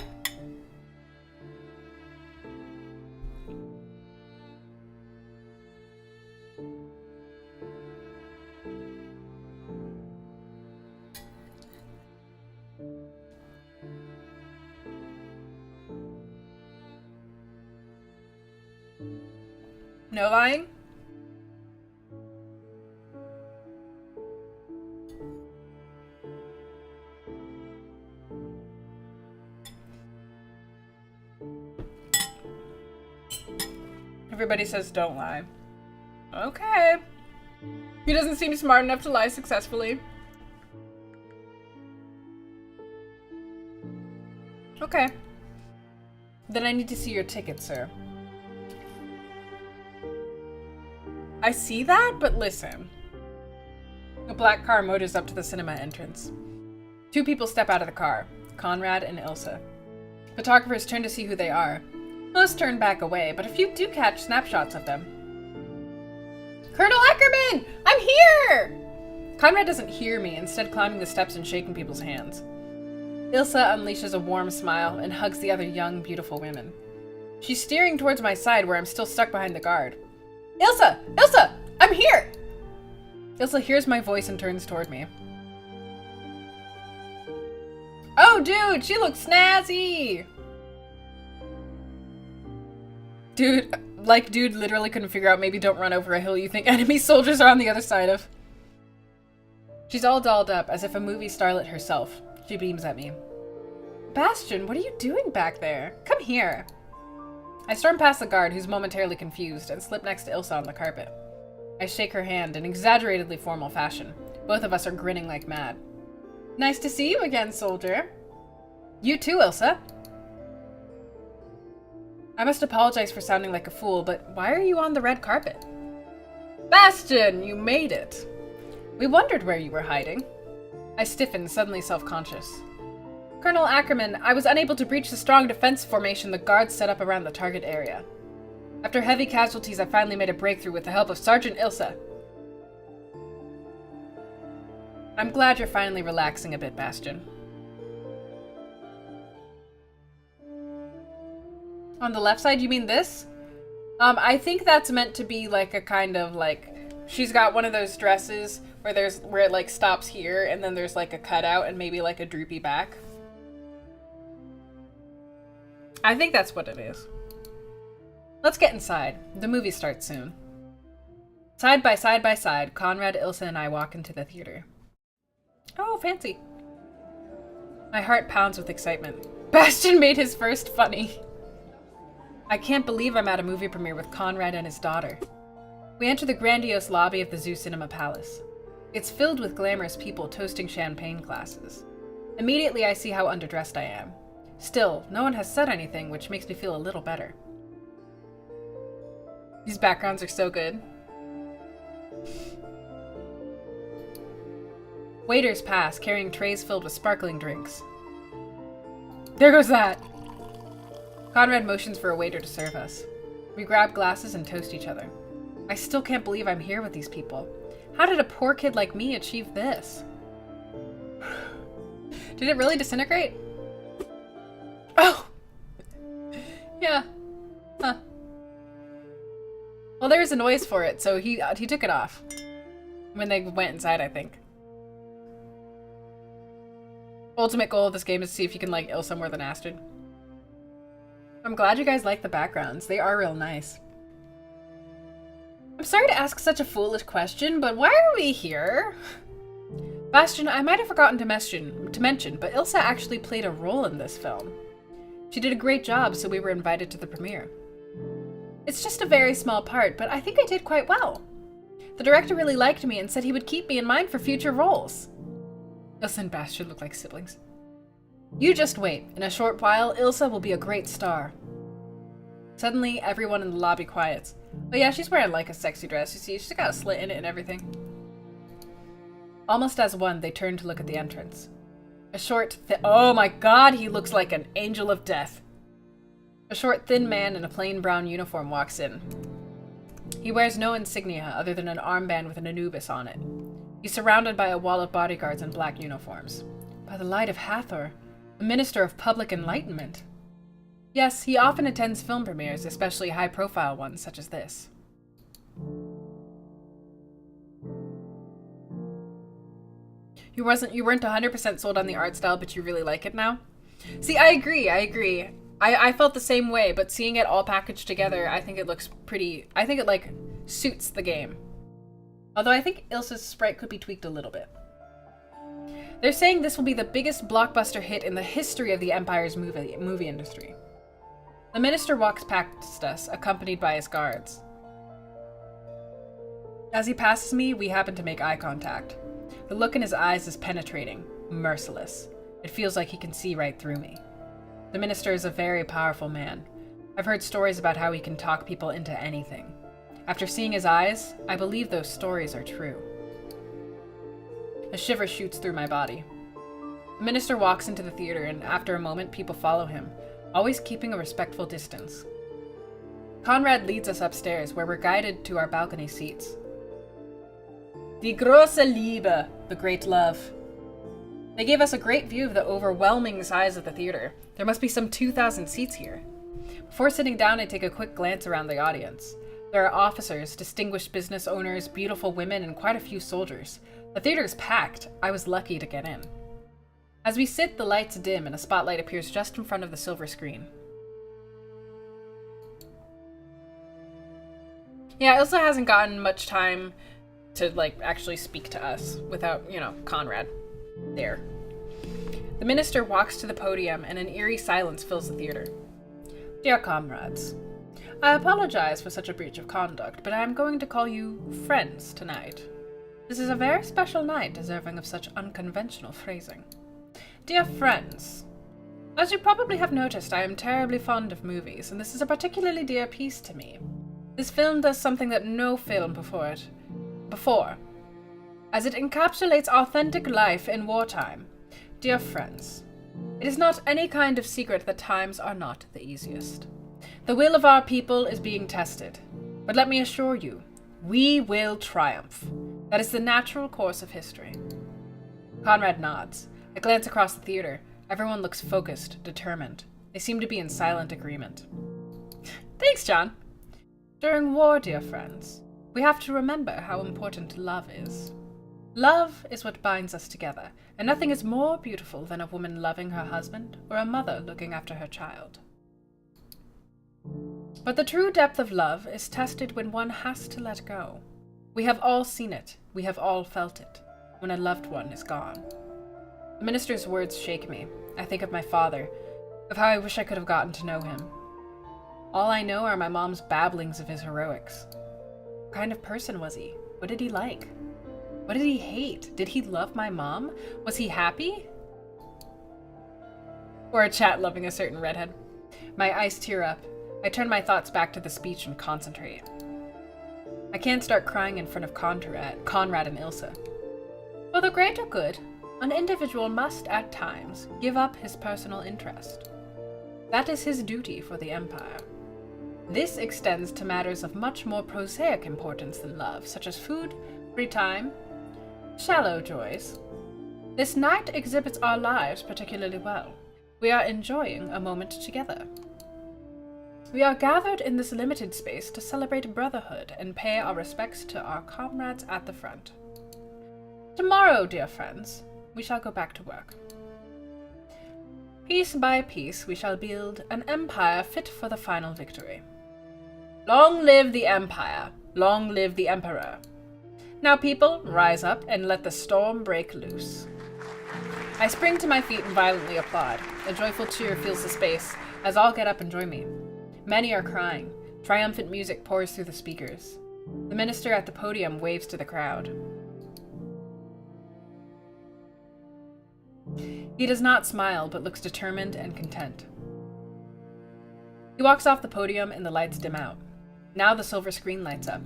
[SPEAKER 1] No lying? Everybody says don't lie. Okay. He doesn't seem smart enough to lie successfully. Okay. Then I need to see your ticket, sir. I see that, but listen. A black car motors up to the cinema entrance. Two people step out of the car, Conrad and Ilsa. Photographers turn to see who they are. Most turn back away, but a few do catch snapshots of them. Colonel Ackerman! I'm here! Conrad doesn't hear me, instead climbing the steps and shaking people's hands. Ilsa unleashes a warm smile and hugs the other young, beautiful women. She's steering towards my side where I'm still stuck behind the guard. Ilsa! Ilsa! I'm here! Ilsa hears my voice and turns toward me. Oh, dude, she looks snazzy! Dude literally couldn't figure out maybe don't run over a hill you think enemy soldiers are on the other side of. She's all dolled up, as if a movie starlet herself. She beams at me. Bastion, what are you doing back there? Come here. I storm past the guard, who's momentarily confused, and slip next to Ilsa on the carpet. I shake her hand in exaggeratedly formal fashion. Both of us are grinning like mad. Nice to see you again, soldier. You too, Ilsa. I must apologize for sounding like a fool, but why are you on the red carpet? Bastion, you made it. We wondered where you were hiding. I stiffened, suddenly self-conscious. Colonel Ackerman, I was unable to breach the strong defense formation the guards set up around the target area. After heavy casualties, I finally made a breakthrough with the help of Sergeant Ilsa. I'm glad you're finally relaxing a bit, Bastion. On the left side, you mean this? I think that's meant to be like a kind of like, she's got one of those dresses where it like stops here and then there's like a cutout and maybe like a droopy back. I think that's what it is. Let's get inside. The movie starts soon. Side by side, Conrad, Ilsa, and I walk into the theater. Oh, fancy. My heart pounds with excitement. Bastion made his first funny. I can't believe I'm at a movie premiere with Conrad and his daughter. We enter the grandiose lobby of the Zoo Cinema Palace. It's filled with glamorous people toasting champagne glasses. Immediately I see how underdressed I am. Still, no one has said anything, which makes me feel a little better. These backgrounds are so good. Waiters pass, carrying trays filled with sparkling drinks. There goes that! Conrad motions for a waiter to serve us. We grab glasses and toast each other. I still can't believe I'm here with these people. How did a poor kid like me achieve this? Did it really disintegrate? Oh! Yeah. Huh. Well, there was a noise for it, so he took it off. When they went inside, I think. Ultimate goal of this game is to see if you can like Ilsa more than Astrid. I'm glad you guys like the backgrounds. They are real nice. I'm sorry to ask such a foolish question, but why are we here? Bastion, I might have forgotten to mention, but Ilsa actually played a role in this film. She did a great job, so we were invited to the premiere. It's just a very small part, but I think I did quite well. The director really liked me and said he would keep me in mind for future roles. Ilsa and Bastion look like siblings. You just wait. In a short while, Ilsa will be a great star. Suddenly, everyone in the lobby quiets. But yeah, she's wearing like a sexy dress. You see, she's got a slit in it and everything. Almost as one, they turn to look at the entrance. A short, oh my god, he looks like an angel of death. A short, thin man in a plain brown uniform walks in. He wears no insignia other than an armband with an Anubis on it. He's surrounded by a wall of bodyguards in black uniforms. By the light of Hathor, a minister of public enlightenment. Yes, he often attends film premieres, especially high-profile ones such as this. You weren't 100% sold on the art style, but you really like it now? See, I agree. I felt the same way, but seeing it all packaged together, I think it looks pretty... I think it, like, suits the game. Although I think Ilsa's sprite could be tweaked a little bit. They're saying this will be the biggest blockbuster hit in the history of the Empire's movie industry. The minister walks past us, accompanied by his guards. As he passes me, we happen to make eye contact. The look in his eyes is penetrating, merciless. It feels like he can see right through me. The minister is a very powerful man. I've heard stories about how he can talk people into anything. After seeing his eyes, I believe those stories are true. A shiver shoots through my body. The minister walks into the theater, and after a moment, people follow him, always keeping a respectful distance. Conrad leads us upstairs, where we're guided to our balcony seats. Die große Liebe, the great love. They gave us a great view of the overwhelming size of the theater. There must be some 2,000 seats here. Before sitting down, I take a quick glance around the audience. There are officers, distinguished business owners, beautiful women, and quite a few soldiers. The theater is packed. I was lucky to get in. As we sit, the lights dim and a spotlight appears just in front of the silver screen. Yeah, Ilsa hasn't gotten much time to, like, actually speak to us without, you know, Conrad there. The minister walks to the podium and an eerie silence fills the theater. Dear comrades, I apologize for such a breach of conduct, but I am going to call you friends tonight. This is a very special night deserving of such unconventional phrasing. Dear friends, as you probably have noticed, I am terribly fond of movies, and this is a particularly dear piece to me. This film does something that no film before, as it encapsulates authentic life in wartime. Dear friends, it is not any kind of secret that times are not the easiest. The will of our people is being tested, but let me assure you, we will triumph. That is the natural course of history. Conrad nods. I glance across the theater. Everyone looks focused, determined. They seem to be in silent agreement. Thanks, John. During war, dear friends, we have to remember how important love is. Love is what binds us together, and nothing is more beautiful than a woman loving her husband or a mother looking after her child. But the true depth of love is tested when one has to let go. We have all seen it, we have all felt it, when a loved one is gone. The minister's words shake me. I think of my father, of how I wish I could have gotten to know him. All I know are my mom's babblings of his heroics. What kind of person was he? What did he like? What did he hate? Did he love my mom? Was he happy? Or a chat loving a certain redhead. My eyes tear up. I turn my thoughts back to the speech and concentrate. I can't start crying in front of Conrad and Ilsa. For the greater good, an individual must at times give up his personal interest. That is his duty for the Empire. This extends to matters of much more prosaic importance than love, such as food, free time, shallow joys. This night exhibits our lives particularly well. We are enjoying a moment together. We are gathered in this limited space to celebrate brotherhood and pay our respects to our comrades at the front. Tomorrow, dear friends, we shall go back to work. Piece by piece, we shall build an empire fit for the final victory. Long live the Empire! Long live the Emperor! Now, people, rise up and let the storm break loose. I spring to my feet and violently applaud. A joyful cheer fills the space as all get up and join me. Many are crying. Triumphant music pours through the speakers. The minister at the podium waves to the crowd. He does not smile, but looks determined and content. He walks off the podium and the lights dim out. Now the silver screen lights up.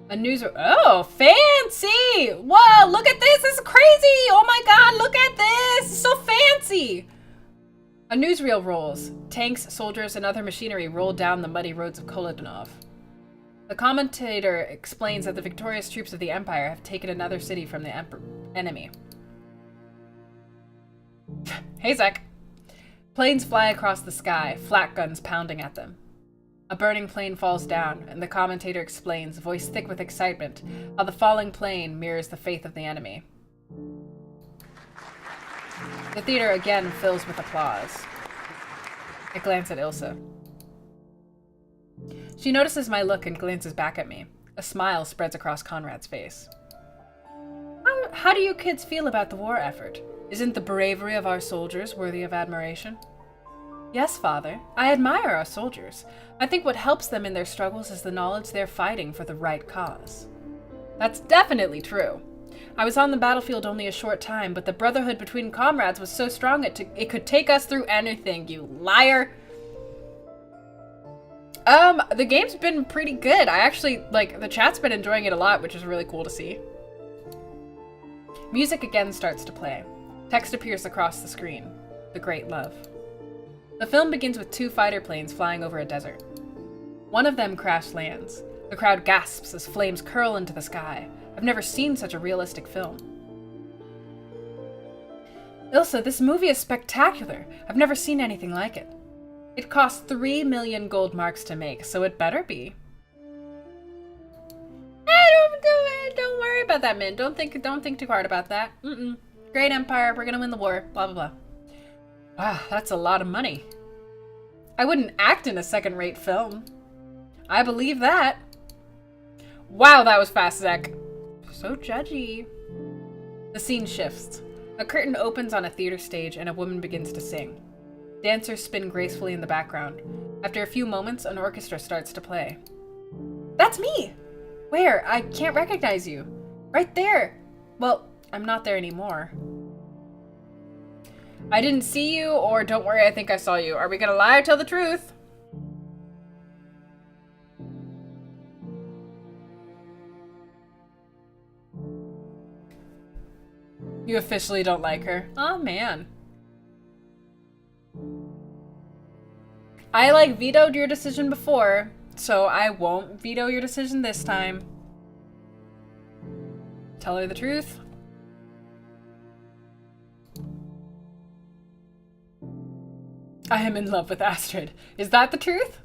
[SPEAKER 1] A news... Oh, fancy! Whoa, look at this! This is crazy! Oh my god, look at this! It's so fancy! A newsreel rolls. Tanks, soldiers, and other machinery roll down the muddy roads of Kolodnov. The commentator explains that the victorious troops of the Empire have taken another city from the enemy. Hey, Zach. Planes fly across the sky, flak guns pounding at them. A burning plane falls down, and the commentator explains, voice thick with excitement, how the falling plane mirrors the faith of the enemy. The theater again fills with applause. I glance at Ilsa. She notices my look and glances back at me. A smile spreads across Conrad's face. How do you kids feel about the war effort? Isn't the bravery of our soldiers worthy of admiration? Yes, Father. I admire our soldiers. I think what helps them in their struggles is the knowledge they're fighting for the right cause. That's definitely true. I was on the battlefield only a short time, but the brotherhood between comrades was so strong it could take us through anything, you liar! The game's been pretty good. I actually, the chat's been enjoying it a lot, which is really cool to see. Music again starts to play. Text appears across the screen. The Great Love. The film begins with 2 fighter planes flying over a desert. One of them crash lands. The crowd gasps as flames curl into the sky. I've never seen such a realistic film. Ilsa, this movie is spectacular. I've never seen anything like it. It cost 3 million gold marks to make, so it better be. Don't worry about that, man. Don't think too hard about that. Great empire, we're gonna win the war, blah, blah, blah. Wow, that's a lot of money. I wouldn't act in a second-rate film. I believe that. Wow, that was fast, Zek. So judgy. The scene shifts. A curtain opens on a theater stage and a woman begins to sing. Dancers spin gracefully in the background. After a few moments, an orchestra starts to play. That's me! Where? I can't recognize you. Right there! Well, I'm not there anymore. I didn't see you, or don't worry, I think I saw you. Are we gonna lie or tell the truth? You officially don't like her. Oh, man. I, vetoed your decision before, so I won't veto your decision this time. Tell her the truth. I am in love with Astrid. Is that the truth?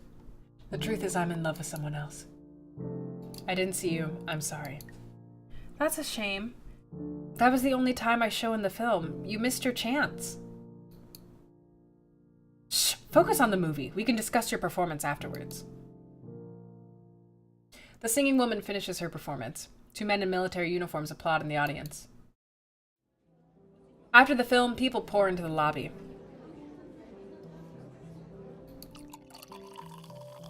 [SPEAKER 1] The truth is I'm in love with someone else. I didn't see you. I'm sorry. That's a shame. That was the only time I show in the film. You missed your chance. Shh! Focus on the movie. We can discuss your performance afterwards. The singing woman finishes her performance. 2 men in military uniforms applaud in the audience. After the film, people pour into the lobby.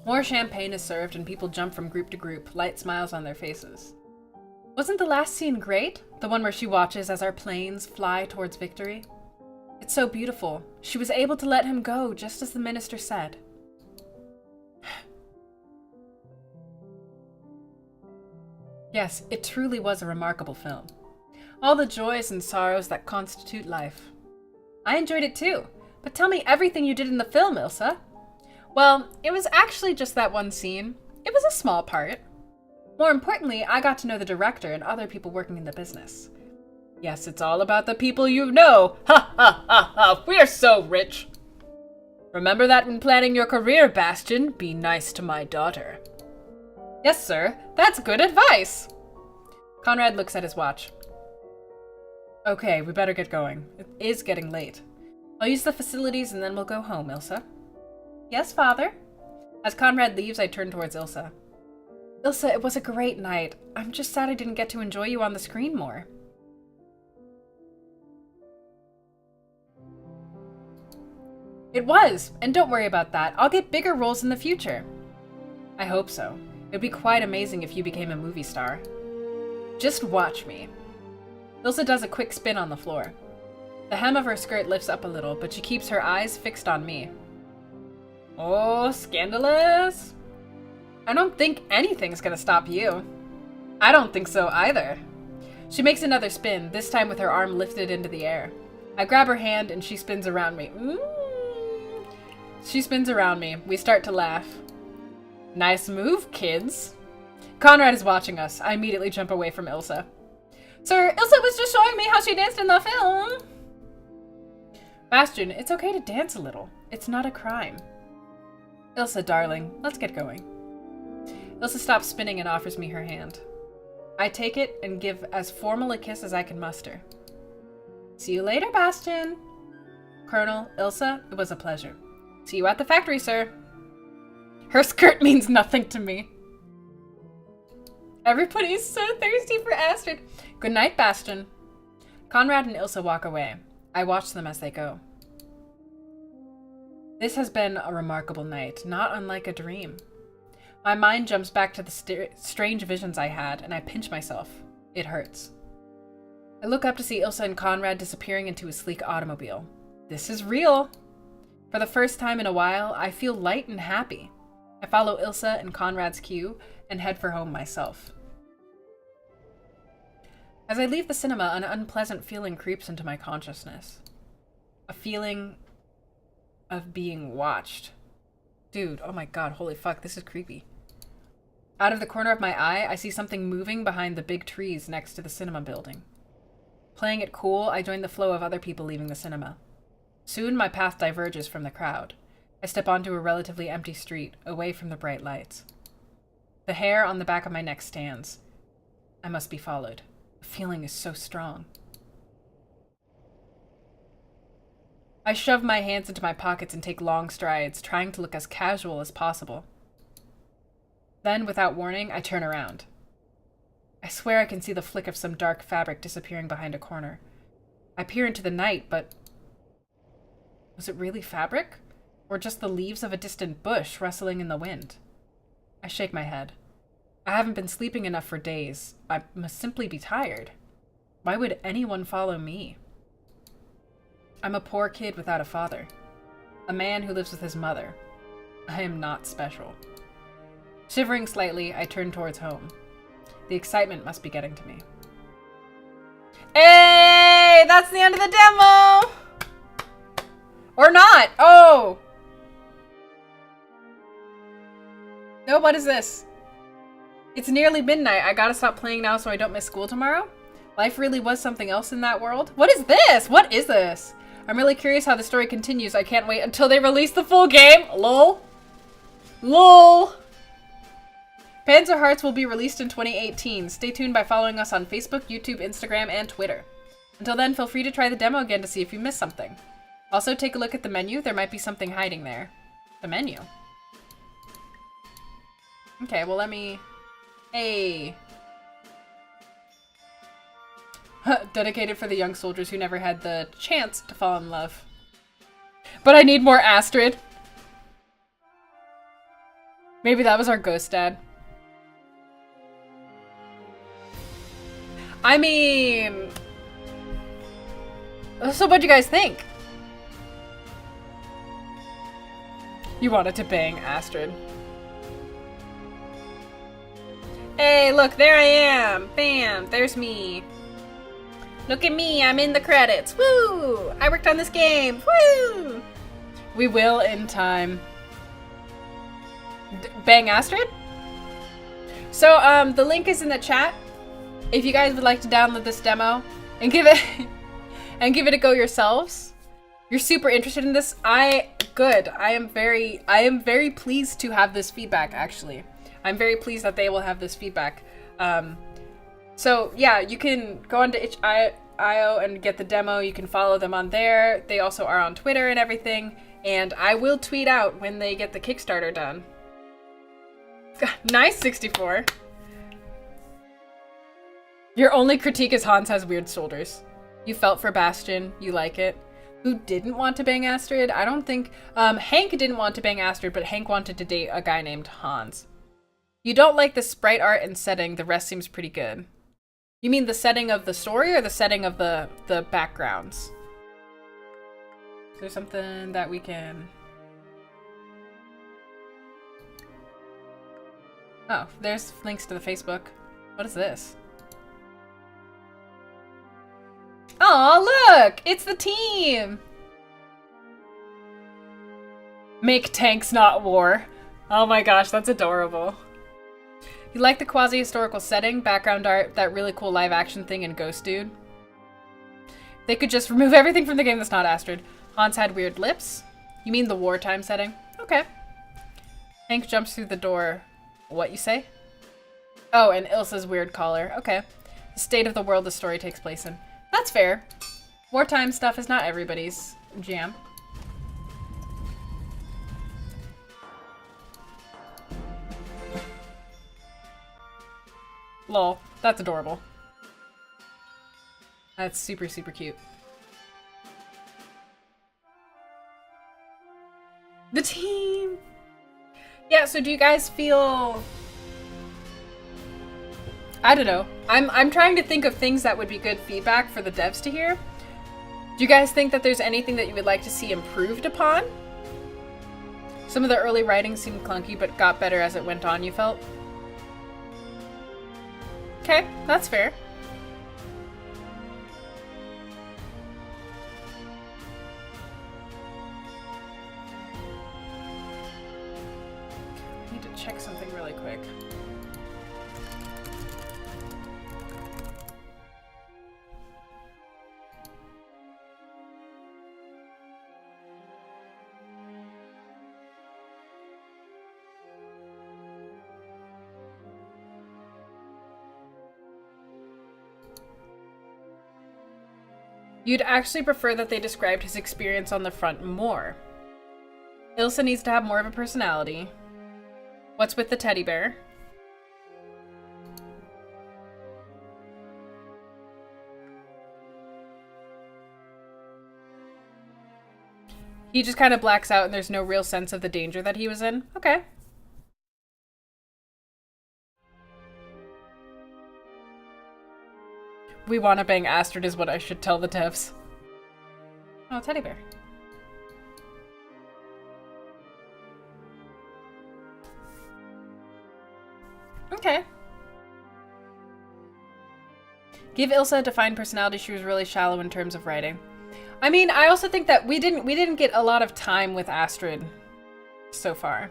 [SPEAKER 1] More champagne is served and people jump from group to group, light smiles on their faces. Wasn't the last scene great? The one where she watches as our planes fly towards victory? It's so beautiful. She was able to let him go, just as the minister said. Yes, it truly was a remarkable film. All the joys and sorrows that constitute life. I enjoyed it too, but tell me everything you did in the film, Ilsa. Well, it was actually just that one scene. It was a small part. More importantly, I got to know the director and other people working in the business. Yes, it's all about the people you know. Ha ha ha ha, we're so rich. Remember that when planning your career, Bastion. Be nice to my daughter. Yes, sir. That's good advice. Conrad looks at his watch. Okay, we better get going. It is getting late. I'll use the facilities and then we'll go home, Ilsa. Yes, Father. As Conrad leaves, I turn towards Ilsa. Ilsa, it was a great night. I'm just sad I didn't get to enjoy you on the screen more. It was, and don't worry about that. I'll get bigger roles in the future. I hope so. It'd be quite amazing if you became a movie star. Just watch me. Ilsa does a quick spin on the floor. The hem of her skirt lifts up a little, but she keeps her eyes fixed on me. Oh, scandalous. I don't think anything's gonna stop you. I don't think so either. She makes another spin, this time with her arm lifted into the air. I grab her hand and she spins around me. She spins around me. We start to laugh. Nice move, kids. Conrad is watching us. I immediately jump away from Ilsa. Sir, Ilsa was just showing me how she danced in the film. Bastion, it's okay to dance a little. It's not a crime. Ilsa, darling, let's get going. Ilsa stops spinning and offers me her hand. I take it and give as formal a kiss as I can muster. See you later, Bastion. Colonel, Ilsa, it was a pleasure. See you at the factory, sir. Her skirt means nothing to me. Everybody is so thirsty for Astrid. Good night, Bastion. Conrad and Ilsa walk away. I watch them as they go. This has been a remarkable night, not unlike a dream. My mind jumps back to the strange visions I had, and I pinch myself. It hurts. I look up to see Ilsa and Conrad disappearing into a sleek automobile. This is real. For the first time in a while, I feel light and happy. I follow Ilsa and Conrad's cue and head for home myself. As I leave the cinema, an unpleasant feeling creeps into my consciousness. A feeling of being watched. Dude, oh my god, holy fuck, this is creepy. Out of the corner of my eye, I see something moving behind the big trees next to the cinema building. Playing it cool, I join the flow of other people leaving the cinema. Soon, my path diverges from the crowd. I step onto a relatively empty street, away from the bright lights. The hair on the back of my neck stands. I must be followed. The feeling is so strong. I shove my hands into my pockets and take long strides, trying to look as casual as possible. Then, without warning, I turn around. I swear I can see the flick of some dark fabric disappearing behind a corner. I peer into the night, but... was it really fabric? Or just the leaves of a distant bush rustling in the wind? I shake my head. I haven't been sleeping enough for days. I must simply be tired. Why would anyone follow me? I'm a poor kid without a father. A man who lives with his mother. I am not special. Shivering slightly, I turn towards home. The excitement must be getting to me. Hey! That's the end of the demo! Or not! Oh! No, what is this? It's nearly midnight. I gotta stop playing now so I don't miss school tomorrow? Life really was something else in that world? What is this? What is this? I'm really curious how the story continues. I can't wait until they release the full game. Lol. LOL. Panzer Hearts will be released in 2018. Stay tuned by following us on Facebook, YouTube, Instagram, and Twitter. Until then, feel free to try the demo again to see if you missed something. Also, take a look at the menu. There might be something hiding there. The menu. Okay, well let me... Hey. Dedicated for the young soldiers who never had the chance to fall in love. But I need more Astrid. Maybe that was our ghost dad. I mean... So what'd you guys think? You wanted to bang Astrid. Hey, look, there I am! Bam! There's me. Look at me, I'm in the credits. Woo! I worked on this game. Woo! We will in time. Bang Astrid? So, the link is in the chat. If you guys would like to download this demo and give it a go yourselves. You're super interested in this. I am very pleased to have this feedback, actually. I'm very pleased that they will have this feedback. So yeah, you can go onto itch.io and get the demo. You can follow them on there. They also are on Twitter and everything. And I will tweet out when they get the Kickstarter done. Nice 64. Your only critique is Hans has weird shoulders. You felt for Bastion. You like it. Who didn't want to bang Astrid? I don't think... Hank didn't want to bang Astrid, but Hank wanted to date a guy named Hans. You don't like the sprite art and setting. The rest seems pretty good. You mean the setting of the story or the setting of the backgrounds? Is there something that we can... Oh, there's links to the Facebook. What is this? Oh, look! It's the team! Make tanks not war. Oh my gosh, that's adorable. You like the quasi-historical setting, background art, that really cool live action thing in Ghost Dude? They could just remove everything from the game that's not Astrid. Hans had weird lips? You mean the wartime setting? Okay. Hank jumps through the door. What you say? Oh, and Ilsa's weird collar. Okay. The state of the world the story takes place in. That's fair. Wartime stuff is not everybody's jam. Lol. That's adorable. That's super, super cute. The team! Yeah, so do you guys feel... I don't know. I'm trying to think of things that would be good feedback for the devs to hear. Do you guys think that there's anything that you would like to see improved upon? Some of the early writing seemed clunky, but got better as it went on, you felt? Okay, that's fair. I need to check something really quick. You'd actually prefer that they described his experience on the front more. Ilsa needs to have more of a personality. What's with the teddy bear? He just kind of blacks out and there's no real sense of the danger that he was in. Okay. We want to bang Astrid is what I should tell the devs. Oh, teddy bear. Okay. Give Ilsa a defined personality. She was really shallow in terms of writing. I mean, I also think that we didn't get a lot of time with Astrid so far.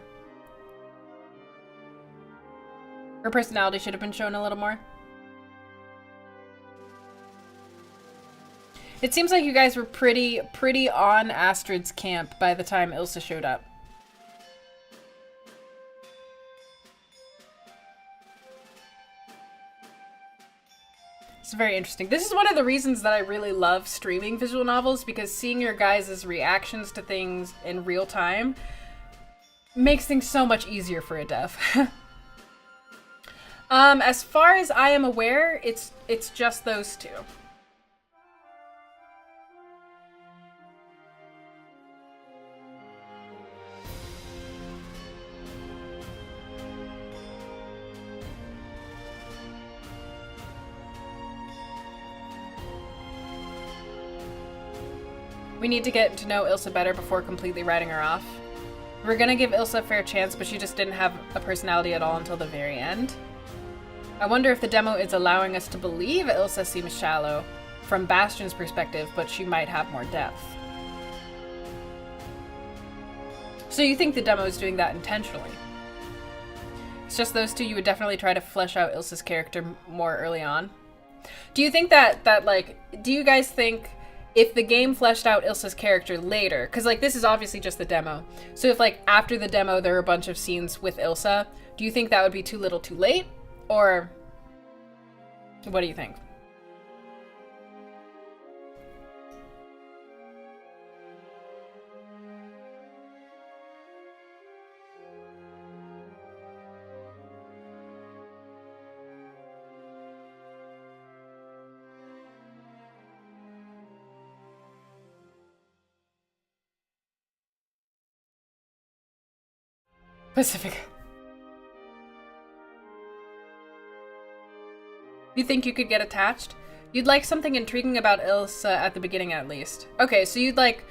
[SPEAKER 1] Her personality should have been shown a little more. It seems like you guys were pretty on Astrid's camp by the time Ilsa showed up. It's very interesting. This is one of the reasons that I really love streaming visual novels, because seeing your guys' reactions to things in real time makes things so much easier for a dev. As far as I am aware, it's just those two. We need to get to know Ilsa better before completely writing her off. We're gonna give Ilsa a fair chance, but she just didn't have a personality at all until the very end. I wonder if the demo is allowing us to believe Ilsa seems shallow from Bastion's perspective, but she might have more depth. So you think the demo is doing that intentionally? It's just those two. You would definitely try to flesh out Ilsa's character more early on. Do you think that like, do you guys think if the game fleshed out Ilsa's character later, because like this is obviously just the demo, so if like after the demo there are a bunch of scenes with Ilsa, do you think that would be too little too late? Or what do you think? Pacific. You think you could get attached? You'd like something intriguing about Ilsa at the beginning, at least. Okay, so you'd like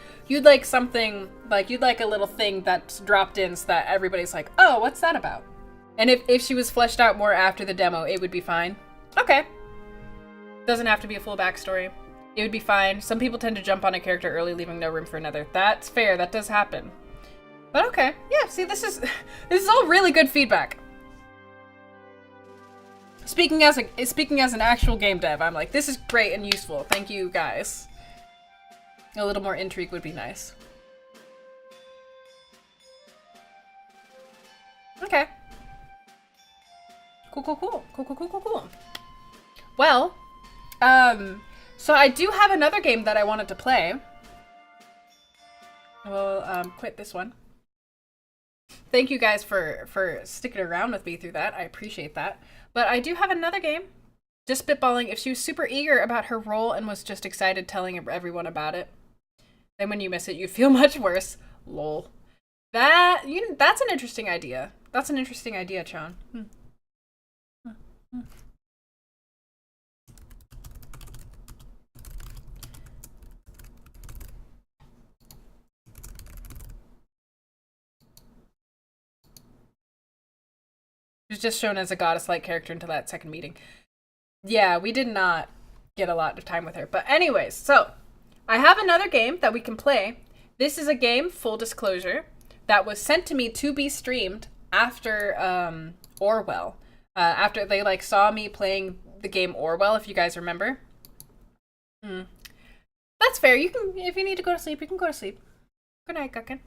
[SPEAKER 1] something, like you'd like a little thing that's dropped in so that everybody's like, oh, what's that about? And if she was fleshed out more after the demo, it would be fine. Okay. Doesn't have to be a full backstory. It would be fine. Some people tend to jump on a character early, leaving no room for another. That's fair. That does happen. But okay. Yeah, see, this is all really good feedback. Speaking as an actual game dev, I'm like, this is great and useful. Thank you, guys. A little more intrigue would be nice. Okay. Cool. Well, so I do have another game that I wanted to play. We'll quit this one. Thank you guys for sticking around with me through that. I appreciate that. But I do have another game. Just spitballing. If she was super eager about her role and was just excited telling everyone about it, then when you miss it, you feel much worse. Lol. That's an interesting idea. That's an interesting idea, Chon. She was just shown as a goddess-like character until that second meeting. Yeah, we did not get a lot of time with her. But anyways, so I have another game that we can play. This is a game, full disclosure, that was sent to me to be streamed after Orwell. After they like saw me playing the game Orwell, if you guys remember. That's fair. You can, if you need to go to sleep, you can go to sleep. Good night, Guckin.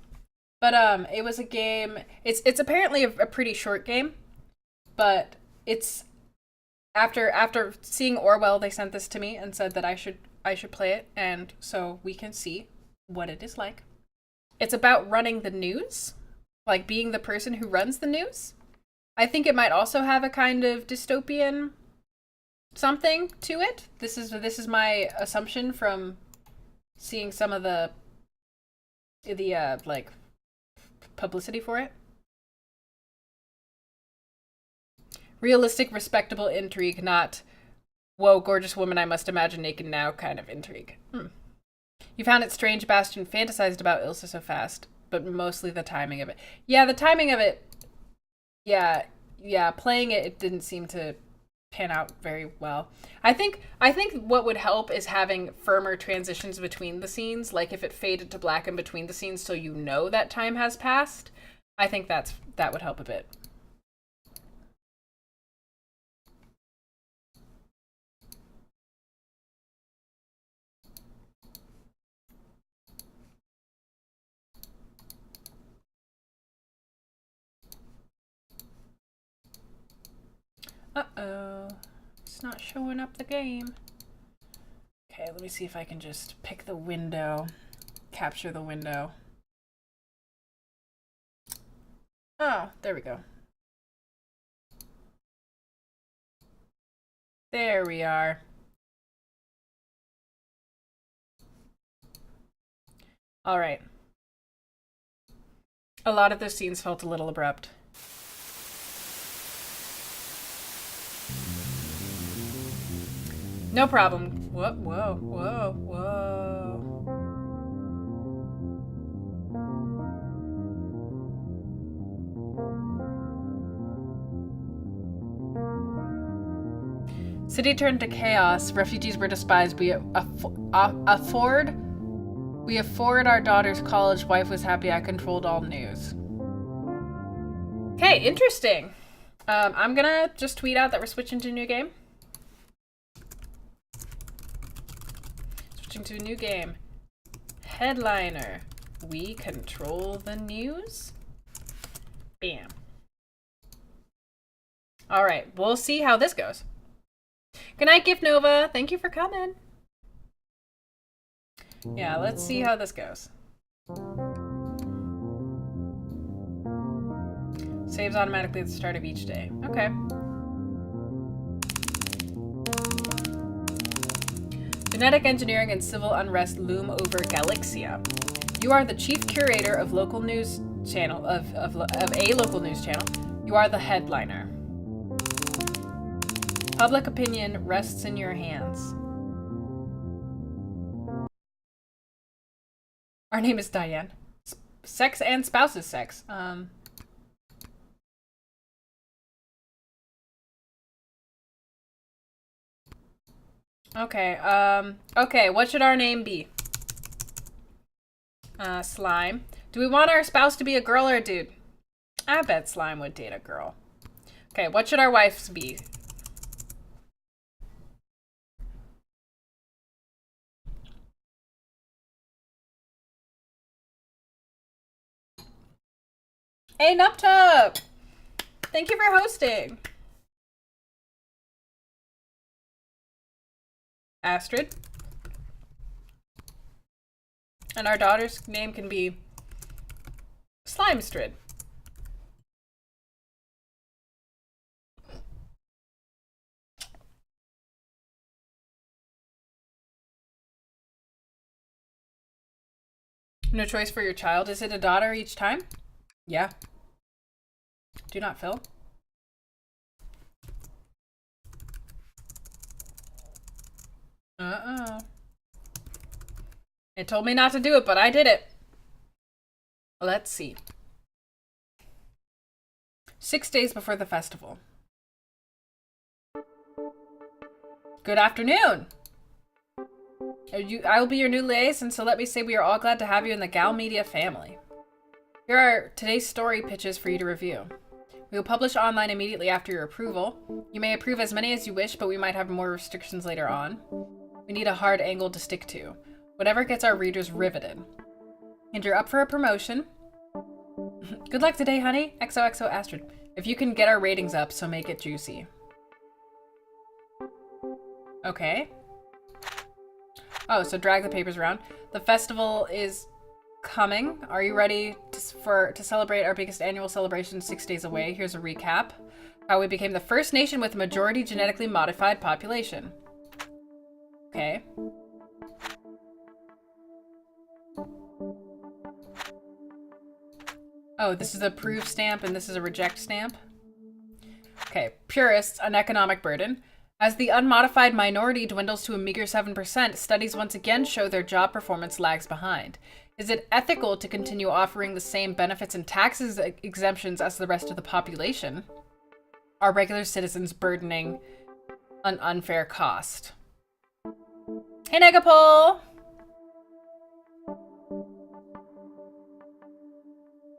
[SPEAKER 1] But it was a game. It's apparently a pretty short game, but it's after seeing Orwell, they sent this to me and said that I should play it, and so we can see what it is like. It's about running the news, like being the person who runs the news. I think it might also have a kind of dystopian something to it. This is my assumption from seeing some of the like publicity for it. Realistic, respectable intrigue, not whoa, gorgeous woman I must imagine naked now kind of intrigue. You found it strange Bastion fantasized about Ilsa so fast, but mostly the timing of it. Yeah, the timing of it, yeah, playing it, it didn't seem to pan out very well. I think what would help is having firmer transitions between the scenes, like if it faded to black in between the scenes so you know that time has passed. I think that would help a bit. Uh-oh. It's not showing up the game. Okay, let me see if I can just pick the window. Capture the window. Oh, there we go. There we are. All right. A lot of those scenes felt a little abrupt. No problem. Whoa, whoa, whoa, whoa. City turned to chaos. Refugees were despised. We afford our daughter's college. Wife was happy. I controlled all news. Okay, interesting. I'm gonna just tweet out that we're switching to a new game. Switching to a new game. Headliner. We control the news. Bam. All right, we'll see how this goes. Good night, Gift Nova. Thank you for coming. Yeah, let's see how this goes. Saves automatically at the start of each day. Okay. Genetic engineering and civil unrest loom over Galaxia. You are the chief curator of local news channel of a local news channel. You are the headliner. Public opinion rests in your hands. Our name is Diane. Sex and spouse's sex. Okay, okay, what should our name be? Slime. Do we want our spouse to be a girl or a dude? I bet Slime would date a girl. Okay, what should our wives be? Hey, Nuptup! Thank you for hosting. Astrid. And our daughter's name can be Slimestrid. No choice for your child. Is it a daughter each time? Yeah. Do not fill. Uh-oh. It told me not to do it, but I did it. Let's see. 6 days before the festival. Good afternoon. I will be your new liaison, so let me say we are all glad to have you in the Gal Media family. Here are today's story pitches for you to review. We will publish online immediately after your approval. You may approve as many as you wish, but we might have more restrictions later on. We need a hard angle to stick to. Whatever gets our readers riveted. And you're up for a promotion. Good luck today, honey. XOXO Astrid. If you can get our ratings up, so make it juicy. Okay. Oh, so drag the papers around. The festival is coming. Are you ready to celebrate our biggest annual celebration 6 days away? Here's a recap. How we became the first nation with a majority genetically modified population. Okay. Oh, this is a approve stamp and this is a reject stamp. Okay. Purists, an economic burden. As the unmodified minority dwindles to a meager 7%, studies once again show their job performance lags behind. Is it ethical to continue offering the same benefits and taxes exemptions as the rest of the population? Are regular citizens burdening an unfair cost? Hey, Negapole!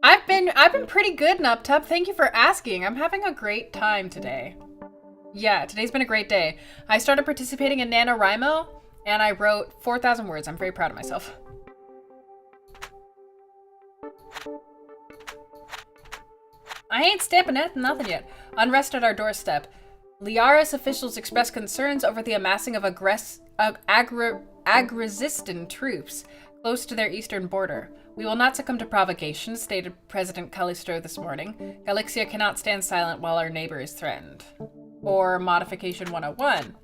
[SPEAKER 1] I've been pretty good, Nuptup. Thank you for asking. I'm having a great time today. Yeah, today's been a great day. I started participating in NaNoWriMo, and I wrote 4,000 words. I'm very proud of myself. I ain't stamping nothing yet. Unrest at our doorstep. Liaris officials express concerns over the amassing of agresistan troops close to their eastern border. We will not succumb to provocation, stated President Callisto this morning. Galixia cannot stand silent while our neighbor is threatened. Or Modification 101.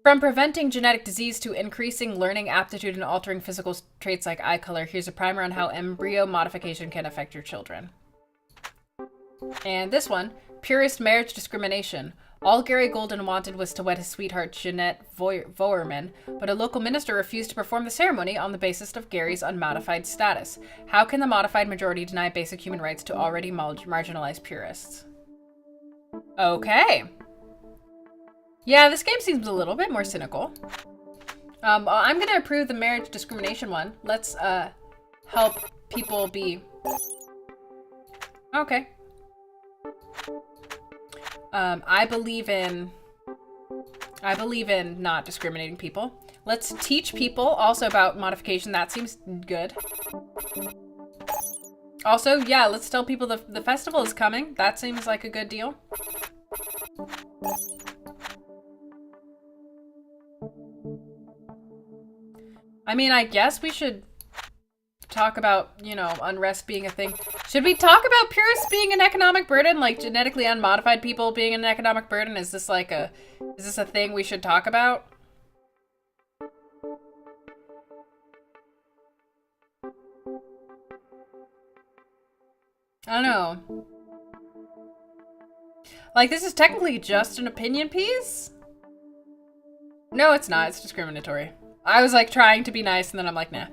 [SPEAKER 1] From preventing genetic disease to increasing learning aptitude and altering physical traits like eye color, here's a primer on how embryo modification can affect your children. And this one, purist marriage discrimination. All Gary Golden wanted was to wed his sweetheart Jeanette Voerman, but a local minister refused to perform the ceremony on the basis of Gary's unmodified status. How can the modified majority deny basic human rights to already marginalized purists? Okay. Yeah, this game seems a little bit more cynical. I'm gonna approve the marriage discrimination one. Let's help people be... Okay. I believe in not discriminating people. Let's teach people also about modification. That seems good. Also, yeah, let's tell people the festival is coming. That seems like a good deal. I mean, I guess we should talk about, you know, unrest being a thing. Should we talk about purists being an economic burden? Like genetically unmodified people being an economic burden? Is this a thing we should talk about? I don't know. Like, this is technically just an opinion piece? No, it's not. It's discriminatory. I was like trying to be nice and then I'm like, nah.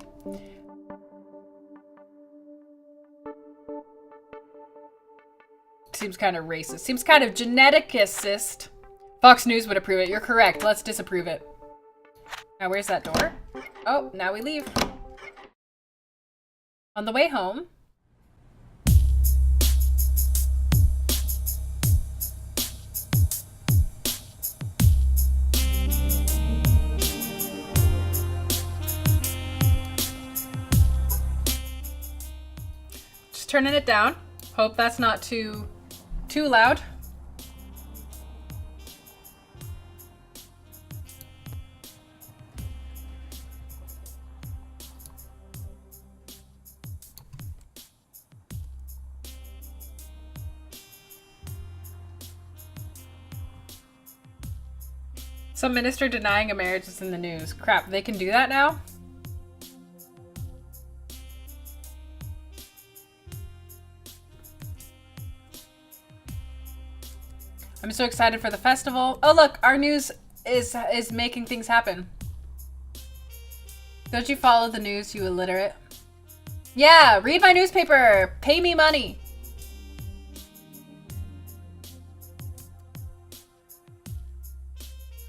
[SPEAKER 1] Seems kind of racist. Seems kind of geneticist. Fox News would approve it. You're correct. Let's disapprove it. Now, where's that door? Oh, now we leave. On the way home. Just turning it down. Hope that's not too loud. Some minister denying a marriage is in the news. Crap, they can do that now? I'm so excited for the festival. Oh look, our news is making things happen. Don't you follow the news, you illiterate? Yeah, read my newspaper. Pay me money.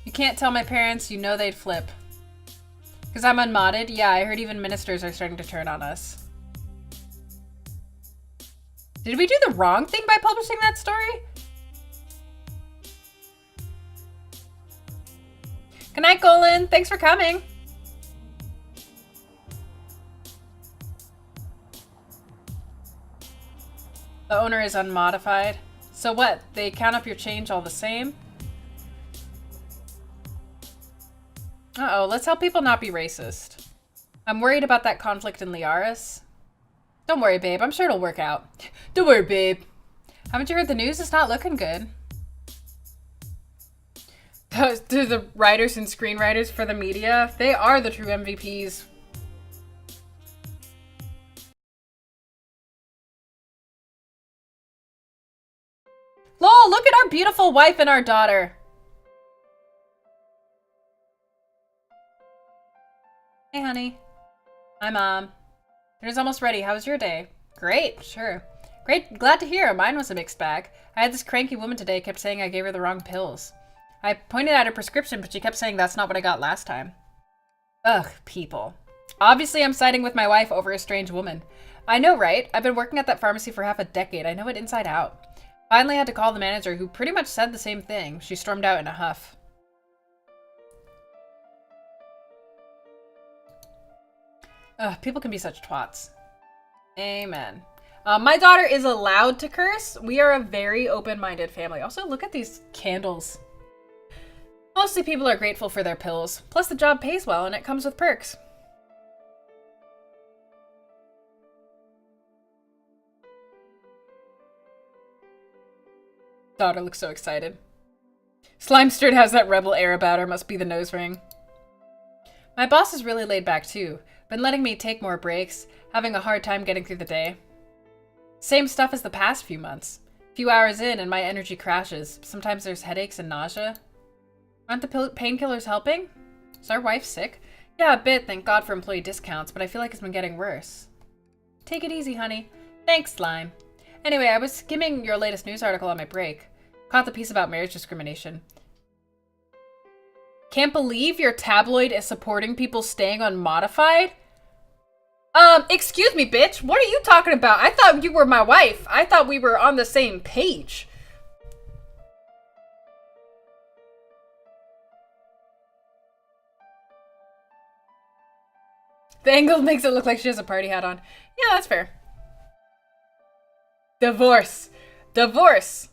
[SPEAKER 1] You can't tell my parents, you know they'd flip. Because I'm unmodded? Yeah, I heard even ministers are starting to turn on us. Did we do the wrong thing by publishing that story? Good night, Golan. Thanks for coming. The owner is unmodified. So what? They count up your change all the same? Uh-oh, let's help people not be racist. I'm worried about that conflict in Liaris. Don't worry, babe. I'm sure it'll work out. Don't worry, babe. Haven't you heard the news? It's not looking good. To the writers and screenwriters for the media, they are the true MVPs. Lol, look at our beautiful wife and our daughter. Hey, honey. Hi, Mom. Dinner's almost ready. How was your day? Great, sure. Great, glad to hear. Mine was a mixed bag. I had this cranky woman today kept saying I gave her the wrong pills. I pointed at her prescription, but she kept saying that's not what I got last time. Ugh, people. Obviously, I'm siding with my wife over a strange woman. I know, right? I've been working at that pharmacy for half a decade. I know it inside out. Finally had to call the manager, who pretty much said the same thing. She stormed out in a huff. Ugh, people can be such twats. Amen. My daughter is allowed to curse. We are a very open-minded family. Also, look at these candles. Mostly people are grateful for their pills. Plus, the job pays well and it comes with perks. Daughter looks so excited. Slimesterd has that rebel air about her. Must be the nose ring. My boss is really laid back too. Been letting me take more breaks. Having a hard time getting through the day. Same stuff as the past few months. Few hours in and my energy crashes. Sometimes there's headaches and nausea. Aren't the painkillers helping? Is our wife sick? Yeah, a bit, thank God for employee discounts, but I feel like it's been getting worse. Take it easy, honey. Thanks, Slime. Anyway, I was skimming your latest news article on my break. Caught the piece about marriage discrimination. Can't believe your tabloid is supporting people staying unmodified? Excuse me, bitch. What are you talking about? I thought you were my wife. I thought we were on the same page. The angle makes it look like she has a party hat on. Yeah, that's fair. Divorce. Divorce.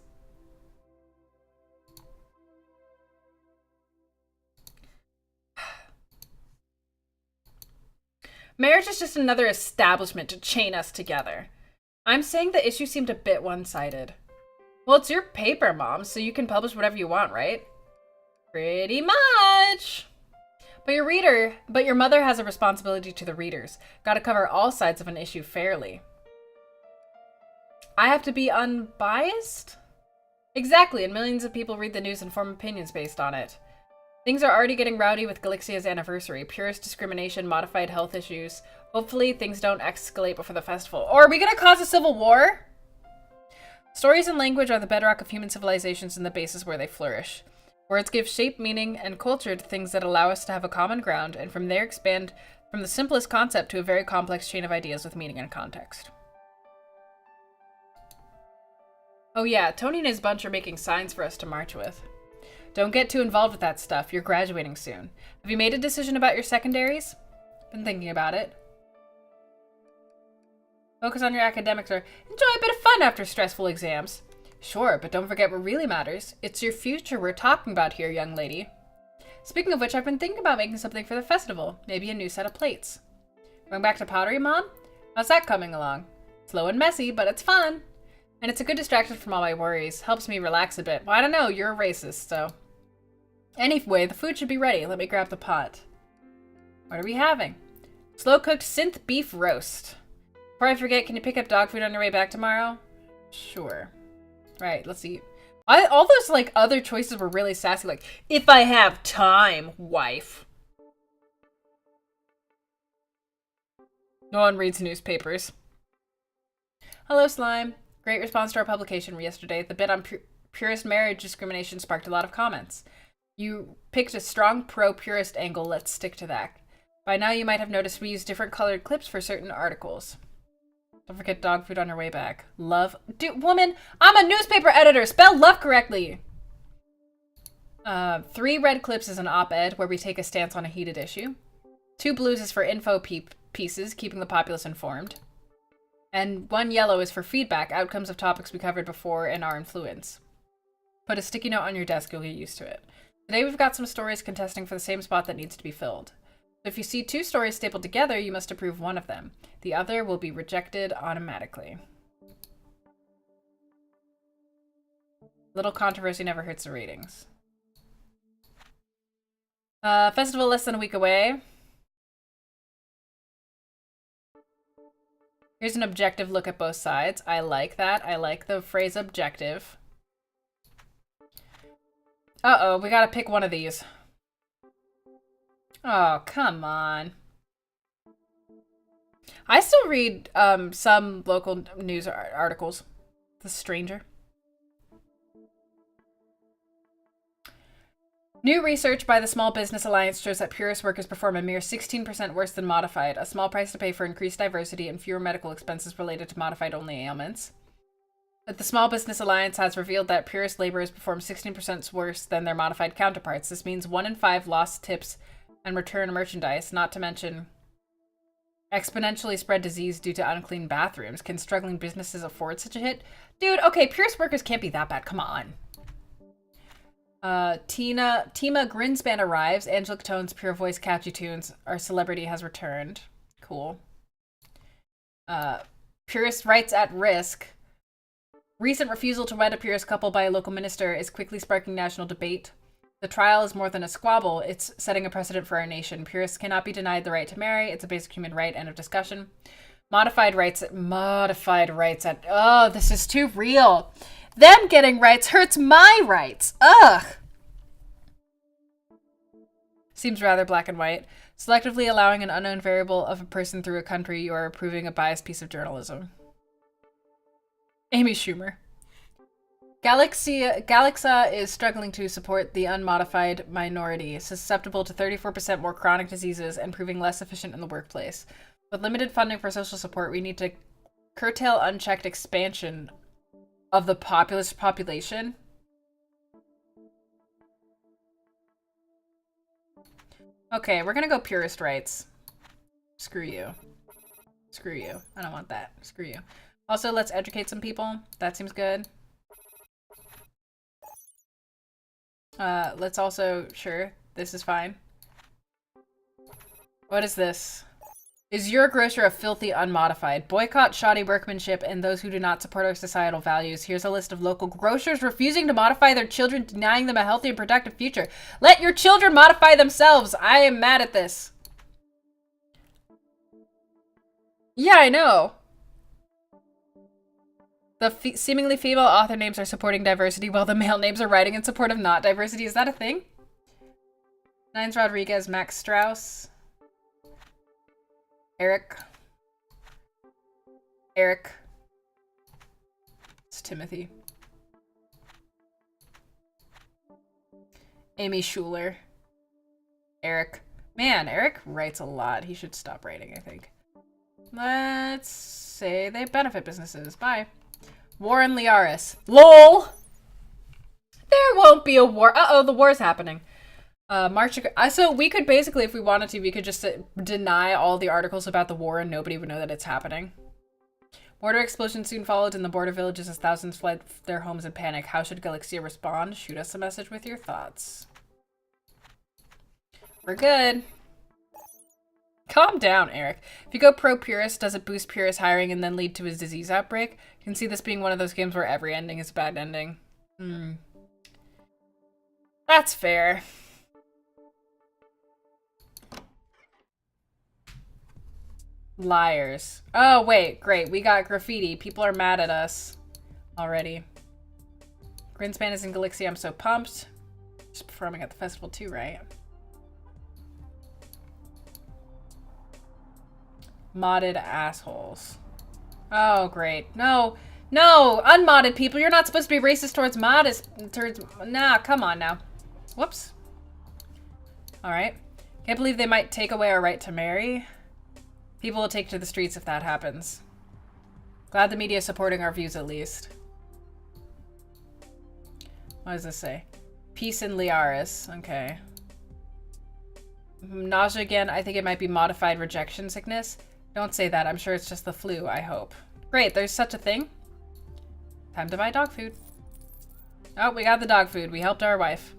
[SPEAKER 1] Marriage is just another establishment to chain us together. I'm saying the issue seemed a bit one-sided. Well, it's your paper, Mom, so you can publish whatever you want, right? Pretty much. But your mother has a responsibility to the readers. Gotta cover all sides of an issue fairly. I have to be unbiased? Exactly, and millions of people read the news and form opinions based on it. Things are already getting rowdy with Galixia's anniversary. Purist discrimination, modified health issues. Hopefully things don't escalate before the festival. Or are we gonna cause a civil war? Stories and language are the bedrock of human civilizations and the basis where they flourish. Words give shape, meaning, and culture to things that allow us to have a common ground, and from there expand from the simplest concept to a very complex chain of ideas with meaning and context. Oh yeah, Tony and his bunch are making signs for us to march with. Don't get too involved with that stuff. You're graduating soon. Have you made a decision about your secondaries? Been thinking about it. Focus on your academics or enjoy a bit of fun after stressful exams. Sure, but don't forget what really matters. It's your future we're talking about here, young lady. Speaking of which, I've been thinking about making something for the festival. Maybe a new set of plates. Going back to pottery, Mom? How's that coming along? Slow and messy, but it's fun. And it's a good distraction from all my worries. Helps me relax a bit. Well, I don't know, you're a racist, so... Anyway, the food should be ready. Let me grab the pot. What are we having? Slow-cooked synth beef roast. Before I forget, can you pick up dog food on your way back tomorrow? Sure. Right, let's eat. All those, like, other choices were really sassy. Like, if I have time, wife. No one reads newspapers. Hello, Slime. Great response to our publication yesterday. The bit on purist marriage discrimination sparked a lot of comments. You picked a strong pro-purist angle. Let's stick to that. By now, you might have noticed we use different colored clips for certain articles. Don't forget dog food on your way back. Love. Dude, woman, I'm a newspaper editor. Spell love correctly. 3 red clips is an op-ed where we take a stance on a heated issue. 2 blues is for info pieces, keeping the populace informed. And 1 yellow is for feedback, outcomes of topics we covered before and our influence. Put a sticky note on your desk, you'll get used to it. Today we've got some stories contesting for the same spot that needs to be filled. If you see 2 stories stapled together, you must approve one of them. The other will be rejected automatically. Little controversy never hurts the ratings. Festival less than a week away. Here's an objective look at both sides. I like that. I like the phrase objective. Uh-oh, we gotta pick one of these. Oh, come on. I still read some local news articles. The Stranger. New research by the Small Business Alliance shows that purist workers perform a mere 16% worse than modified, a small price to pay for increased diversity and fewer medical expenses related to modified-only ailments. But the Small Business Alliance has revealed that purist laborers perform 16% worse than their modified counterparts. This means 1 in 5 lost tips and return merchandise, not to mention exponentially spread disease due to unclean bathrooms. Can struggling businesses afford such a hit? Dude, okay, purist workers can't be that bad. Come on. Tima Grinspan arrives. Angelic tones, pure voice, catchy tunes. Our celebrity has returned. Cool. Purist rights at risk. Recent refusal to wed a purist couple by a local minister is quickly sparking national debate. The trial is more than a squabble. It's setting a precedent for our nation. Purists cannot be denied the right to marry. It's a basic human right. End of discussion. Modified rights at... Oh, this is too real. Them getting rights hurts my rights. Ugh. Seems rather black and white. Selectively allowing an unknown variable of a person through a country, you are approving a biased piece of journalism. Amy Schumer. Galaxa is struggling to support the unmodified minority, susceptible to 34% more chronic diseases and proving less efficient in the workplace. With limited funding for social support, we need to curtail unchecked expansion of the population. Okay, we're gonna go purist rights. Screw you. Screw you. I don't want that. Screw you. Also, let's educate some people. That seems good. Let's also... Sure, this is fine. What is this? Is your grocer a filthy unmodified? Boycott shoddy workmanship and those who do not support our societal values. Here's a list of local grocers refusing to modify their children, denying them a healthy and productive future. Let your children modify themselves! I am mad at this. Yeah, I know. The seemingly female author names are supporting diversity, while the male names are writing in support of not diversity. Is that a thing? Nines Rodriguez, Max Strauss. Eric. It's Timothy. Amy Schuler. Eric. Man, Eric writes a lot. He should stop writing, I think. Let's say they benefit businesses. Bye. Warren Liaris. LOL! There won't be a war. Uh-oh, the war's happening. So we could basically, if we wanted to, we could just deny all the articles about the war and nobody would know that it's happening. Mortar explosion soon followed in the border villages as thousands fled their homes in panic. How should Galaxia respond? Shoot us a message with your thoughts. We're good. Calm down, Eric. If you go pro-purist, does it boost purist hiring and then lead to a disease outbreak? You can see this being one of those games where every ending is a bad ending. That's fair. Liars. Oh, wait. Great. We got graffiti. People are mad at us already. Grinspan is in Galaxy. I'm so pumped. She's performing at the festival too, right? Modded assholes. Oh, great. No. No! Unmodded people! You're not supposed to be racist towards Nah, come on now. Whoops. Alright. Can't believe they might take away our right to marry. People will take to the streets if that happens. Glad the media is supporting our views at least. What does this say? Peace in Liaris. Okay. Nausea again. I think it might be modified rejection sickness. Don't say that. I'm sure it's just the flu, I hope. Great, there's such a thing. Time to buy dog food. Oh, we got the dog food. We helped our wife.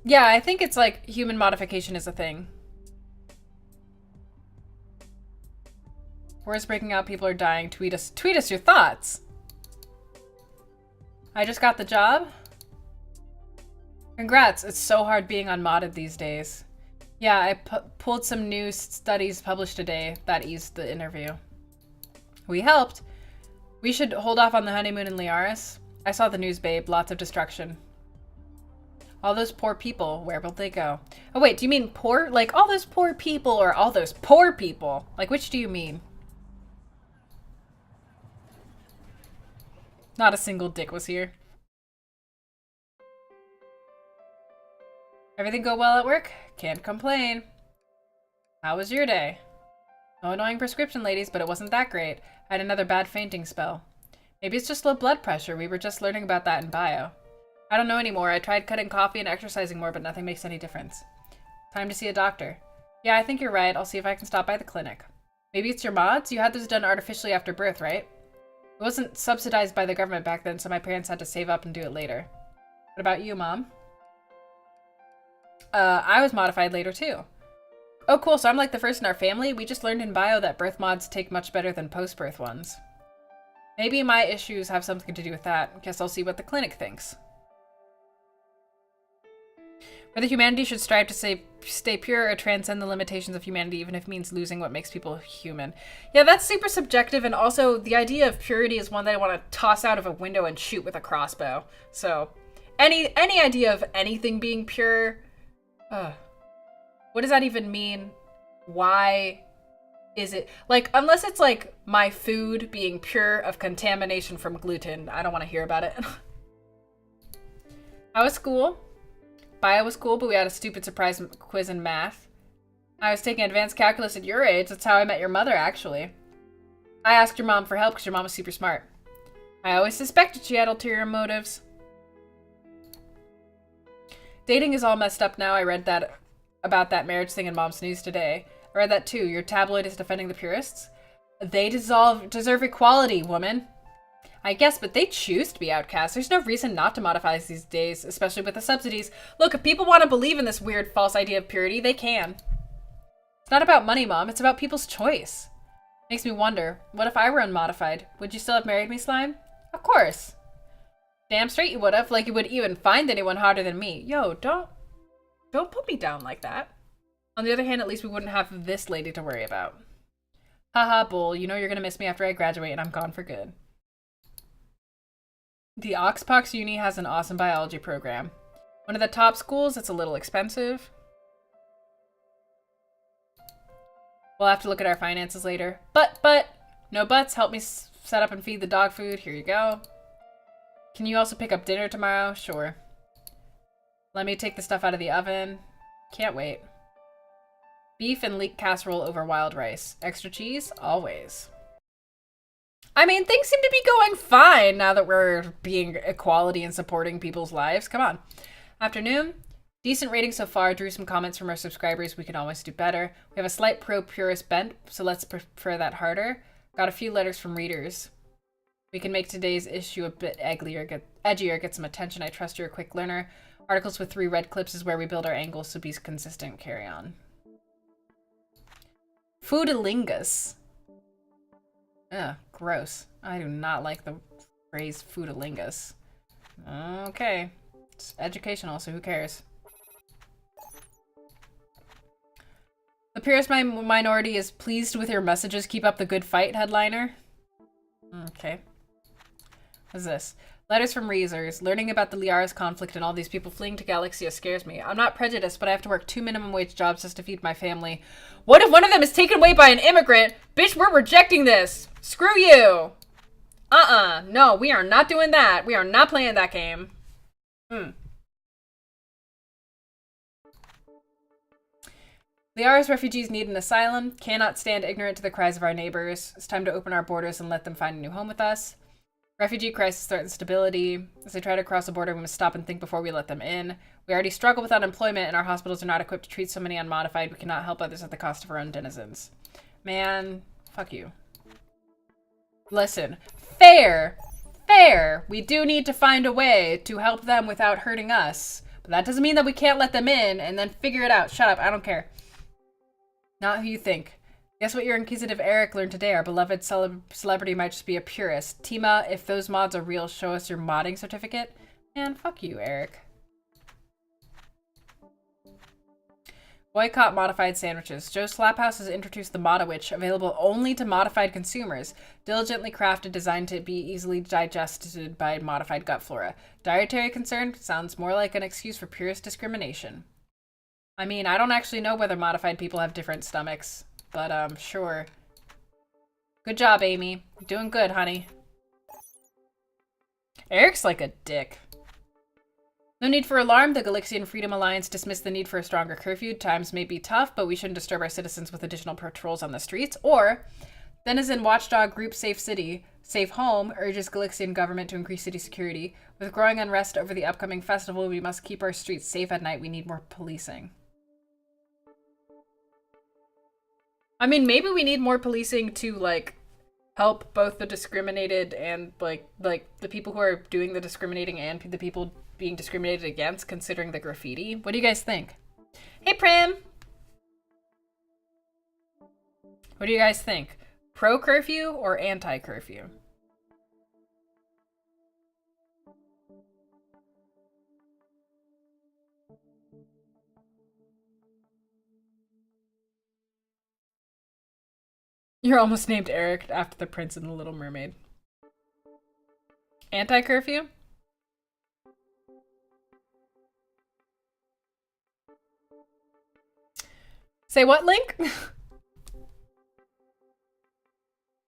[SPEAKER 1] Yeah, I think it's like human modification is a thing. War's breaking out. People are dying. Tweet us your thoughts. I just got the job. Congrats. It's so hard being unmodded these days. Yeah, I pulled some new studies published today that eased the interview. We helped. We should hold off on the honeymoon in Liaris. I saw the news, babe. Lots of destruction. All those poor people, where will they go? Oh wait, do you mean poor? Like all those poor people or all those poor people? Like which do you mean? Not a single dick was here. Everything go well at work? Can't complain. How was your day? No annoying prescription, ladies, but it wasn't that great. I had another bad fainting spell. Maybe it's just low blood pressure. We were just learning about that in bio. I don't know anymore. I tried cutting coffee and exercising more, but nothing makes any difference. Time to see a doctor. Yeah, I think you're right. I'll see if I can stop by the clinic. Maybe it's your mods? You had those done artificially after birth, right? It wasn't subsidized by the government back then, so my parents had to save up and do it later. What about you, Mom? I was modified later, too. Oh, cool. So I'm like the first in our family? We just learned in bio that birth mods take much better than post-birth ones. Maybe my issues have something to do with that. Guess I'll see what the clinic thinks. Whether humanity should strive to stay pure or transcend the limitations of humanity, even if it means losing what makes people human. Yeah, that's super subjective, and also the idea of purity is one that I want to toss out of a window and shoot with a crossbow. So, any idea of anything being pure... what does that even mean? Why is it... Like, unless it's like my food being pure of contamination from gluten, I don't want to hear about it. How was school? Bio was cool, but we had a stupid surprise quiz in math. I was taking advanced calculus at your age. That's how I met your mother, actually. I asked your mom for help because your mom was super smart. I always suspected she had ulterior motives. Dating is all messed up now. I read that about that marriage thing in Mom's News today. I read that too. Your tabloid is defending the purists. They deserve equality, woman. I guess, but they choose to be outcasts. There's no reason not to modify these days, especially with the subsidies. Look, if people want to believe in this weird false idea of purity, they can. It's not about money, Mom. It's about people's choice. Makes me wonder, what if I were unmodified? Would you still have married me, Slime? Of course. Damn straight you would have. Like you would even find anyone hotter than me. Yo, don't put me down like that. On the other hand, at least we wouldn't have this lady to worry about. Haha, bull. You know you're gonna miss me after I graduate and I'm gone for good. The Oxpox Uni has an awesome biology program. One of the top schools, it's a little expensive. We'll have to look at our finances later. But, no buts. Help me set up and feed the dog food. Here you go. Can you also pick up dinner tomorrow? Sure. Let me take the stuff out of the oven. Can't wait. Beef and leek casserole over wild rice. Extra cheese? Always. I mean, things seem to be going fine now that we're being equality and supporting people's lives. Come on. Afternoon. Decent rating so far. Drew some comments from our subscribers. We can always do better. We have a slight pro-purist bent, so let's prefer that harder. Got a few letters from readers. We can make today's issue a bit edgier, get some attention. I trust you're a quick learner. Articles with 3 red clips is where we build our angles, so be consistent. Carry on. Foodalingus. Ugh, gross. I do not like the phrase foodalingus. Okay. It's educational, so who cares? The purist minority is pleased with your messages. Keep up the good fight, headliner. Okay. What's this? Letters from Razors. Learning about the Liara's conflict and all these people fleeing to Galaxia scares me. I'm not prejudiced, but I have to work 2 minimum wage jobs just to feed my family. What if one of them is taken away by an immigrant? Bitch, we're rejecting this. Screw you. No, we are not doing that. We are not playing that game. Liara's refugees need an asylum. Cannot stand ignorant to the cries of our neighbors. It's time to open our borders and let them find a new home with us. Refugee crisis threatens stability. As they try to cross the border, we must stop and think before we let them in. We already struggle with unemployment, and our hospitals are not equipped to treat so many unmodified. We cannot help others at the cost of our own denizens. Man, fuck you. Listen, fair. We do need to find a way to help them without hurting us. But that doesn't mean that we can't let them in and then figure it out. Shut up, I don't care. Not who you think. Guess what your inquisitive Eric learned today? Our beloved celebrity might just be a purist. Tima, if those mods are real, show us your modding certificate. Man, fuck you, Eric. Boycott modified sandwiches. Joe Slaphouse has introduced the Modawitch, available only to modified consumers. Diligently crafted, designed to be easily digested by modified gut flora. Dietary concern? Sounds more like an excuse for purist discrimination. I mean, I don't actually know whether modified people have different stomachs. But, sure. Good job, Amy. Doing good, honey. Eric's like a dick. No need for alarm. The Galixian Freedom Alliance dismissed the need for a stronger curfew. Times may be tough, but we shouldn't disturb our citizens with additional patrols on the streets. Or, Denizen Watchdog Group Safe City, Safe Home urges Galixian government to increase city security. With growing unrest over the upcoming festival, we must keep our streets safe at night. We need more policing. I mean, maybe we need more policing to, like, help both the discriminated and, like the people who are doing the discriminating and the people being discriminated against, considering the graffiti. What do you guys think? Hey, Prim! What do you guys think? Pro-curfew or anti-curfew? You're almost named Eric after the prince in The Little Mermaid. Anti-curfew? Say what, Link?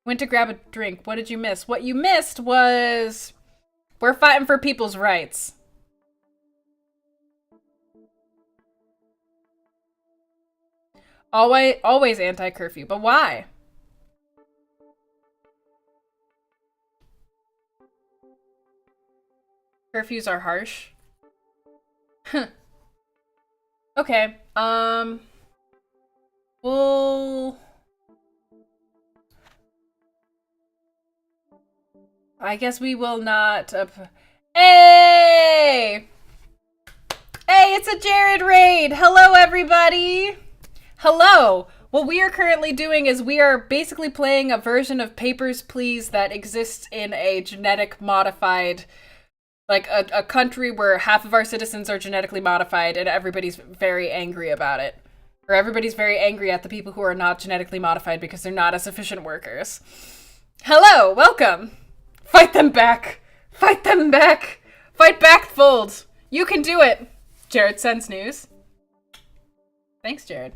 [SPEAKER 1] Went to grab a drink. What did you miss? What you missed was... we're fighting for people's rights. Always anti-curfew. But why? Curfews are harsh. Okay. Well, I guess we will not. Hey! Hey, it's a Jared raid! Hello, everybody! Hello! What we are currently doing is we are basically playing a version of Papers, Please that exists in a genetic modified, like a country where half of our citizens are genetically modified and everybody's very angry about it. Or everybody's very angry at the people who are not genetically modified because they're not as efficient workers. Hello, welcome! Fight them back! Fight them back! Fight back, Fold! You can do it! Jared sends news. Thanks, Jared.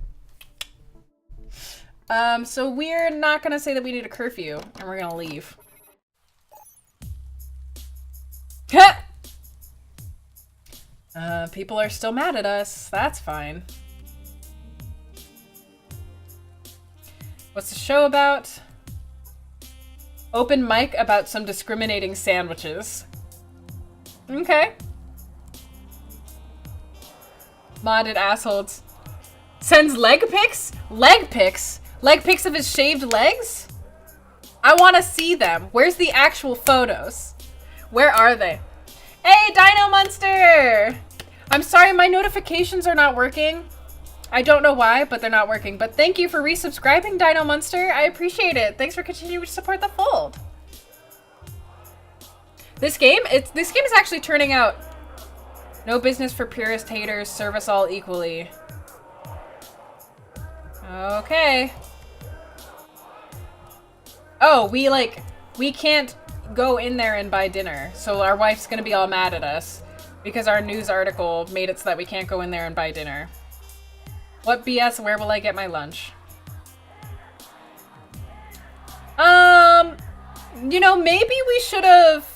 [SPEAKER 1] So we're not gonna say that we need a curfew, and we're gonna leave. People are still mad at us. That's fine. What's the show about? Open mic about some discriminating sandwiches. Okay. Modded assholes. Sends leg pics? Leg pics? Leg pics of his shaved legs? I want to see them. Where's the actual photos? Where are they? Hey, Dino Monster! I'm sorry, my notifications are not working. I don't know why, but they're not working. But thank you for resubscribing, Dino Monster. I appreciate it. Thanks for continuing to support the Fold. This game is actually turning out. No business for purist haters. Serve us all equally. Okay. Oh, we can't go in there and buy dinner. So our wife's gonna be all mad at us because our news article made it so that we can't go in there and buy dinner. What BS? Where will I get my lunch? You know, maybe we should have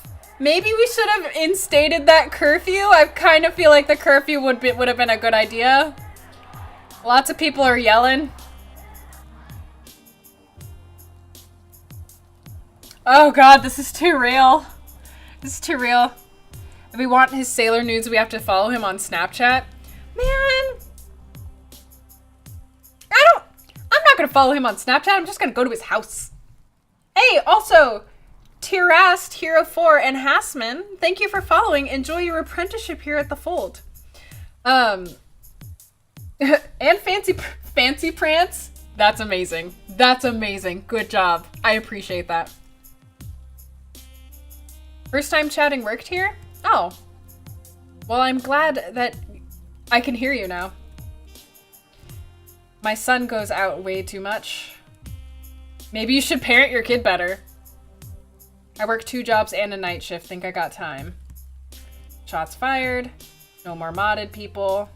[SPEAKER 1] instated that curfew. I kind of feel like the curfew would have been a good idea. Lots of people are yelling. Oh god, this is too real. This is too real. If we want his sailor nudes, we have to follow him on Snapchat. Man. I'm not gonna follow him on Snapchat. I'm just gonna go to his house. Hey, also, Tirast, Hero4, and Hassman, thank you for following. Enjoy your apprenticeship here at the Fold. And Fancy Prance. That's amazing. That's amazing. Good job. I appreciate that. First time chatting worked here? Oh. Well, I'm glad that I can hear you now. My son goes out way too much. Maybe you should parent your kid better. I work 2 jobs and a night shift. Think I got time. Shots fired. No more modded people.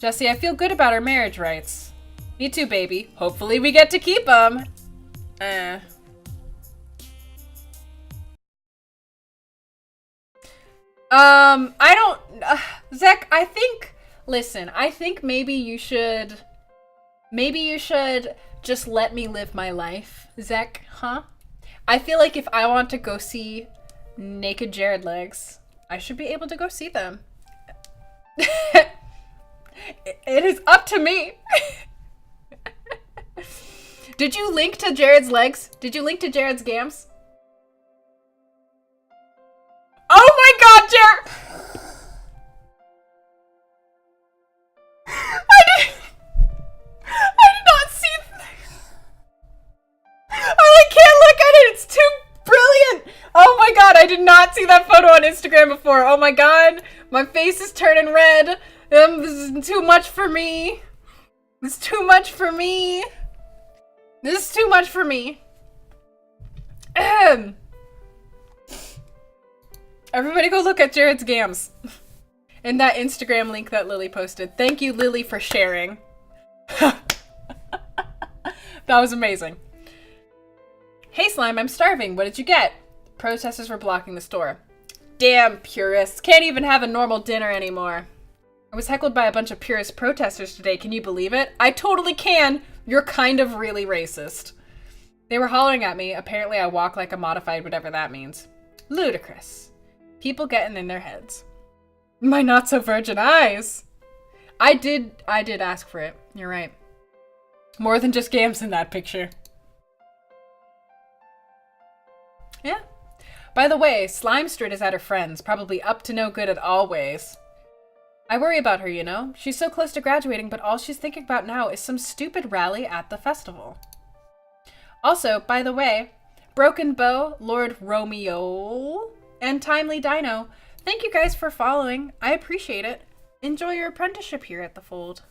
[SPEAKER 1] Jesse, I feel good about our marriage rights. Me too, baby. Hopefully we get to keep them. I don't... Zach, I think... Listen, I think maybe you should just let me live my life, Zach, huh? I feel like if I want to go see naked Jared legs, I should be able to go see them. It is up to me. Did you link to Jared's legs? Did you link to Jared's gams? Oh my god, Jared! I did not see... I can't look at it! It's too brilliant! Oh my god, I did not see that photo on Instagram before. Oh my god, my face is turning red. This is too much for me. This is too much for me. This is too much for me. Everybody go look at Jared's gams. And that Instagram link that Lily posted. Thank you, Lily, for sharing. That was amazing. Hey, Slime, I'm starving. What did you get? Protesters were blocking the store. Damn purists. Can't even have a normal dinner anymore. I was heckled by a bunch of purist protesters today. Can you believe it? I totally can. You're kind of really racist. They were hollering at me. Apparently, I walk like a modified whatever that means. Ludicrous. People getting in their heads. My not-so-virgin eyes. I did ask for it. You're right. More than just gams in that picture. Yeah. By the way, Slimestrid is at her friend's, probably up to no good at all ways. I worry about her, you know? She's so close to graduating, but all she's thinking about now is some stupid rally at the festival. Also, by the way, Broken Bow, Lord Romeo, and Timely Dino, thank you guys for following. I appreciate it. Enjoy your apprenticeship here at the Fold.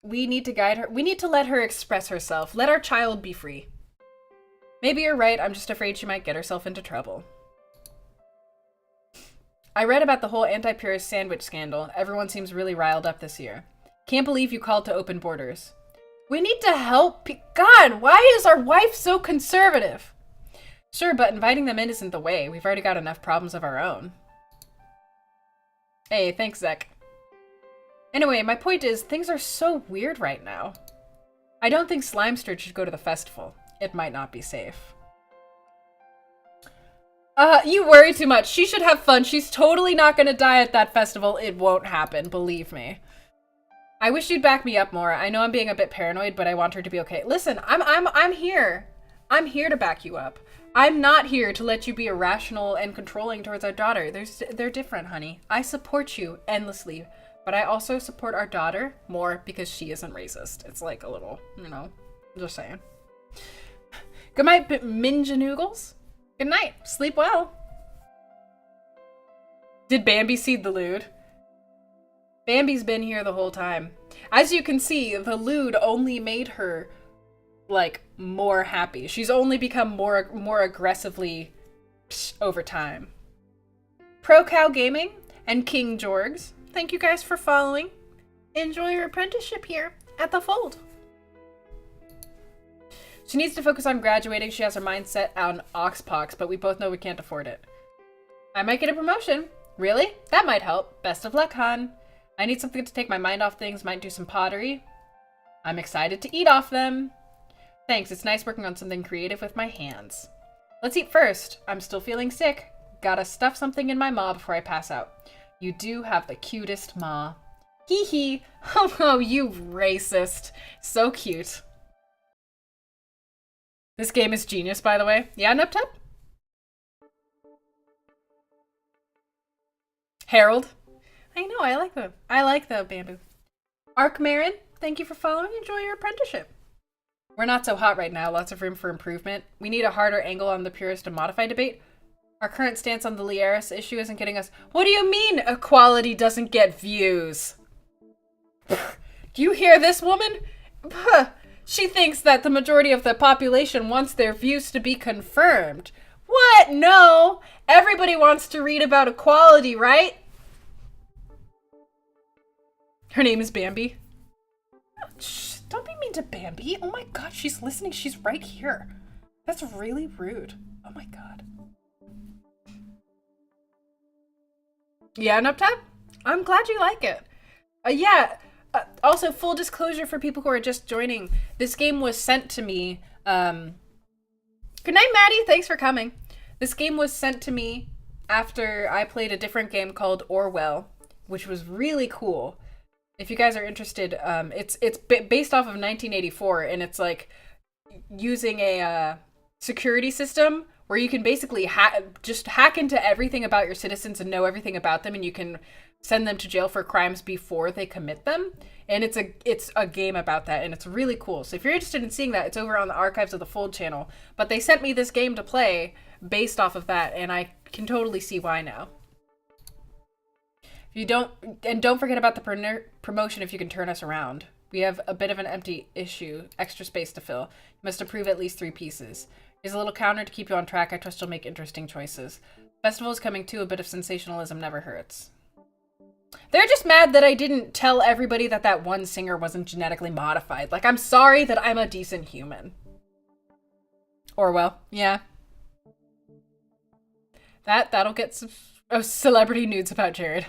[SPEAKER 1] We need to guide her. We need to let her express herself. Let our child be free. Maybe you're right. I'm just afraid she might get herself into trouble. I read about the whole anti-purist sandwich scandal. Everyone seems really riled up this year. Can't believe you called to open borders. We need to help. God, why is our wife so conservative? Sure, but inviting them in isn't the way. We've already got enough problems of our own. Hey, thanks, Zek. Anyway, my point is, things are so weird right now. I don't think Slimestrid should go to the festival. It might not be safe. You worry too much. She should have fun. She's totally not gonna die at that festival. It won't happen, believe me. I wish you'd back me up more. I know I'm being a bit paranoid, but I want her to be okay. Listen, I'm here. I'm here to back you up. I'm not here to let you be irrational and controlling towards our daughter. They're different, honey. I support you endlessly. But I also support our daughter more because she isn't racist. It's like a little, you know, just saying. Good night, Minjanoogles. Good night. Sleep well. Did Bambi seed the lewd? Bambi's been here the whole time. As you can see, the lewd only made her, like, more happy. She's only become more aggressively over time. Pro Cow Gaming and King Jorgs, thank you guys for following. Enjoy your apprenticeship here at the Fold. She needs to focus on graduating. She has her mind set on Oxpox, but we both know we can't afford it. I might get a promotion. Really? That might help. Best of luck, hon. I need something to take my mind off things. Might do some pottery. I'm excited to eat off them. Thanks, it's nice working on something creative with my hands. Let's eat first. I'm still feeling sick. Gotta stuff something in my maw before I pass out. You do have the cutest maw. Hee hee. Oh, you racist. So cute. This game is genius, by the way. Yeah, Nuptep? Harold? I know, I like the bamboo. Arc Marin, thank you for following. Enjoy your apprenticeship. We're not so hot right now. Lots of room for improvement. We need a harder angle on the purist and modified debate. Our current stance on the WWII-esque issue isn't getting us. What do you mean equality doesn't get views? Do you hear this woman? She thinks that the majority of the population wants their views to be confirmed. What? No. Everybody wants to read about equality, right? Her name is Bambi. Shh, don't be mean to Bambi. Oh my god, she's listening. She's right here. That's really rude. Oh my god. Yeah, Nuptap? I'm glad you like it. Yeah. Also, full disclosure for people who are just joining. This game was sent to me. Good night, Maddie. Thanks for coming. This game was sent to me after I played a different game called Orwell, which was really cool. If you guys are interested, it's based off of 1984, and it's like using a security system where you can basically just hack into everything about your citizens and know everything about them, and you can send them to jail for crimes before they commit them. And it's a game about that, and it's really cool. So if you're interested in seeing that, it's over on the Archives of the Fold channel. But they sent me this game to play based off of that, and I can totally see why now. If you don't forget about the promotion if you can turn us around. We have a bit of an empty issue, extra space to fill. You must approve at least 3 pieces. Here's a little counter to keep you on track. I trust you'll make interesting choices. Festival is coming too. A bit of sensationalism never hurts. They're just mad that I didn't tell everybody that that one singer wasn't genetically modified. Like, I'm sorry that I'm a decent human. Orwell, yeah. That'll get some celebrity nudes about Jared.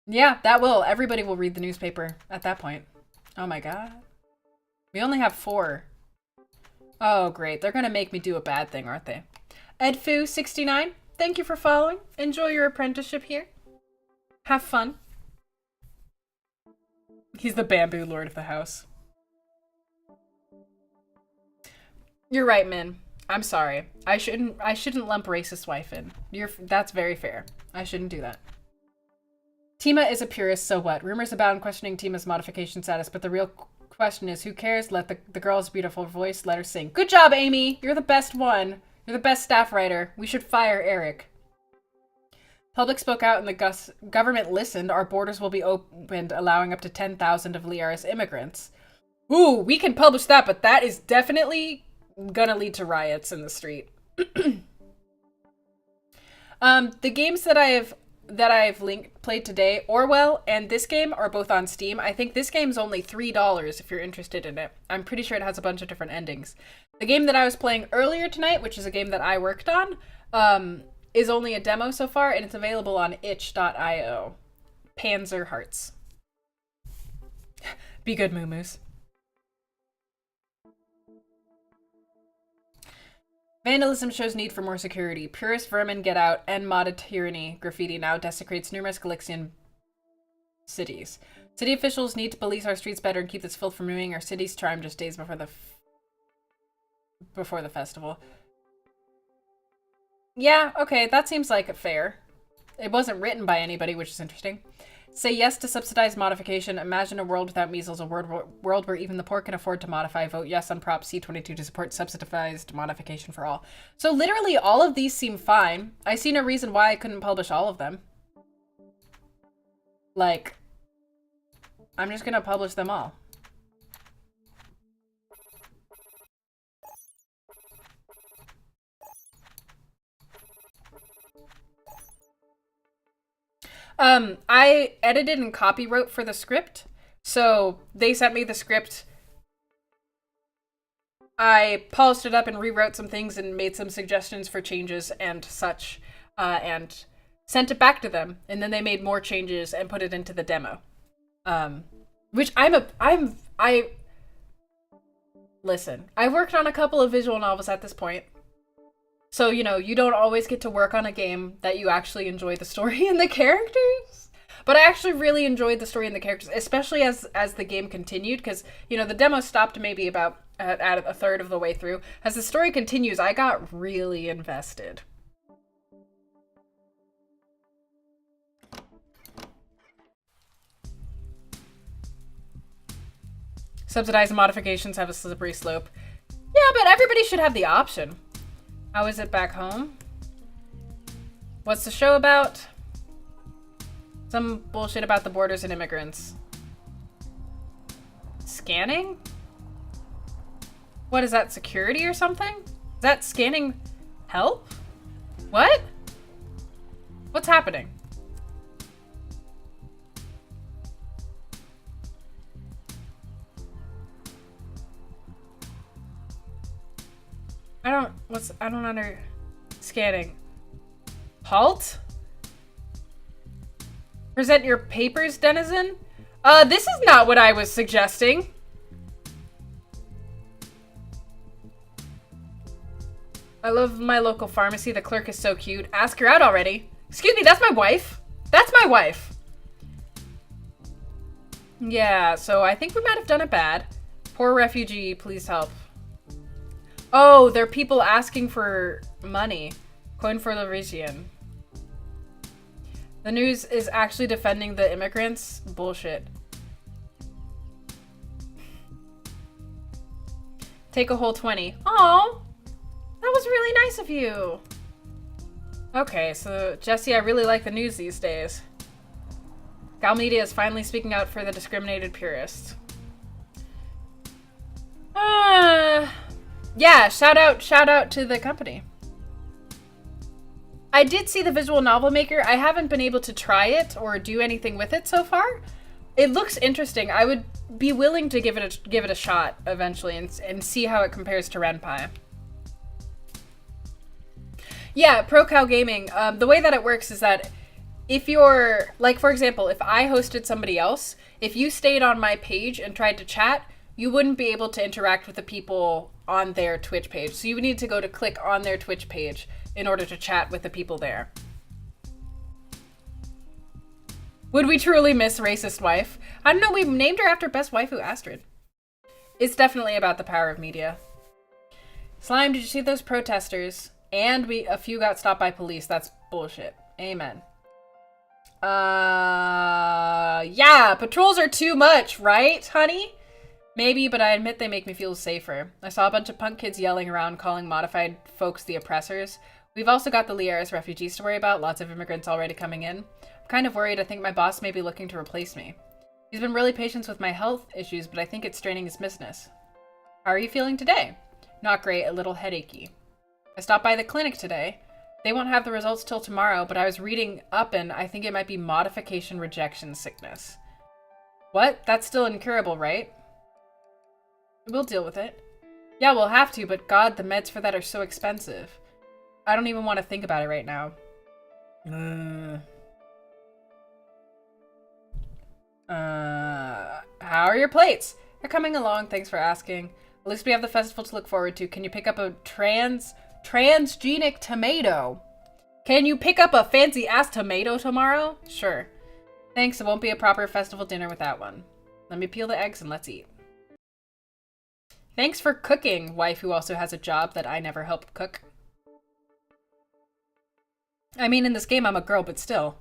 [SPEAKER 1] Yeah, that will. Everybody will read the newspaper at that point. Oh my god. We only have 4. Oh, great. They're gonna make me do a bad thing, aren't they? Edfu69, thank you for following. Enjoy your apprenticeship here. Have fun. He's the bamboo lord of the house. You're right, Min. I'm sorry. I shouldn't lump racist wife in. That's very fair. I shouldn't do that. Tima is a purist, so what? Rumors abound questioning Tima's modification status, but the real question is, who cares? Let the girl's beautiful voice, let her sing. Good job, Amy! You're the best one. You're the best staff writer. We should fire Eric. Public spoke out and the government listened. Our borders will be opened, allowing up to 10,000 of WWII-esque immigrants. Ooh, we can publish that, but that is definitely gonna lead to riots in the street. The games that I've played today, Orwell and this game, are both on Steam. I think this game's only $3 if you're interested in it. I'm pretty sure it has a bunch of different endings. The game that I was playing earlier tonight, which is a game that I worked on, is only a demo so far, and it's available on itch.io. Panzer Hearts. Be good, moo-moos. Vandalism shows need for more security. Purist vermin get out. End modded tyranny. Graffiti now desecrates numerous Galixian cities. City officials need to police our streets better and keep this filth from ruining our city's charm just days before the festival. Yeah, okay, that seems like fair. It wasn't written by anybody, which is interesting. Say yes to subsidized modification. Imagine a world without measles, a world where even the poor can afford to modify. Vote yes on Prop C22 to support subsidized modification for all. So literally all of these seem fine. I see no reason why I couldn't publish all of them. Like, I'm just gonna publish them all. I edited and copywrote for the script. So they sent me the script. I polished it up and rewrote some things and made some suggestions for changes and such, and sent it back to them. And then they made more changes and put it into the demo. Which listen, I've worked on a couple of visual novels at this point. So, you know, you don't always get to work on a game that you actually enjoy the story and the characters. But I actually really enjoyed the story and the characters, especially as the game continued, because, you know, the demo stopped maybe about at a third of the way through. As the story continues, I got really invested. Subsidized modifications have a slippery slope. Yeah, but everybody should have the option. How is it back home? What's the show about? Some bullshit about the borders and immigrants. Scanning? What is that, security or something? Is that scanning help? What? What's happening? I don't under scanning. Halt? Present your papers, denizen? This is not what I was suggesting. I love my local pharmacy. The clerk is so cute. Ask her out already. Excuse me, that's my wife. That's my wife. Yeah, so I think we might have done it bad. Poor refugee, please help. Oh, they're people asking for money. Coin for the region. The news is actually defending the immigrants. Bullshit. Take a whole 20. Oh, that was really nice of you. Okay, so Jesse, I really like the news these days. Gal Media is finally speaking out for the discriminated purists. Yeah, shout out to the company. I did see the visual novel maker. I haven't been able to try it or do anything with it so far. It looks interesting. I would be willing to give it a shot eventually and see how it compares to Renpai. Yeah, ProCal Gaming. The way that it works is that if you're, like, for example, if I hosted somebody else, if you stayed on my page and tried to chat, you wouldn't be able to interact with the people on their Twitch page. So you would need to go to click on their Twitch page in order to chat with the people there. Would we truly miss racist wife? I don't know, we named her after best waifu Astrid. It's definitely about the power of media. Slime, did you see those protesters? And a few got stopped by police. That's bullshit. Amen. Yeah, patrols are too much, right, honey? Maybe, but I admit they make me feel safer. I saw a bunch of punk kids yelling around, calling modified folks the oppressors. We've also got the Liaris refugees to worry about, lots of immigrants already coming in. I'm kind of worried. I think my boss may be looking to replace me. He's been really patient with my health issues, but I think it's straining his business. How are you feeling today? Not great, a little headachy. I stopped by the clinic today. They won't have the results till tomorrow, but I was reading up and I think it might be modification rejection sickness. What? That's still incurable, right? We'll deal with it. Yeah, we'll have to, but God, the meds for that are so expensive. I don't even want to think about it right now. How are your plates? They're coming along, thanks for asking. At least we have the festival to look forward to. Can you pick up a transgenic tomato? Can you pick up a fancy-ass tomato tomorrow? Sure. Thanks, it won't be a proper festival dinner without one. Let me peel the eggs and let's eat. Thanks for cooking, wife who also has a job that I never help cook. I mean, in this game I'm a girl, but still.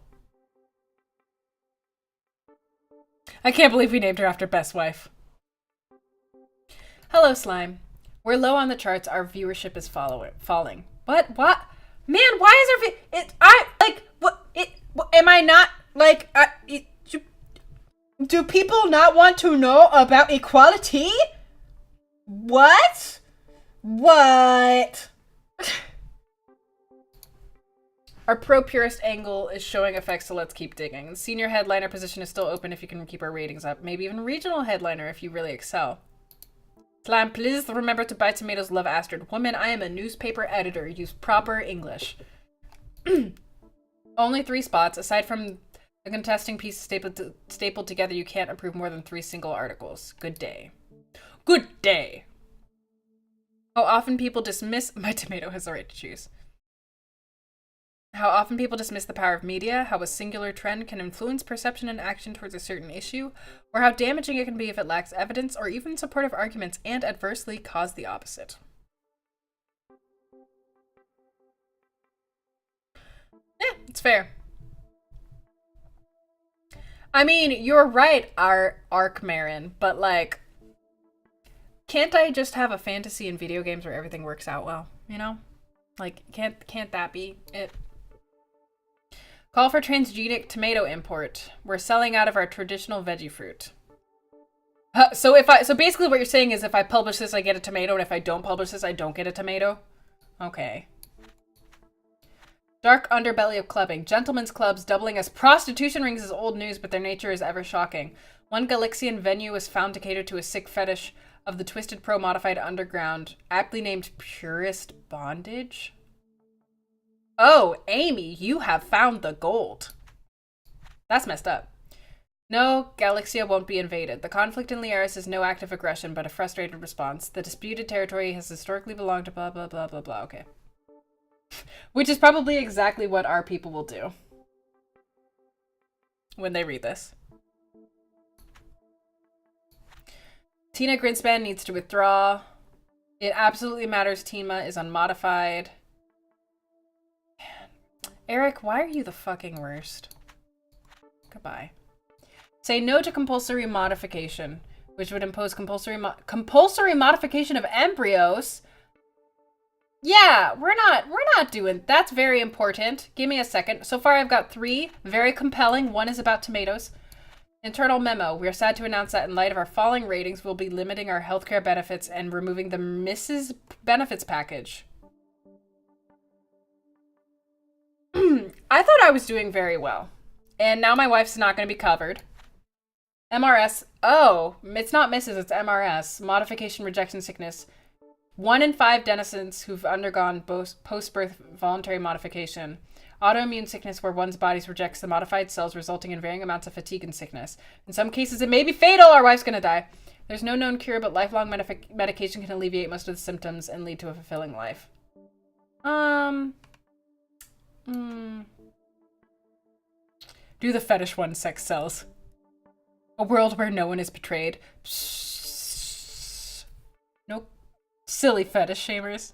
[SPEAKER 1] I can't believe we named her after Best Wife. Hello, Slime. We're low on the charts. Our viewership is falling. What? Man, why is our am I not, like, Do people not want to know about equality? What? What? Our pro-purist angle is showing effects, so let's keep digging. The senior headliner position is still open if you can keep our ratings up. Maybe even regional headliner if you really excel. Slam, please remember to buy tomatoes, love Astrid. Woman, I am a newspaper editor. Use proper English. Only 3 spots. Aside from the contesting pieces stapled together, you can't approve more than 3 single articles. Good day. Good day. How often people dismiss... My tomato has the right to choose. How often people dismiss the power of media, how a singular trend can influence perception and action towards a certain issue, or how damaging it can be if it lacks evidence or even supportive arguments and adversely cause the opposite. Yeah, it's fair. I mean, you're right, Arc Marin, but like, can't I just have a fantasy in video games where everything works out well, you know? Like, can't that be it? Call for transgenic tomato import. We're selling out of our traditional veggie fruit. So basically what you're saying is if I publish this, I get a tomato, and if I don't publish this, I don't get a tomato? Okay. Dark underbelly of clubbing. Gentlemen's clubs doubling as prostitution rings is old news, but their nature is ever shocking. One Galixian venue was found to cater to a sick fetish of the twisted pro-modified underground, aptly named Purist Bondage. Oh, Amy, you have found the gold. That's messed up. No, Galaxia won't be invaded. The conflict in Liaris is no act of aggression, but a frustrated response. The disputed territory has historically belonged to blah, blah, blah, blah, blah. Okay. Which is probably exactly what our people will do when they read this. Tina Grinspan needs to withdraw. It absolutely matters Tima is unmodified. Eric, why are you the fucking worst? Goodbye. Say no to compulsory modification, which would impose compulsory modification of embryos. Yeah, we're not doing... That's very important. Give me a second. So far I've got 3. Very compelling. 1 is about tomatoes. Internal memo. We are sad to announce that in light of our falling ratings, we'll be limiting our healthcare benefits and removing the Mrs. Benefits package. I thought I was doing very well. And now my wife's not going to be covered. MRS. Oh, it's not Mrs., it's MRS. Modification rejection sickness. 1 in 5 denizens who've undergone post-birth voluntary modification. Autoimmune sickness where one's body rejects the modified cells, resulting in varying amounts of fatigue and sickness. In some cases, it may be fatal. Our wife's going to die. There's no known cure, but lifelong medication can alleviate most of the symptoms and lead to a fulfilling life. Do the fetish one, sex cells. A world where no one is betrayed. Nope. Silly fetish shamers.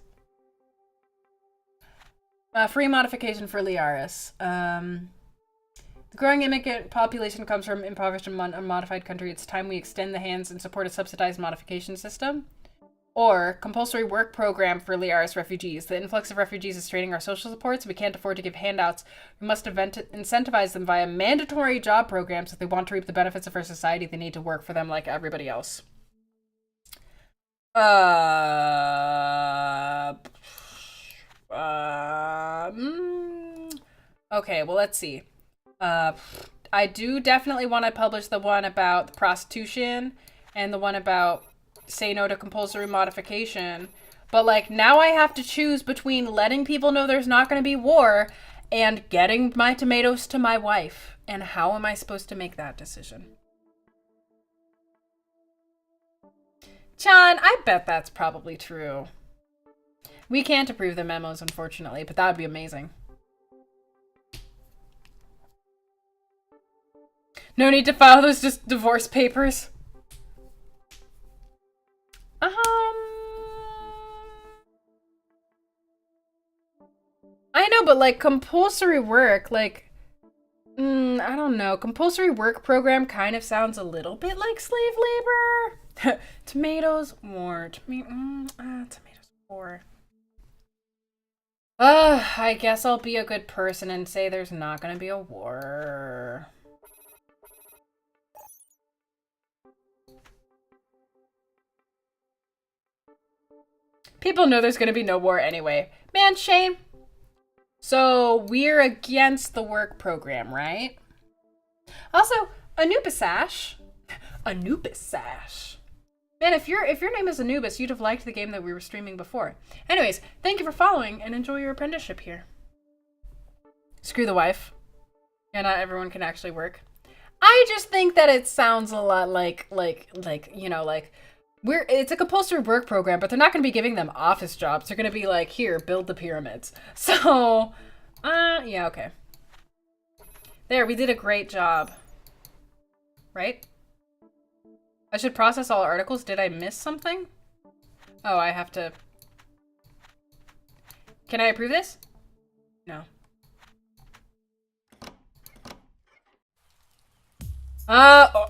[SPEAKER 1] Free modification for Liaris. The growing immigrant population comes from impoverished and unmodified country. It's time we extend the hands and support a subsidized modification system. Or compulsory work program for Liaris refugees. The influx of refugees is straining our social supports. We can't afford to give handouts. We must incentivize them via mandatory job programs. If they want to reap the benefits of our society, they need to work for them like everybody else. Okay, well, let's see. I do definitely want to publish the one about the prostitution and the one about say no to compulsory modification. But, like, now I have to choose between letting people know there's not going to be war and getting my tomatoes to my wife. And how am I supposed to make that decision? John, I bet that's probably true. We can't approve the memos, unfortunately, but that would be amazing. No need to file those just divorce papers. I know, but like compulsory work, like, I don't know. Compulsory work program kind of sounds a little bit like slave labor. Tomatoes, war. Tomatoes, war. I guess I'll be a good person and say there's not gonna be a war. People know there's gonna be no war anyway. Man, shame. So we're against the work program, right? Also, Anubis Sash. Anubis Sash. Man, if your name is Anubis, you'd have liked the game that we were streaming before. Anyways, thank you for following and enjoy your apprenticeship here. Screw the wife. Yeah, not everyone can actually work. I just think that it sounds a lot like you know, like it's a compulsory work program, but they're not going to be giving them office jobs. They're going to be like, here, build the pyramids. So, yeah, okay. There, we did a great job. Right? I should process all articles. Did I miss something? Oh, I have to... Can I approve this? No. Oh.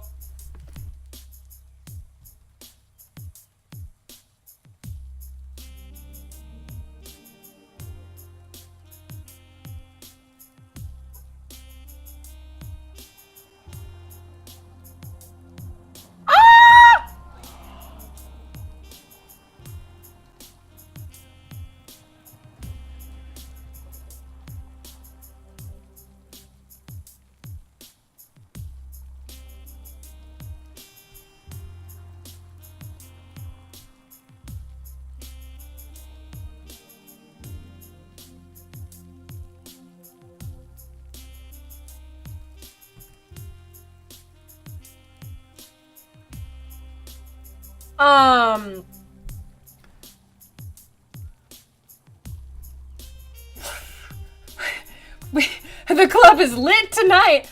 [SPEAKER 1] The club is lit tonight.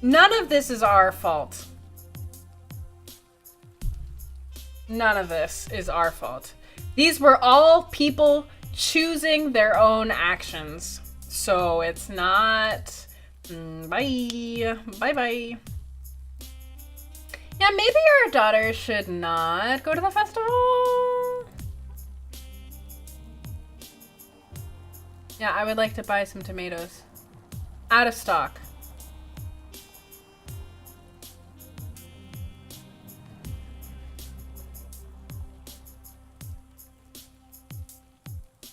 [SPEAKER 1] None of this is our fault. None of this is our fault. These were all people choosing their own actions. So it's not... Bye. Bye-bye. Yeah, maybe our daughter should not go to the festival. Yeah, I would like to buy some tomatoes. Out of stock.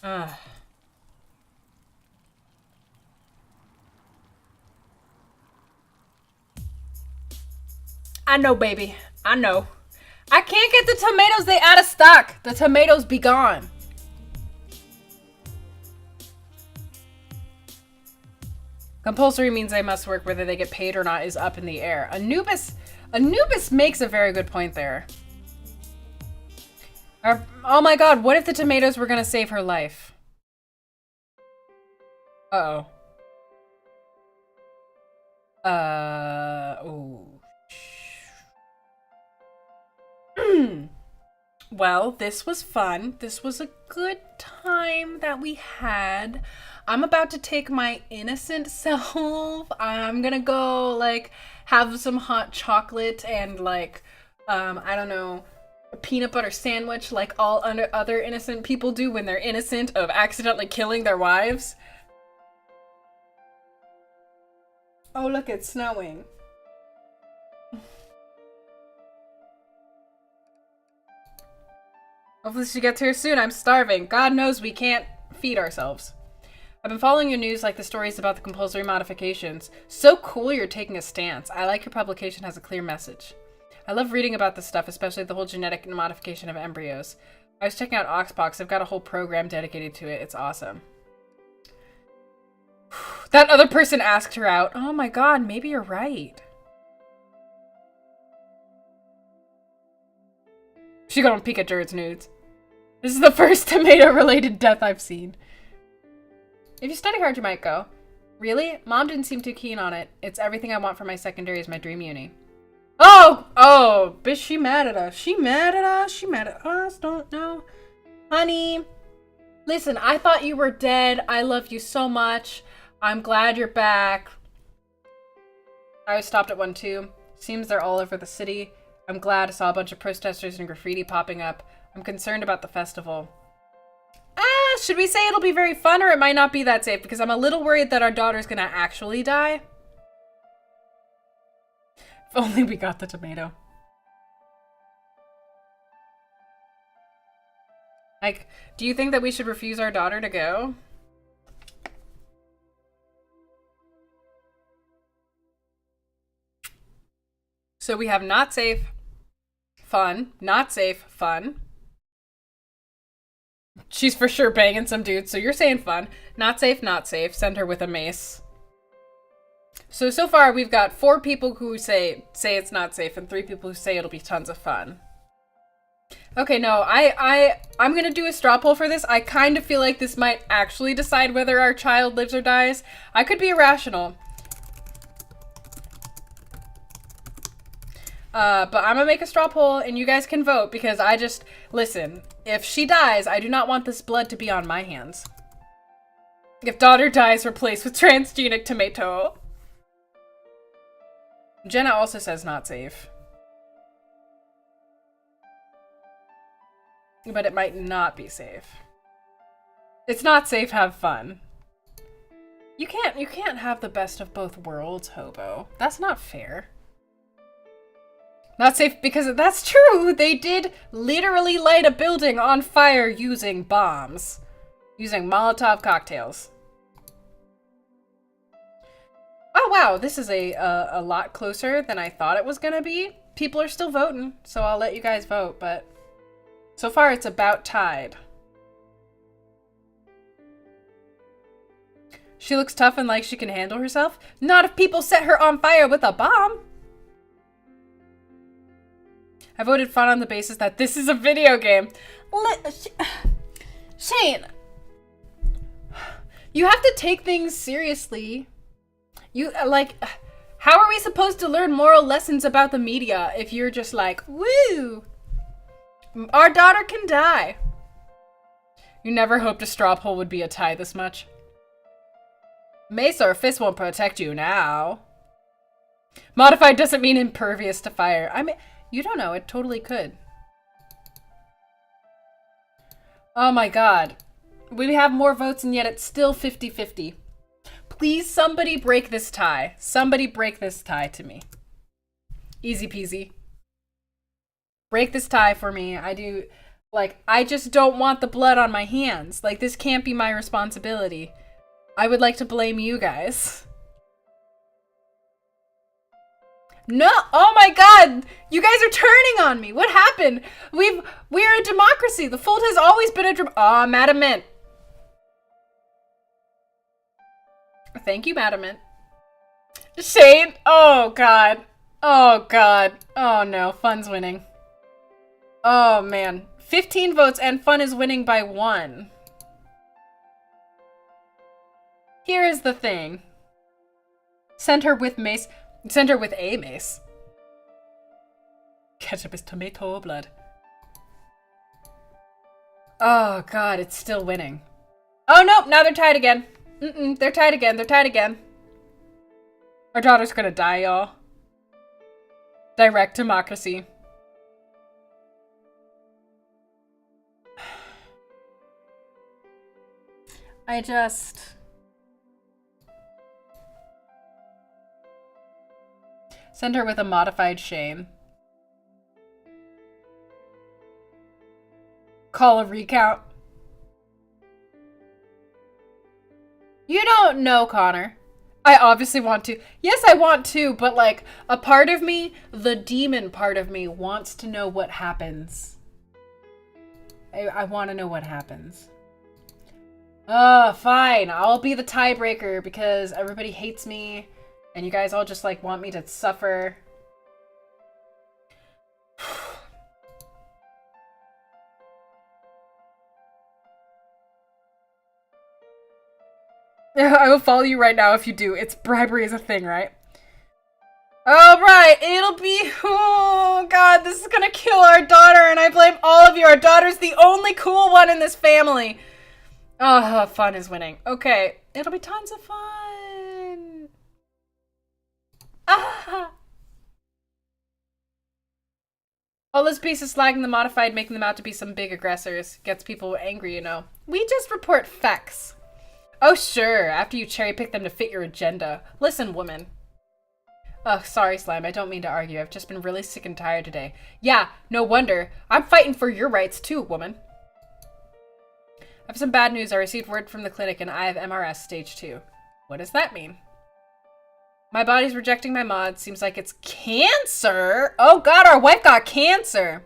[SPEAKER 1] Ugh. I know, baby. I know. I can't get the tomatoes. They out of stock. The tomatoes be gone. Compulsory means they must work whether they get paid or not is up in the air. Anubis makes a very good point there. Oh my god, what if the tomatoes were gonna save her life? Uh-oh. Oh. Well, this was fun. This was a good time that we had. I'm about to take my innocent self. I'm gonna go, like, have some hot chocolate and, like, I don't know, a peanut butter sandwich like all other innocent people do when they're innocent of accidentally killing their wives. Oh, look, it's snowing. Hopefully she gets here soon. I'm starving. God knows we can't feed ourselves. I've been following your news, like the stories about the compulsory modifications. So cool you're taking a stance. I like your publication has a clear message. I love reading about this stuff, especially the whole genetic modification of embryos. I was checking out Oxbox. I've got a whole program dedicated to it. It's awesome. That other person asked her out. Oh my god, maybe you're right. She got on peek at Jared's nudes. This is the first tomato-related death I've seen. If you study hard, you might go. Really? Mom didn't seem too keen on it. It's everything I want for my secondary is my dream uni. Oh, bitch, she mad at us. She mad at us. She mad at us. Don't know. Honey, listen, I thought you were dead. I love you so much. I'm glad you're back. I stopped at one too. Seems they're all over the city. I'm glad I saw a bunch of protesters and graffiti popping up. I'm concerned about the festival. Should we say it'll be very fun or it might not be that safe? Because I'm a little worried that our daughter's gonna actually die. If only we got the tomato. Like, do you think that we should refuse our daughter to go? So we have not safe, fun, not safe, fun. She's for sure banging some dudes, so you're saying fun. Not safe, not safe. Send her with a mace. So far we've got 4 people who say it's not safe and 3 people who say it'll be tons of fun. Okay, no, I'm gonna do a straw poll for this. I kind of feel like this might actually decide whether our child lives or dies. I could be irrational. But I'm gonna make a straw poll and you guys can vote because listen, if she dies, I do not want this blood to be on my hands. If daughter dies, replaced with transgenic tomato. Jenna also says not safe. But it might not be safe. It's not safe, have fun. You can't have the best of both worlds, hobo. That's not fair. Not safe because that's true. They did literally light a building on fire using bombs. Using Molotov cocktails. Oh wow, this is a lot closer than I thought it was gonna be. People are still voting, so I'll let you guys vote, but so far it's about tied. She looks tough and like she can handle herself. Not if people set her on fire with a bomb. I voted fun on the basis that this is a video game. Shane, you have to take things seriously. You, how are we supposed to learn moral lessons about the media if you're just like, woo, our daughter can die? You never hoped a straw poll would be a tie this much. Mace or fist won't protect you now. Modified doesn't mean impervious to fire. I mean, you don't know, it totally could. Oh my god. We have more votes and yet it's still 50-50. Please, somebody break this tie. Somebody break this tie to me. Easy peasy. Break this tie for me. I just don't want the blood on my hands. Like, this can't be my responsibility. I would like to blame you guys. No, oh my god, you guys are turning on me. What happened? We're a democracy. The fold has always been a Madam Mint. Thank you, Madam Mint. Shane, oh god. Oh god. Oh no, fun's winning. Oh man, 15 votes and fun is winning by 1. Here is the thing. Send her with mace. Send her with a mace. Ketchup is tomato blood. Oh god, it's still winning. Oh no, now they're tied again. They're tied again, they're tied again. Our daughter's gonna die, y'all. Direct democracy. Send her with a modified shame. Call a recount. You don't know, Connor. I obviously want to. Yes, I want to, but like a part of me, the demon part of me, wants to know what happens. I want to know what happens. Fine. I'll be the tiebreaker because everybody hates me. And you guys all just like want me to suffer. I will follow you right now if you do. It's bribery is a thing, right? Alright, it'll be... Oh god, this is gonna kill our daughter and I blame all of you. Our daughter's the only cool one in this family. Oh, fun is winning. Okay, it'll be tons of fun. Ah. All this piece is slagging the modified, making them out to be some big aggressors. Gets people angry, you know. We just report facts. Oh, sure, after you cherry-pick them to fit your agenda. Listen, woman. Ugh, sorry, Slime, I don't mean to argue. I've just been really sick and tired today. Yeah, no wonder. I'm fighting for your rights, too, woman. I have some bad news. I received word from the clinic and I have MRS stage 2. What does that mean? My body's rejecting my mod. Seems like it's cancer. Oh god, our wife got cancer.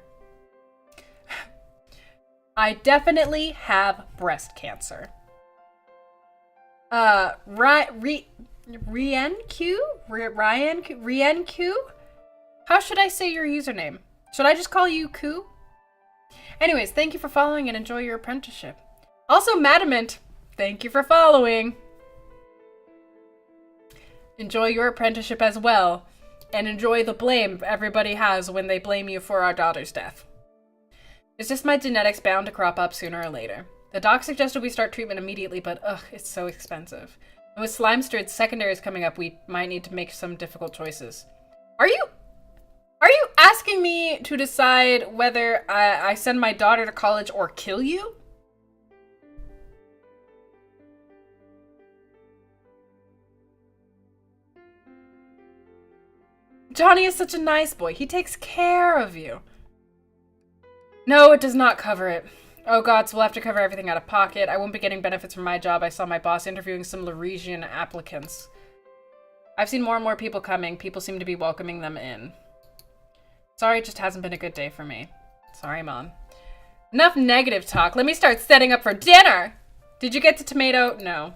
[SPEAKER 1] I definitely have breast cancer. Ryan Q? How should I say your username? Should I just call you Q? Anyways, thank you for following and enjoy your apprenticeship. Also, Madament, thank you for following. Enjoy your apprenticeship as well, and enjoy the blame everybody has when they blame you for our daughter's death. It's just my genetics bound to crop up sooner or later. The doc suggested we start treatment immediately, but it's so expensive. And with Slimestrid's secondaries coming up, we might need to make some difficult choices. Are you asking me to decide whether I send my daughter to college or kill you? Johnny is such a nice boy. He takes care of you. No, it does not cover it. Oh god, so we'll have to cover everything out of pocket. I won't be getting benefits from my job. I saw my boss interviewing some Lauresian applicants. I've seen more and more people coming. People seem to be welcoming them in. Sorry, it just hasn't been a good day for me. Sorry, Mom. Enough negative talk. Let me start setting up for dinner! Did you get to tomato? No.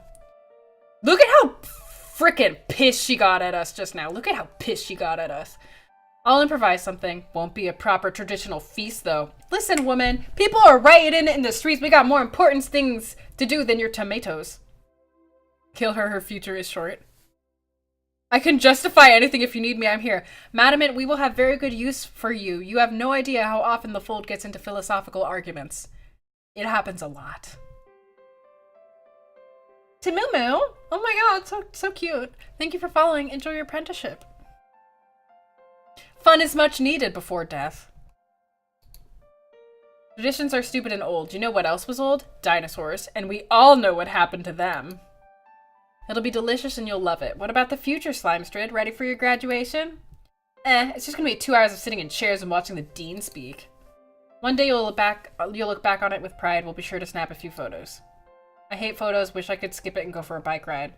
[SPEAKER 1] Look at how frickin' pissed she got at us just now. Look at how pissed she got at us. I'll improvise something. Won't be a proper traditional feast, though. Listen, woman. People are rioting in the streets. We got more important things to do than your tomatoes. Kill her. Her future is short. I can justify anything if you need me. I'm here. Madament, we will have very good use for you. You have no idea how often the fold gets into philosophical arguments. It happens a lot. Timumu? Oh my god, so cute. Thank you for following. Enjoy your apprenticeship. Fun is much needed before death. Traditions are stupid and old. You know what else was old? Dinosaurs. And we all know what happened to them. It'll be delicious and you'll love it. What about the future, Slimestrid? Ready for your graduation? It's just gonna be 2 hours of sitting in chairs and watching the dean speak. One day you'll look back on it with pride. We'll be sure to snap a few photos. I hate photos. Wish I could skip it and go for a bike ride.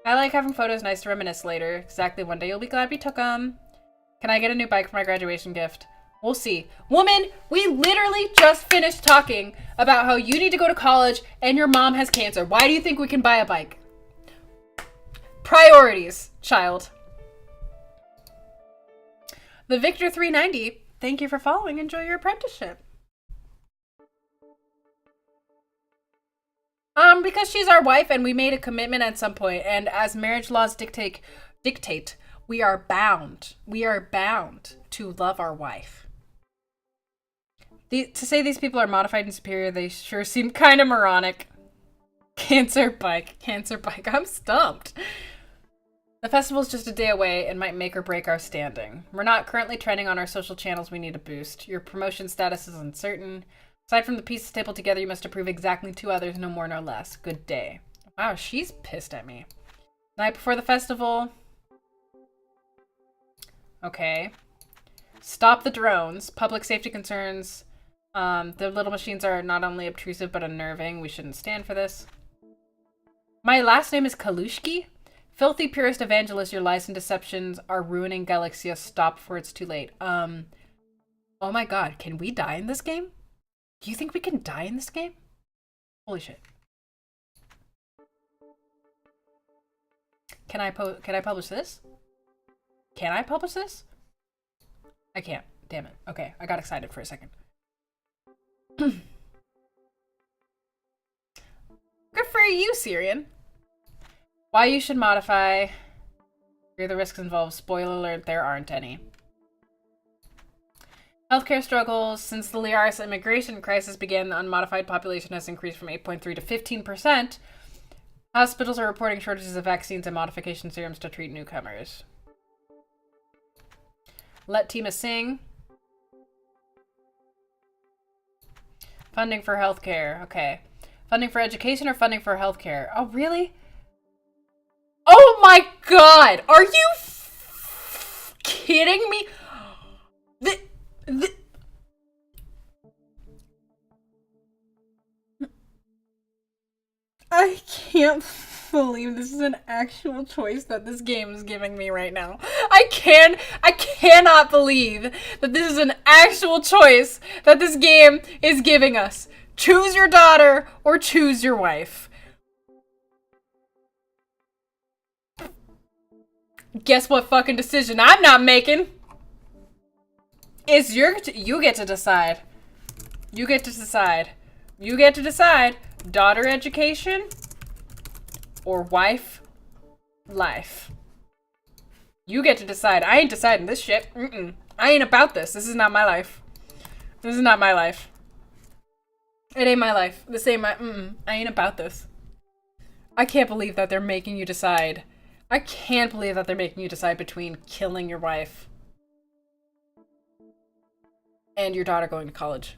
[SPEAKER 1] I like having photos. Nice to reminisce later. Exactly. One day you'll be glad we took them. Can I get a new bike for my graduation gift? We'll see. Woman, we literally just finished talking about how you need to go to college and your mom has cancer. Why do you think we can buy a bike? Priorities, child. The Victor 390, thank you for following. Enjoy your apprenticeship. Because she's our wife and we made a commitment at some point, and as marriage laws dictate, we are bound to love our wife. To say these people are modified and superior, they sure seem kind of moronic. Cancer bike. I'm stumped. The festival's just a day away and might make or break our standing. We're not currently trending on our social channels. We need a boost. Your promotion status is uncertain. Aside from the pieces stapled together, you must approve exactly 2 others, no more, no less. Good day. Wow, she's pissed at me. Night before the festival. Okay. Stop the drones. Public safety concerns. The little machines are not only obtrusive, but unnerving. We shouldn't stand for this. My last name is Kalushki. Filthy purist evangelist, your lies and deceptions are ruining Galaxia. Stop before it's too late. Oh my god, can we die in this game? Do you think we can die in this game? Holy shit. Can I publish this? Can I publish this? I can't. Damn it. Okay, I got excited for a second. Good for you, Syrian. Why you should modify. Here the risks involved. Spoiler alert, there aren't any. Healthcare struggles. Since the Liaris immigration crisis began, the unmodified population has increased from 8.3 to 15%. Hospitals are reporting shortages of vaccines and modification serums to treat newcomers. Let Tima sing. Funding for healthcare. Okay. Funding for education or funding for healthcare? Oh, really? Oh my god! Are you kidding me? believe this is an actual choice that this game is giving me right now. I cannot believe that this is an actual choice that this game is giving us. Choose your daughter or choose your wife. Guess what fucking decision I'm not making? You get to decide. You get to decide. You get to decide. Daughter education or wife life. You get to decide. I ain't deciding this shit. I ain't about this. This is not my life. This is not my life. It ain't my life. This ain't my... I ain't about this. I can't believe that they're making you decide. I can't believe that they're making you decide between killing your wife and your daughter going to college.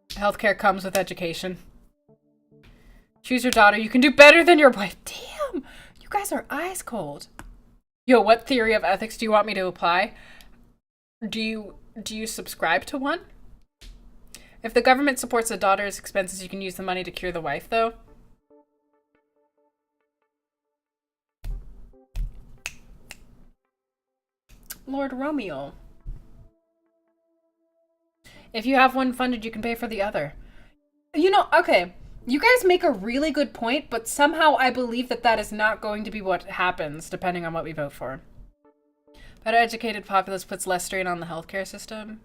[SPEAKER 1] Healthcare comes with education. Choose your daughter. You can do better than your wife. Damn! You guys are ice cold. Yo, what theory of ethics do you want me to apply? Do you subscribe to one? If the government supports the daughter's expenses, you can use the money to cure the wife, though. Lord Romeo. If you have one funded, you can pay for the other. You know, okay. You guys make a really good point, but somehow I believe that that is not going to be what happens, depending on what we vote for. Better educated populace puts less strain on the healthcare system.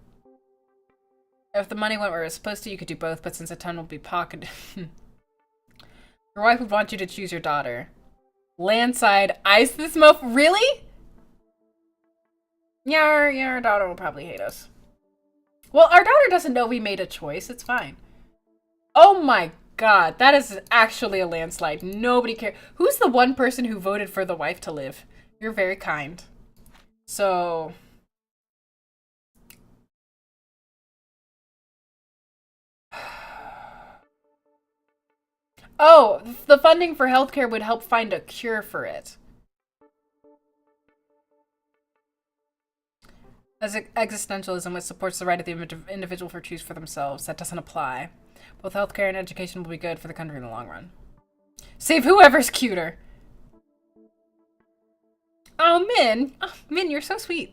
[SPEAKER 1] If the money went where it was supposed to, you could do both, but since a ton will be pocketed... Your wife would want you to choose your daughter. Landside, ice this really? Yeah, our daughter will probably hate us. Well, our daughter doesn't know we made a choice. It's fine. Oh my god, that is actually a landslide. Nobody cares. Who's the one person who voted for the wife to live? You're very kind. So... Oh, the funding for healthcare would help find a cure for it. As existentialism, which supports the right of the individual to choose for themselves, that doesn't apply. Both healthcare and education will be good for the country in the long run. Save whoever's cuter. Oh, Min. Oh, Min, you're so sweet.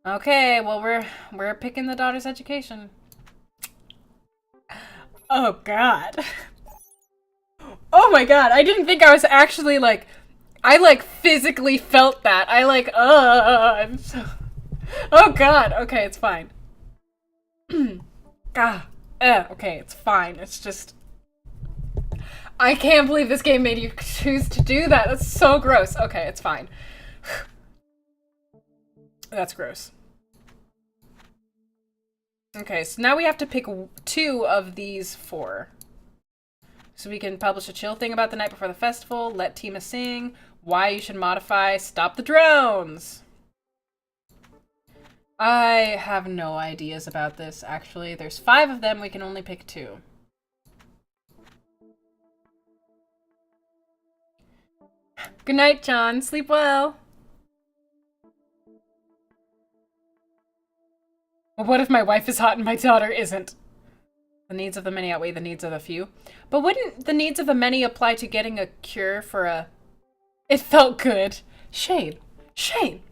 [SPEAKER 1] Okay, well, we're picking the daughter's education. Oh, God. Oh, my God. I didn't think I was actually, like... I, like, physically felt that. I, like, I'm so... Oh, God. Okay, it's fine. Okay, it's fine. It's just... I can't believe this game made you choose to do that. That's so gross. Okay, it's fine. That's gross. Okay, so now we have to pick 2 of these 4. So we can publish a chill thing about the night before the festival, let Tima sing, why you should modify, stop the drones. I have no ideas about this, actually. There's 5 of them, we can only pick 2. Good night, John. Sleep well. Well, what if my wife is hot and my daughter isn't? The needs of the many outweigh the needs of the few. But wouldn't the needs of the many apply to getting a cure for a... It felt good. Shane. Shane.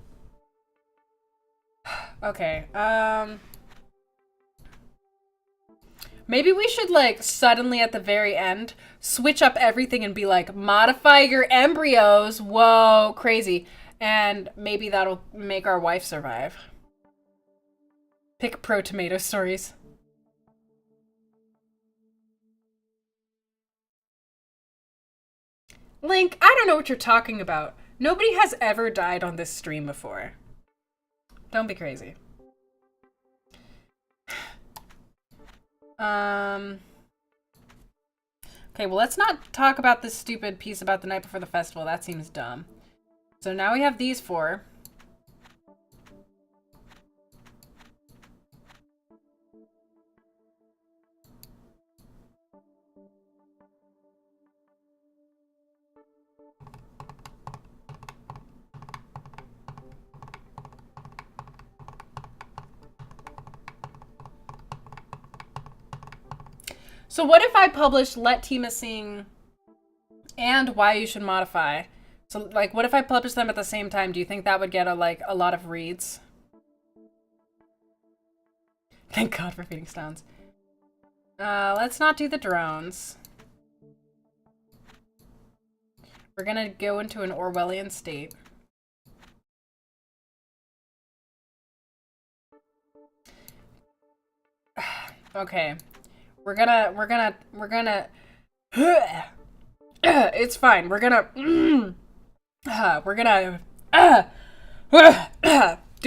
[SPEAKER 1] Okay, maybe we should, like, suddenly at the very end, switch up everything and be like, modify your embryos. Whoa, crazy. And maybe that'll make our wife survive. Pick pro tomato stories. Link, I don't know what you're talking about. Nobody has ever died on this stream before. Don't be crazy. Okay, well, let's not talk about this stupid piece about the night before the festival. That seems dumb. So now we have these 4. So what if I published Let Tima Sing and Why You Should Modify? So, like, what if I published them at the same time? Do you think that would get a lot of reads? Thank God for feeding stones. Let's not do the drones. We're gonna go into an Orwellian state. Okay. We're gonna it's fine. We're gonna do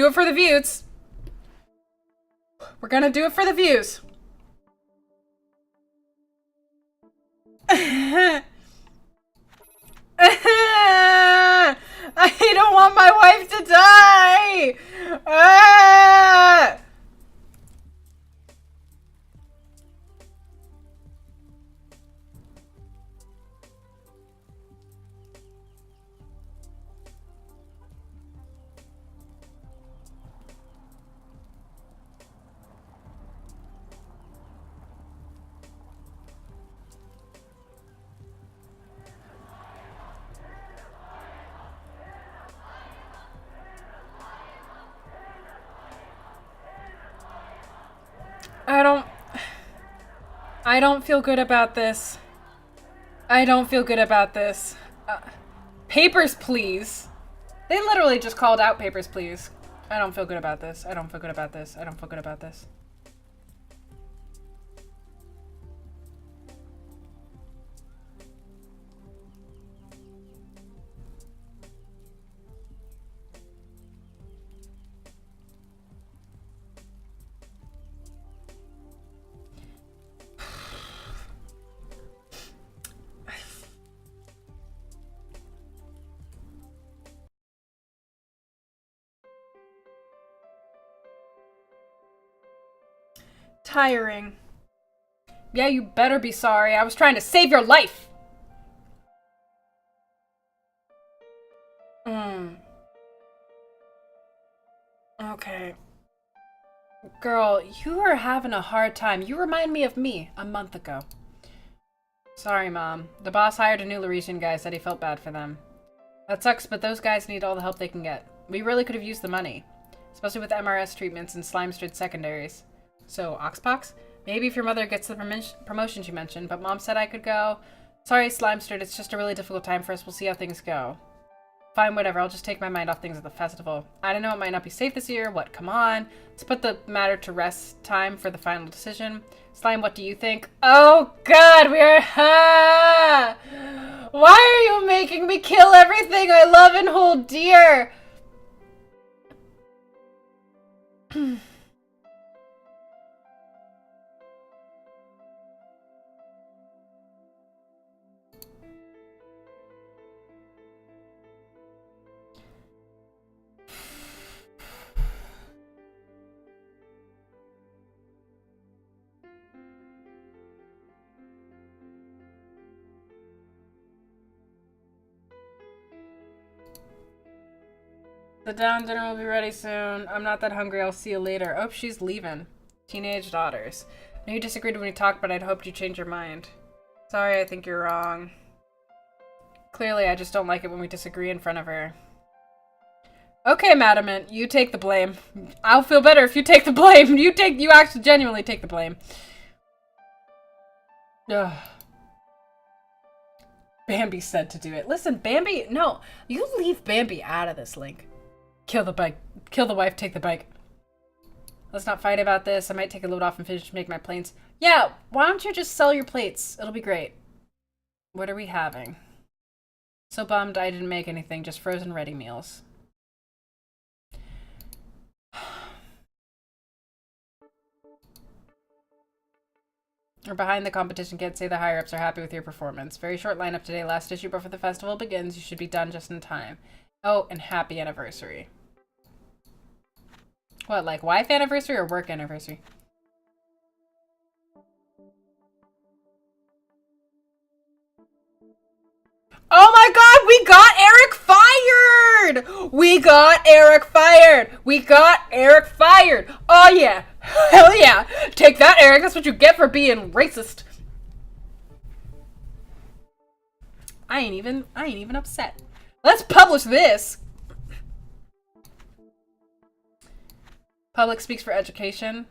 [SPEAKER 1] it for the views. We're gonna do it for the views. I don't want my wife to die. I don't feel good about this. I don't feel good about this. Papers, please. They literally just called out papers, please. I don't feel good about this. I don't feel good about this. I don't feel good about this. Tiring. Yeah, you better be sorry. I was trying to save your life. Okay. Girl, you are having a hard time. You remind me of me a month ago. Sorry, Mom. The boss hired a new Laurentian guy, said he felt bad for them. That sucks, but those guys need all the help they can get. We really could have used the money. Especially with MRS treatments and Slimestrid secondaries. So, Oxpox? Maybe if your mother gets the promotion she mentioned, but Mom said I could go. Sorry, Slimestrid, it's just a really difficult time for us. We'll see how things go. Fine, whatever. I'll just take my mind off things at the festival. I don't know, it might not be safe this year. What? Come on. Let's put the matter to rest. Time for the final decision. Slime, what do you think? Oh, God, we are... Why are you making me kill everything I love and hold dear? Sit down, dinner will be ready soon. I'm not that hungry, I'll see you later. Oh, she's leaving. Teenage daughters. I know you disagreed when we talked, but I'd hoped you'd change your mind. Sorry, I think you're wrong. Clearly, I just don't like it when we disagree in front of her. Okay, Madament, you take the blame. I'll feel better if you take the blame. You actually genuinely take the blame. Ugh. Bambi said to do it. Listen, Bambi, no. You leave Bambi out of this, Link. Kill the bike. Kill the wife, take the bike. Let's not fight about this. I might take a load off and finish to make my plates. Yeah, why don't you just sell your plates? It'll be great. What are we having? So bummed I didn't make anything, just frozen ready meals. We're behind the competition, kids. Say the higher-ups are happy with your performance. Very short lineup today. Last issue before the festival begins. You should be done just in time. Oh, and happy anniversary. What, like wife anniversary or work anniversary? Oh my God, we got Eric fired! We got Eric fired! We got Eric fired! Oh yeah! Hell yeah! Take that, Eric! That's what you get for being racist. I ain't even upset. Let's publish this. Public speaks for education.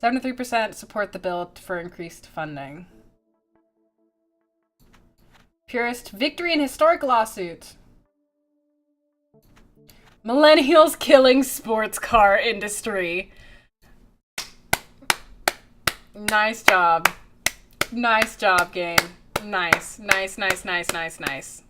[SPEAKER 1] 73% support the bill for increased funding. Purist victory in historic lawsuit. Millennials killing sports car industry. Nice job. Nice job, game. Nice. Nice, nice, nice, nice, nice.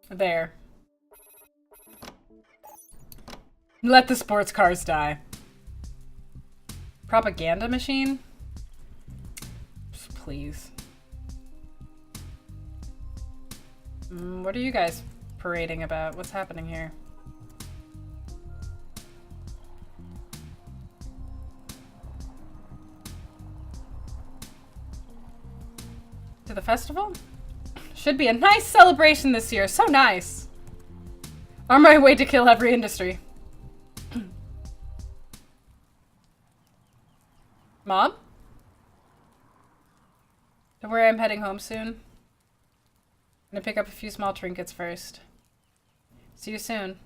[SPEAKER 1] There. Let the sports cars die. Propaganda machine? Please. What are you guys parading about? What's happening here? To the festival? Should be a nice celebration this year. So nice. On my way to kill every industry. Mom? Don't worry, I'm heading home soon. I'm gonna pick up a few small trinkets first. See you soon.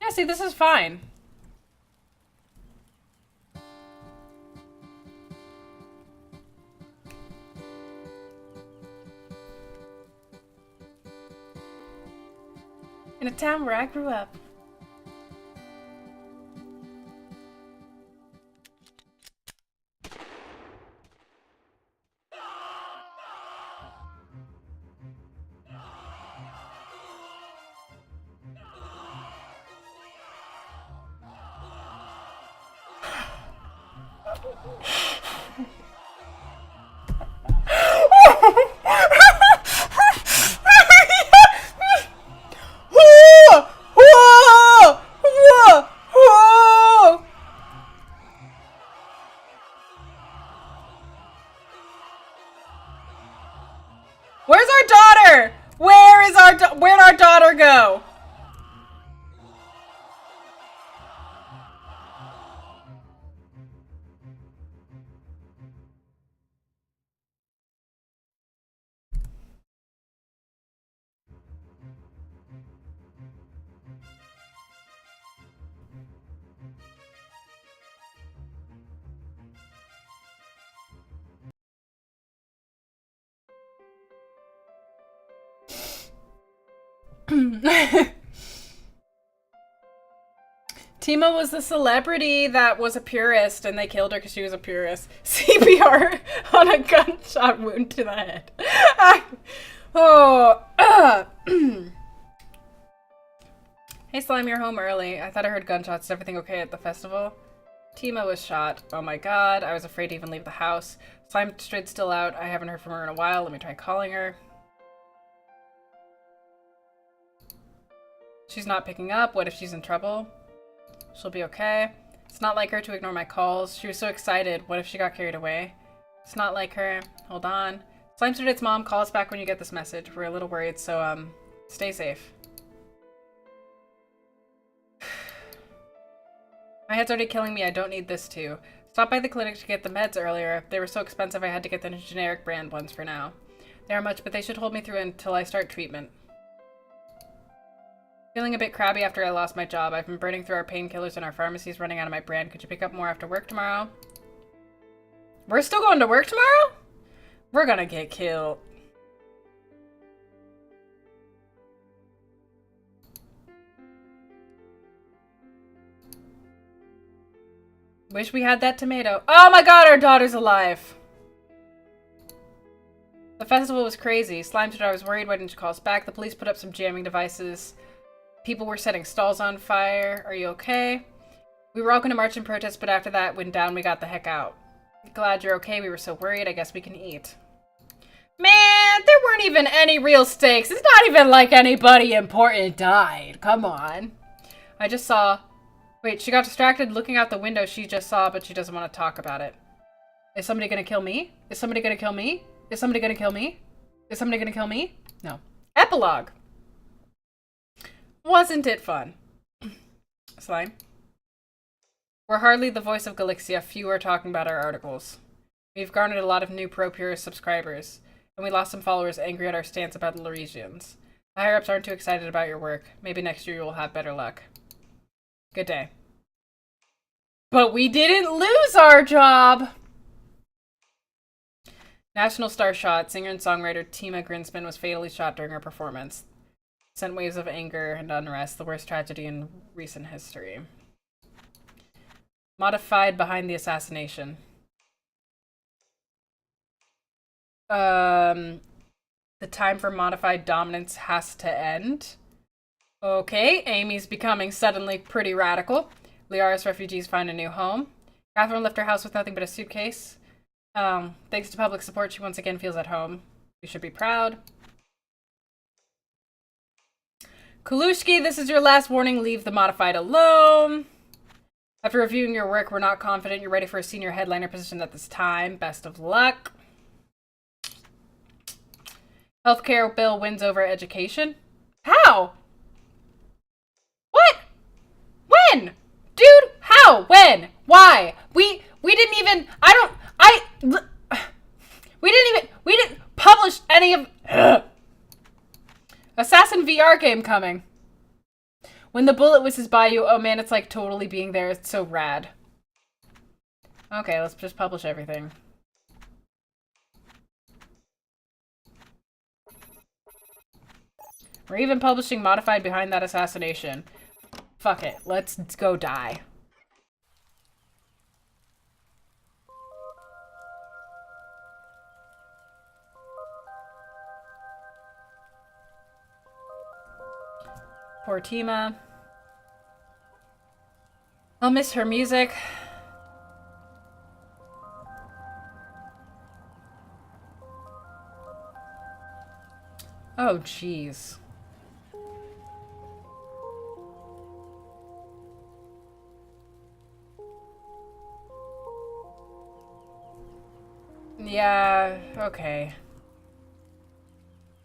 [SPEAKER 1] Yeah, see, this is fine. In a town where I grew up. Where's our daughter? Where'd our daughter go? Tima was the celebrity that was a purist, and they killed her because she was a purist. CPR on a gunshot wound to the head. Hey Slime, you're home early. I thought I heard gunshots. Is everything okay at the festival? Tima was shot. Oh my god, I was afraid to even leave the house. Slime stood still out. I haven't heard from her in a while. Let me try calling her. She's not picking up. What if she's in trouble? She'll be okay. It's not like her to ignore my calls. She was so excited. What if she got carried away? It's not like her. Hold on. Slime said its mom. Call us back when you get this message. We're a little worried, so stay safe. My head's already killing me. I don't need this too. Stopped by the clinic to get the meds earlier. They were so expensive I had to get the generic brand ones for now. They are much, but they should hold me through until I start treatment. Feeling a bit crabby after I lost my job. I've been burning through our painkillers and our pharmacy's running out of my brand. Could you pick up more after work tomorrow? We're still going to work tomorrow? We're gonna get killed. Wish we had that tomato. Oh my god, our daughter's alive! The festival was crazy. Slime said I was worried. Why didn't you call us back? The police put up some jamming devices. People were setting stalls on fire. Are you okay? We were all going to march and protest, but after that went down, we got the heck out. Glad you're okay. We were so worried. I guess we can eat. Man, there weren't even any real stakes. It's not even like anybody important died. Come on. I just saw... Wait, she got distracted looking out the window she just saw, but she doesn't want to talk about it. Is somebody going to kill me? Is somebody going to kill me? Is somebody gonna kill me? Is somebody gonna kill me? No. Epilogue. Wasn't it fun? Slime. We're hardly the voice of Galixia. Few are talking about our articles. We've garnered a lot of new pro-purist subscribers, and we lost some followers angry at our stance about the Laresians. The higher-ups aren't too excited about your work. Maybe next year you will have better luck. Good day. But we didn't lose our job! National star shot. Singer and songwriter Tima Grinspan was fatally shot during her performance. Sent waves of anger and unrest, the worst tragedy in recent history. Modified behind the assassination. The time for modified dominance has to end. Okay, Amy's becoming suddenly pretty radical. Liara's refugees find a new home. Catherine left her house with nothing but a suitcase. Thanks to public support, she once again feels at home. We should be proud. Kulushki, this is your last warning. Leave the modified alone. After reviewing your work, we're not confident you're ready for a senior headliner position at this time. Best of luck. Healthcare bill wins over education. How? What? When? Dude, how? When? Why? We didn't even, we didn't publish any of, Assassin VR game coming. When the bullet whizzes by you, oh man, it's like totally being there. It's so rad. Okay, let's just publish everything. We're even publishing modified behind that assassination. Fuck it. Let's go die. Poor Tima. I'll miss her music. Oh, jeez. Yeah, okay.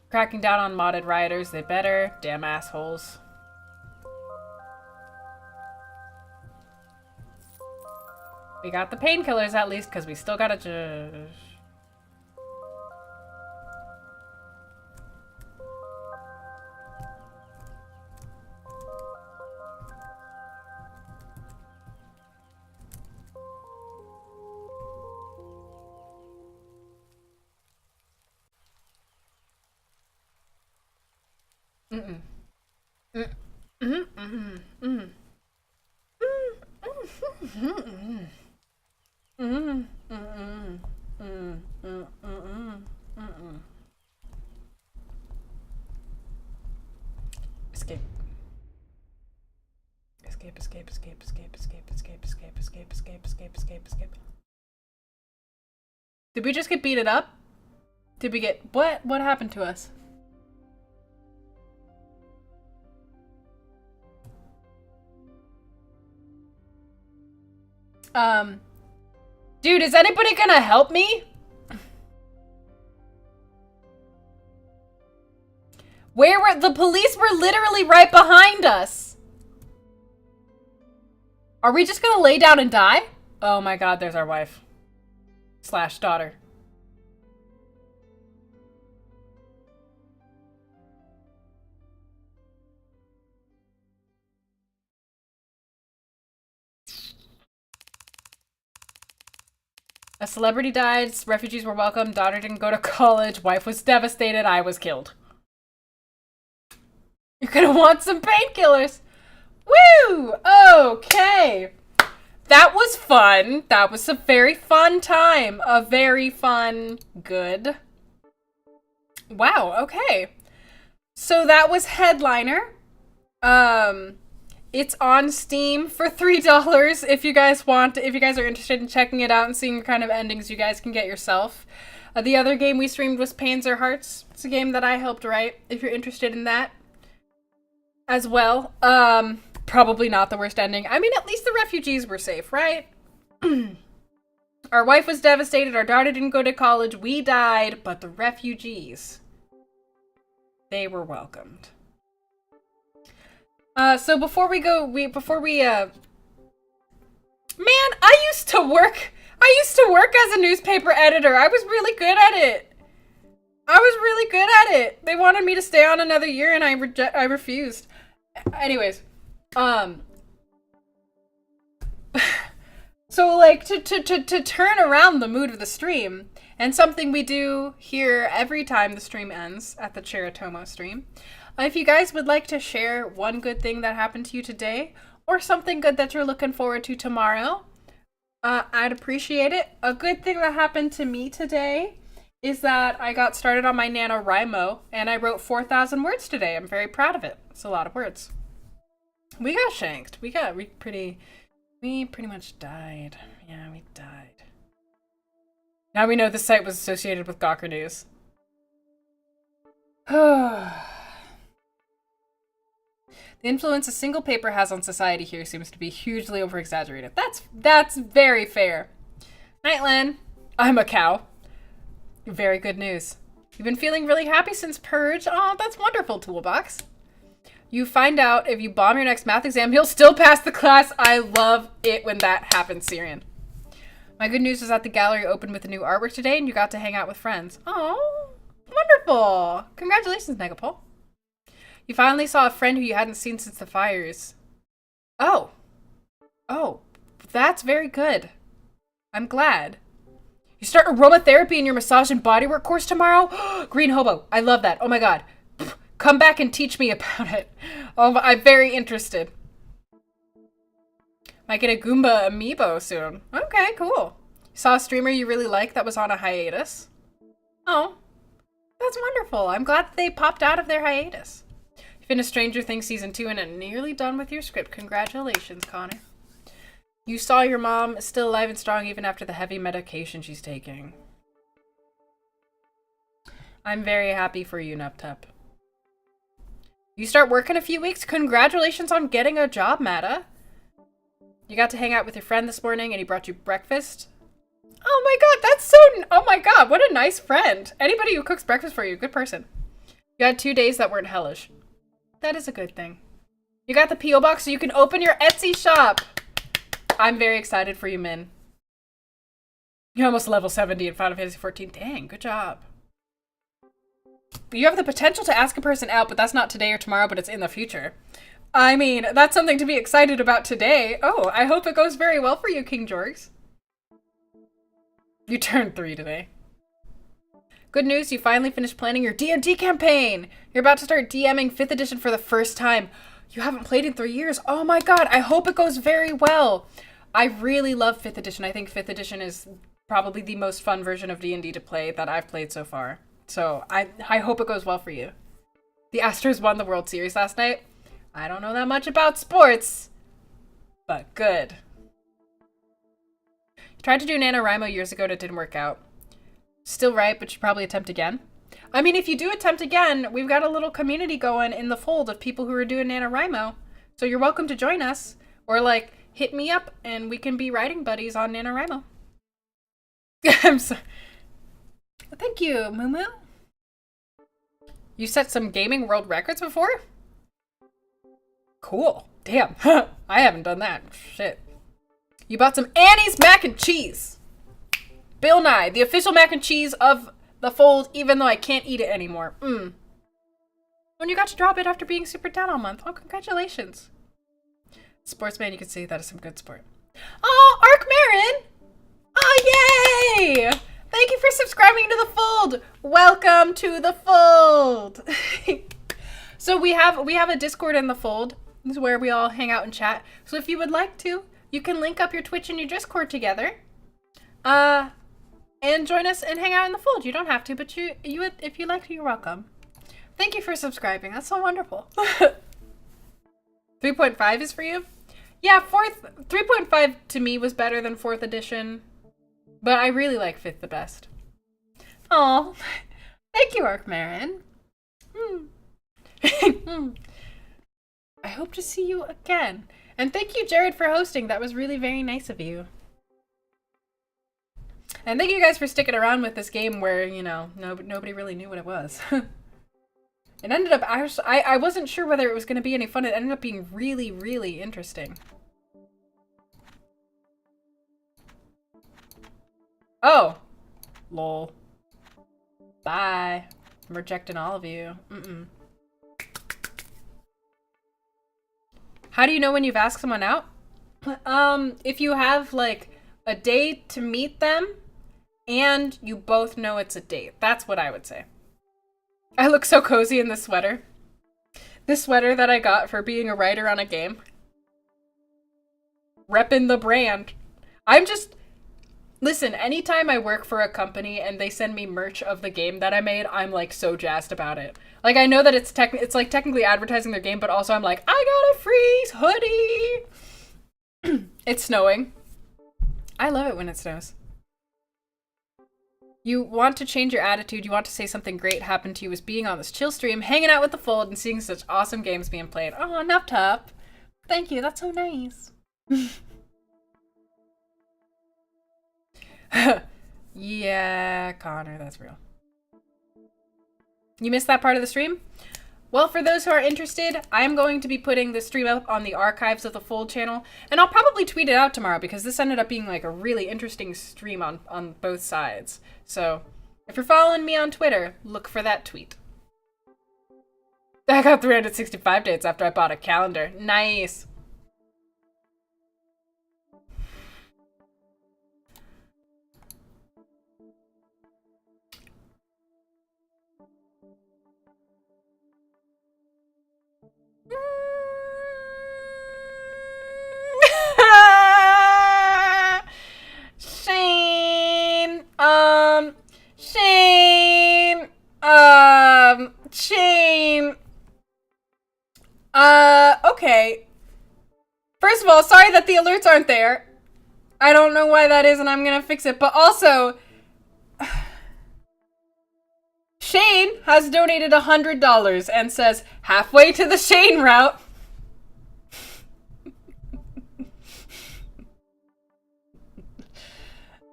[SPEAKER 1] Cracking down on modded rioters, they better. Damn assholes. We got the painkillers at least, because we still gotta judge. Escape. Escape, escape, escape, escape, escape, escape, escape, escape, escape, escape, escape, escape. Did we just get beaten up? Did we get... What happened to us? Dude, is anybody gonna help me? Where were the police were literally right behind us. Are we just gonna lay down and die? Oh my god, there's our wife. / daughter. A celebrity died, refugees were welcome, daughter didn't go to college, wife was devastated, I was killed. You're gonna want some painkillers. Woo! Okay. That was fun. That was a very fun time. A very fun, good. Wow, okay. So that was Headliner. It's on Steam for $3 if you guys want, if you guys are interested in checking it out and seeing what kind of endings you guys can get yourself. The other game we streamed was Panzer Hearts. It's a game that I helped write, if you're interested in that as well. Probably not the worst ending. I mean, at least the refugees were safe, right? Our wife was devastated. Our daughter didn't go to college. We died. But the refugees, they were welcomed. So before we go, man, I used to work as a newspaper editor. I was really good at it. They wanted me to stay on another year and I refused. Anyways, so like to turn around the mood of the stream, and something we do here every time the stream ends at the Cheratomo stream. If you guys would like to share one good thing that happened to you today, or something good that you're looking forward to tomorrow, I'd appreciate it. A good thing that happened to me today is that I got started on my NaNoWriMo, and I wrote 4,000 words today. I'm very proud of it. It's a lot of words. We got shanked. We pretty much died. Yeah, we died. Now we know the site was associated with Gawker News. The influence a single paper has on society here seems to be hugely over-exaggerated. That's very fair. Nightland, I'm a cow. Very good news. You've been feeling really happy since Purge. Oh, that's wonderful, Toolbox. You find out if you bomb your next math exam, you'll still pass the class. I love it when that happens, Syrian. My good news is that the gallery opened with a new artwork today and you got to hang out with friends. Oh, wonderful. Congratulations, Negapole. You finally saw a friend who you hadn't seen since the fires. Oh, that's very good. I'm glad. You start aromatherapy in your massage and bodywork course tomorrow? Green Hobo, I love that. Oh my god. Come back and teach me about it. Oh, I'm very interested. Might get a Goomba amiibo soon. Okay, cool. You saw a streamer you really like that was on a hiatus? Oh, that's wonderful. I'm glad that they popped out of their hiatus. You finished Stranger Things Season 2 and are nearly done with your script. Congratulations, Connor. You saw your mom still alive and strong even after the heavy medication she's taking. I'm very happy for you, Nuptup. You start work in a few weeks? Congratulations on getting a job, Matta. You got to hang out with your friend this morning and he brought you breakfast? Oh my god, that's so... Oh my god, what a nice friend. Anybody who cooks breakfast for you, good person. You had 2 days that weren't hellish. That is a good thing. You got the P.O. box so you can open your Etsy shop. I'm very excited for you, Min. You're almost level 70 in Final Fantasy 14. Dang, good job. You have the potential to ask a person out, but that's not today or tomorrow, but it's in the future. I mean, that's something to be excited about today. Oh, I hope it goes very well for you, King Jorgs. You turned 3 today. Good news, you finally finished planning your D&D campaign. You're about to start DMing 5th edition for the first time. You haven't played in 3 years. Oh my god, I hope it goes very well. I really love 5th edition. I think 5th edition is probably the most fun version of D&D to play that I've played so far. So I hope it goes well for you. The Astros won the World Series last night. I don't know that much about sports, but good. You tried to do NaNoWriMo years ago and it didn't work out. Still right, but you should probably attempt again. I mean, if you do attempt again, we've got a little community going in the fold of people who are doing NaNoWriMo. So you're welcome to join us. Or, like, hit me up and we can be writing buddies on NaNoWriMo. I'm sorry. Thank you, Moo Moo. You set some gaming world records before? Cool. Damn. I haven't done that. Shit. You bought some Annie's mac and cheese. Bill Nye, the official mac and cheese of the fold, even though I can't eat it anymore. When you got to drop it after being super down all month. Oh, congratulations. Sportsman, you can see that is some good sport. Oh, Arc Marin! Oh, yay! Thank you for subscribing to the fold. Welcome to the fold. So we have a Discord in the fold. This is where we all hang out and chat. So if you would like to, you can link up your Twitch and your Discord together. And join us and hang out in the fold. You don't have to, but you would, if you like to, you're welcome. Thank you for subscribing. That's so wonderful. 3.5 is for you? Yeah, 3.5 to me was better than 4th edition. But I really like 5th the best. Oh, thank you, Arc Marin. I hope to see you again. And thank you, Jared, for hosting. That was really very nice of you. And thank you guys for sticking around with this game where, you know, nobody really knew what it was. It ended up, I wasn't sure whether it was going to be any fun. It ended up being really, really interesting. Oh. Lol. Bye. I'm rejecting all of you. How do you know when you've asked someone out? If you have, like, a day to meet them, and you both know it's a date. That's what I would say. I look so cozy in this sweater. This sweater that I got for being a writer on a game. Reppin' the brand. I'm just... Listen, anytime I work for a company and they send me merch of the game that I made, I'm, like, so jazzed about it. Like, I know that it's like technically advertising their game, but also I'm like, I got a free hoodie! It's snowing. I love it when it snows. You want to change your attitude, you want to say something great happened to you as being on this chill stream, hanging out with the fold, and seeing such awesome games being played. Oh, enough top. Thank you, that's so nice. Yeah, Connor, that's real. You missed that part of the stream? Well, for those who are interested, I'm going to be putting the stream up on the archives of the Fold channel, and I'll probably tweet it out tomorrow because this ended up being like a really interesting stream on both sides. So, if you're following me on Twitter, look for that tweet. I got 365 dates after I bought a calendar. Nice. Shane. Shane. Okay. First of all, sorry that the alerts aren't there. I don't know why that is, and I'm gonna fix it. But also, Shane has donated $100 and says, halfway to the Shane route.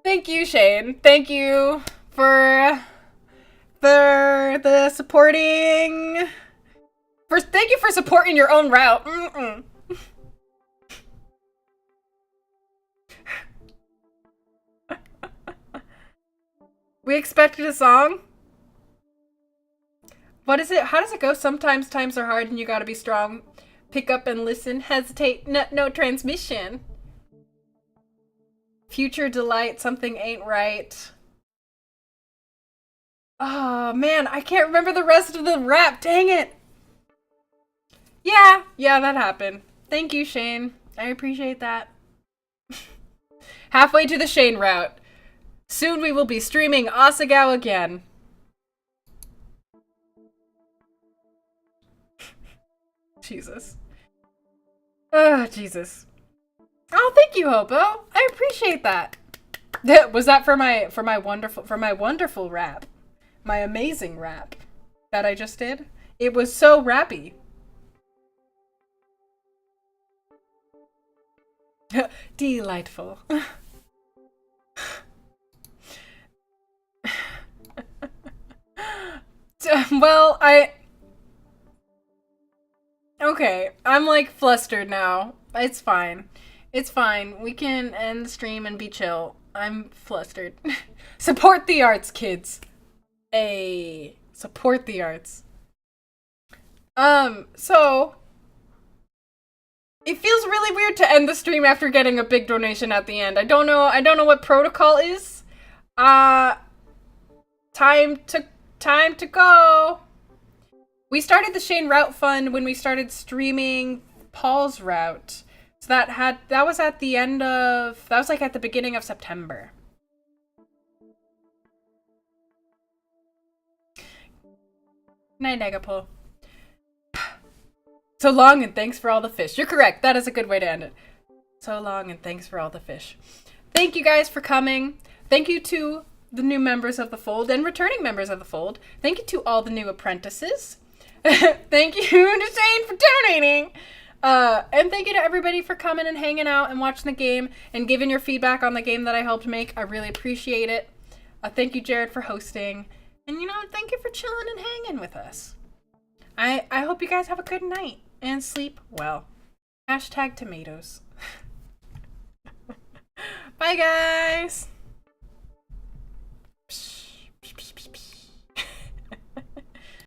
[SPEAKER 1] Thank you, Shane. Thank you for the supporting. Thank you for supporting your own route. We expected a song. What is it? How does it go? Sometimes times are hard and you gotta be strong. Pick up and listen. Hesitate. No transmission. Future delight. Something ain't right. Oh, man. I can't remember the rest of the rap. Dang it. Yeah, that happened. Thank you, Shane. I appreciate that. Halfway to the Shane route. Soon we will be streaming Asagao again. Jesus. Oh, Jesus. Oh, thank you, Hopo. I appreciate that. Was that for my wonderful rap? My amazing rap that I just did? It was so rappy. Delightful. Well, okay, I'm like flustered now. It's fine. It's fine. We can end the stream and be chill. I'm flustered. Support the arts, kids. Support the arts. So it feels really weird to end the stream after getting a big donation at the end. I don't know what protocol is. Time to go. We started the Shane Route Fund when we started streaming Paul's route. So that was at the beginning of September. Night, Negapol. So long and thanks for all the fish. You're correct. That is a good way to end it. So long and thanks for all the fish. Thank you guys for coming. Thank you to the new members of the Fold and returning members of the Fold. Thank you to all the new apprentices. Thank you to Shane for donating. And thank you to everybody for coming and hanging out and watching the game and giving your feedback on the game that I helped make. I really appreciate it. Thank you, Jared, for hosting. And, thank you for chilling and hanging with us. I hope you guys have a good night and sleep well. Hashtag tomatoes. Bye, guys.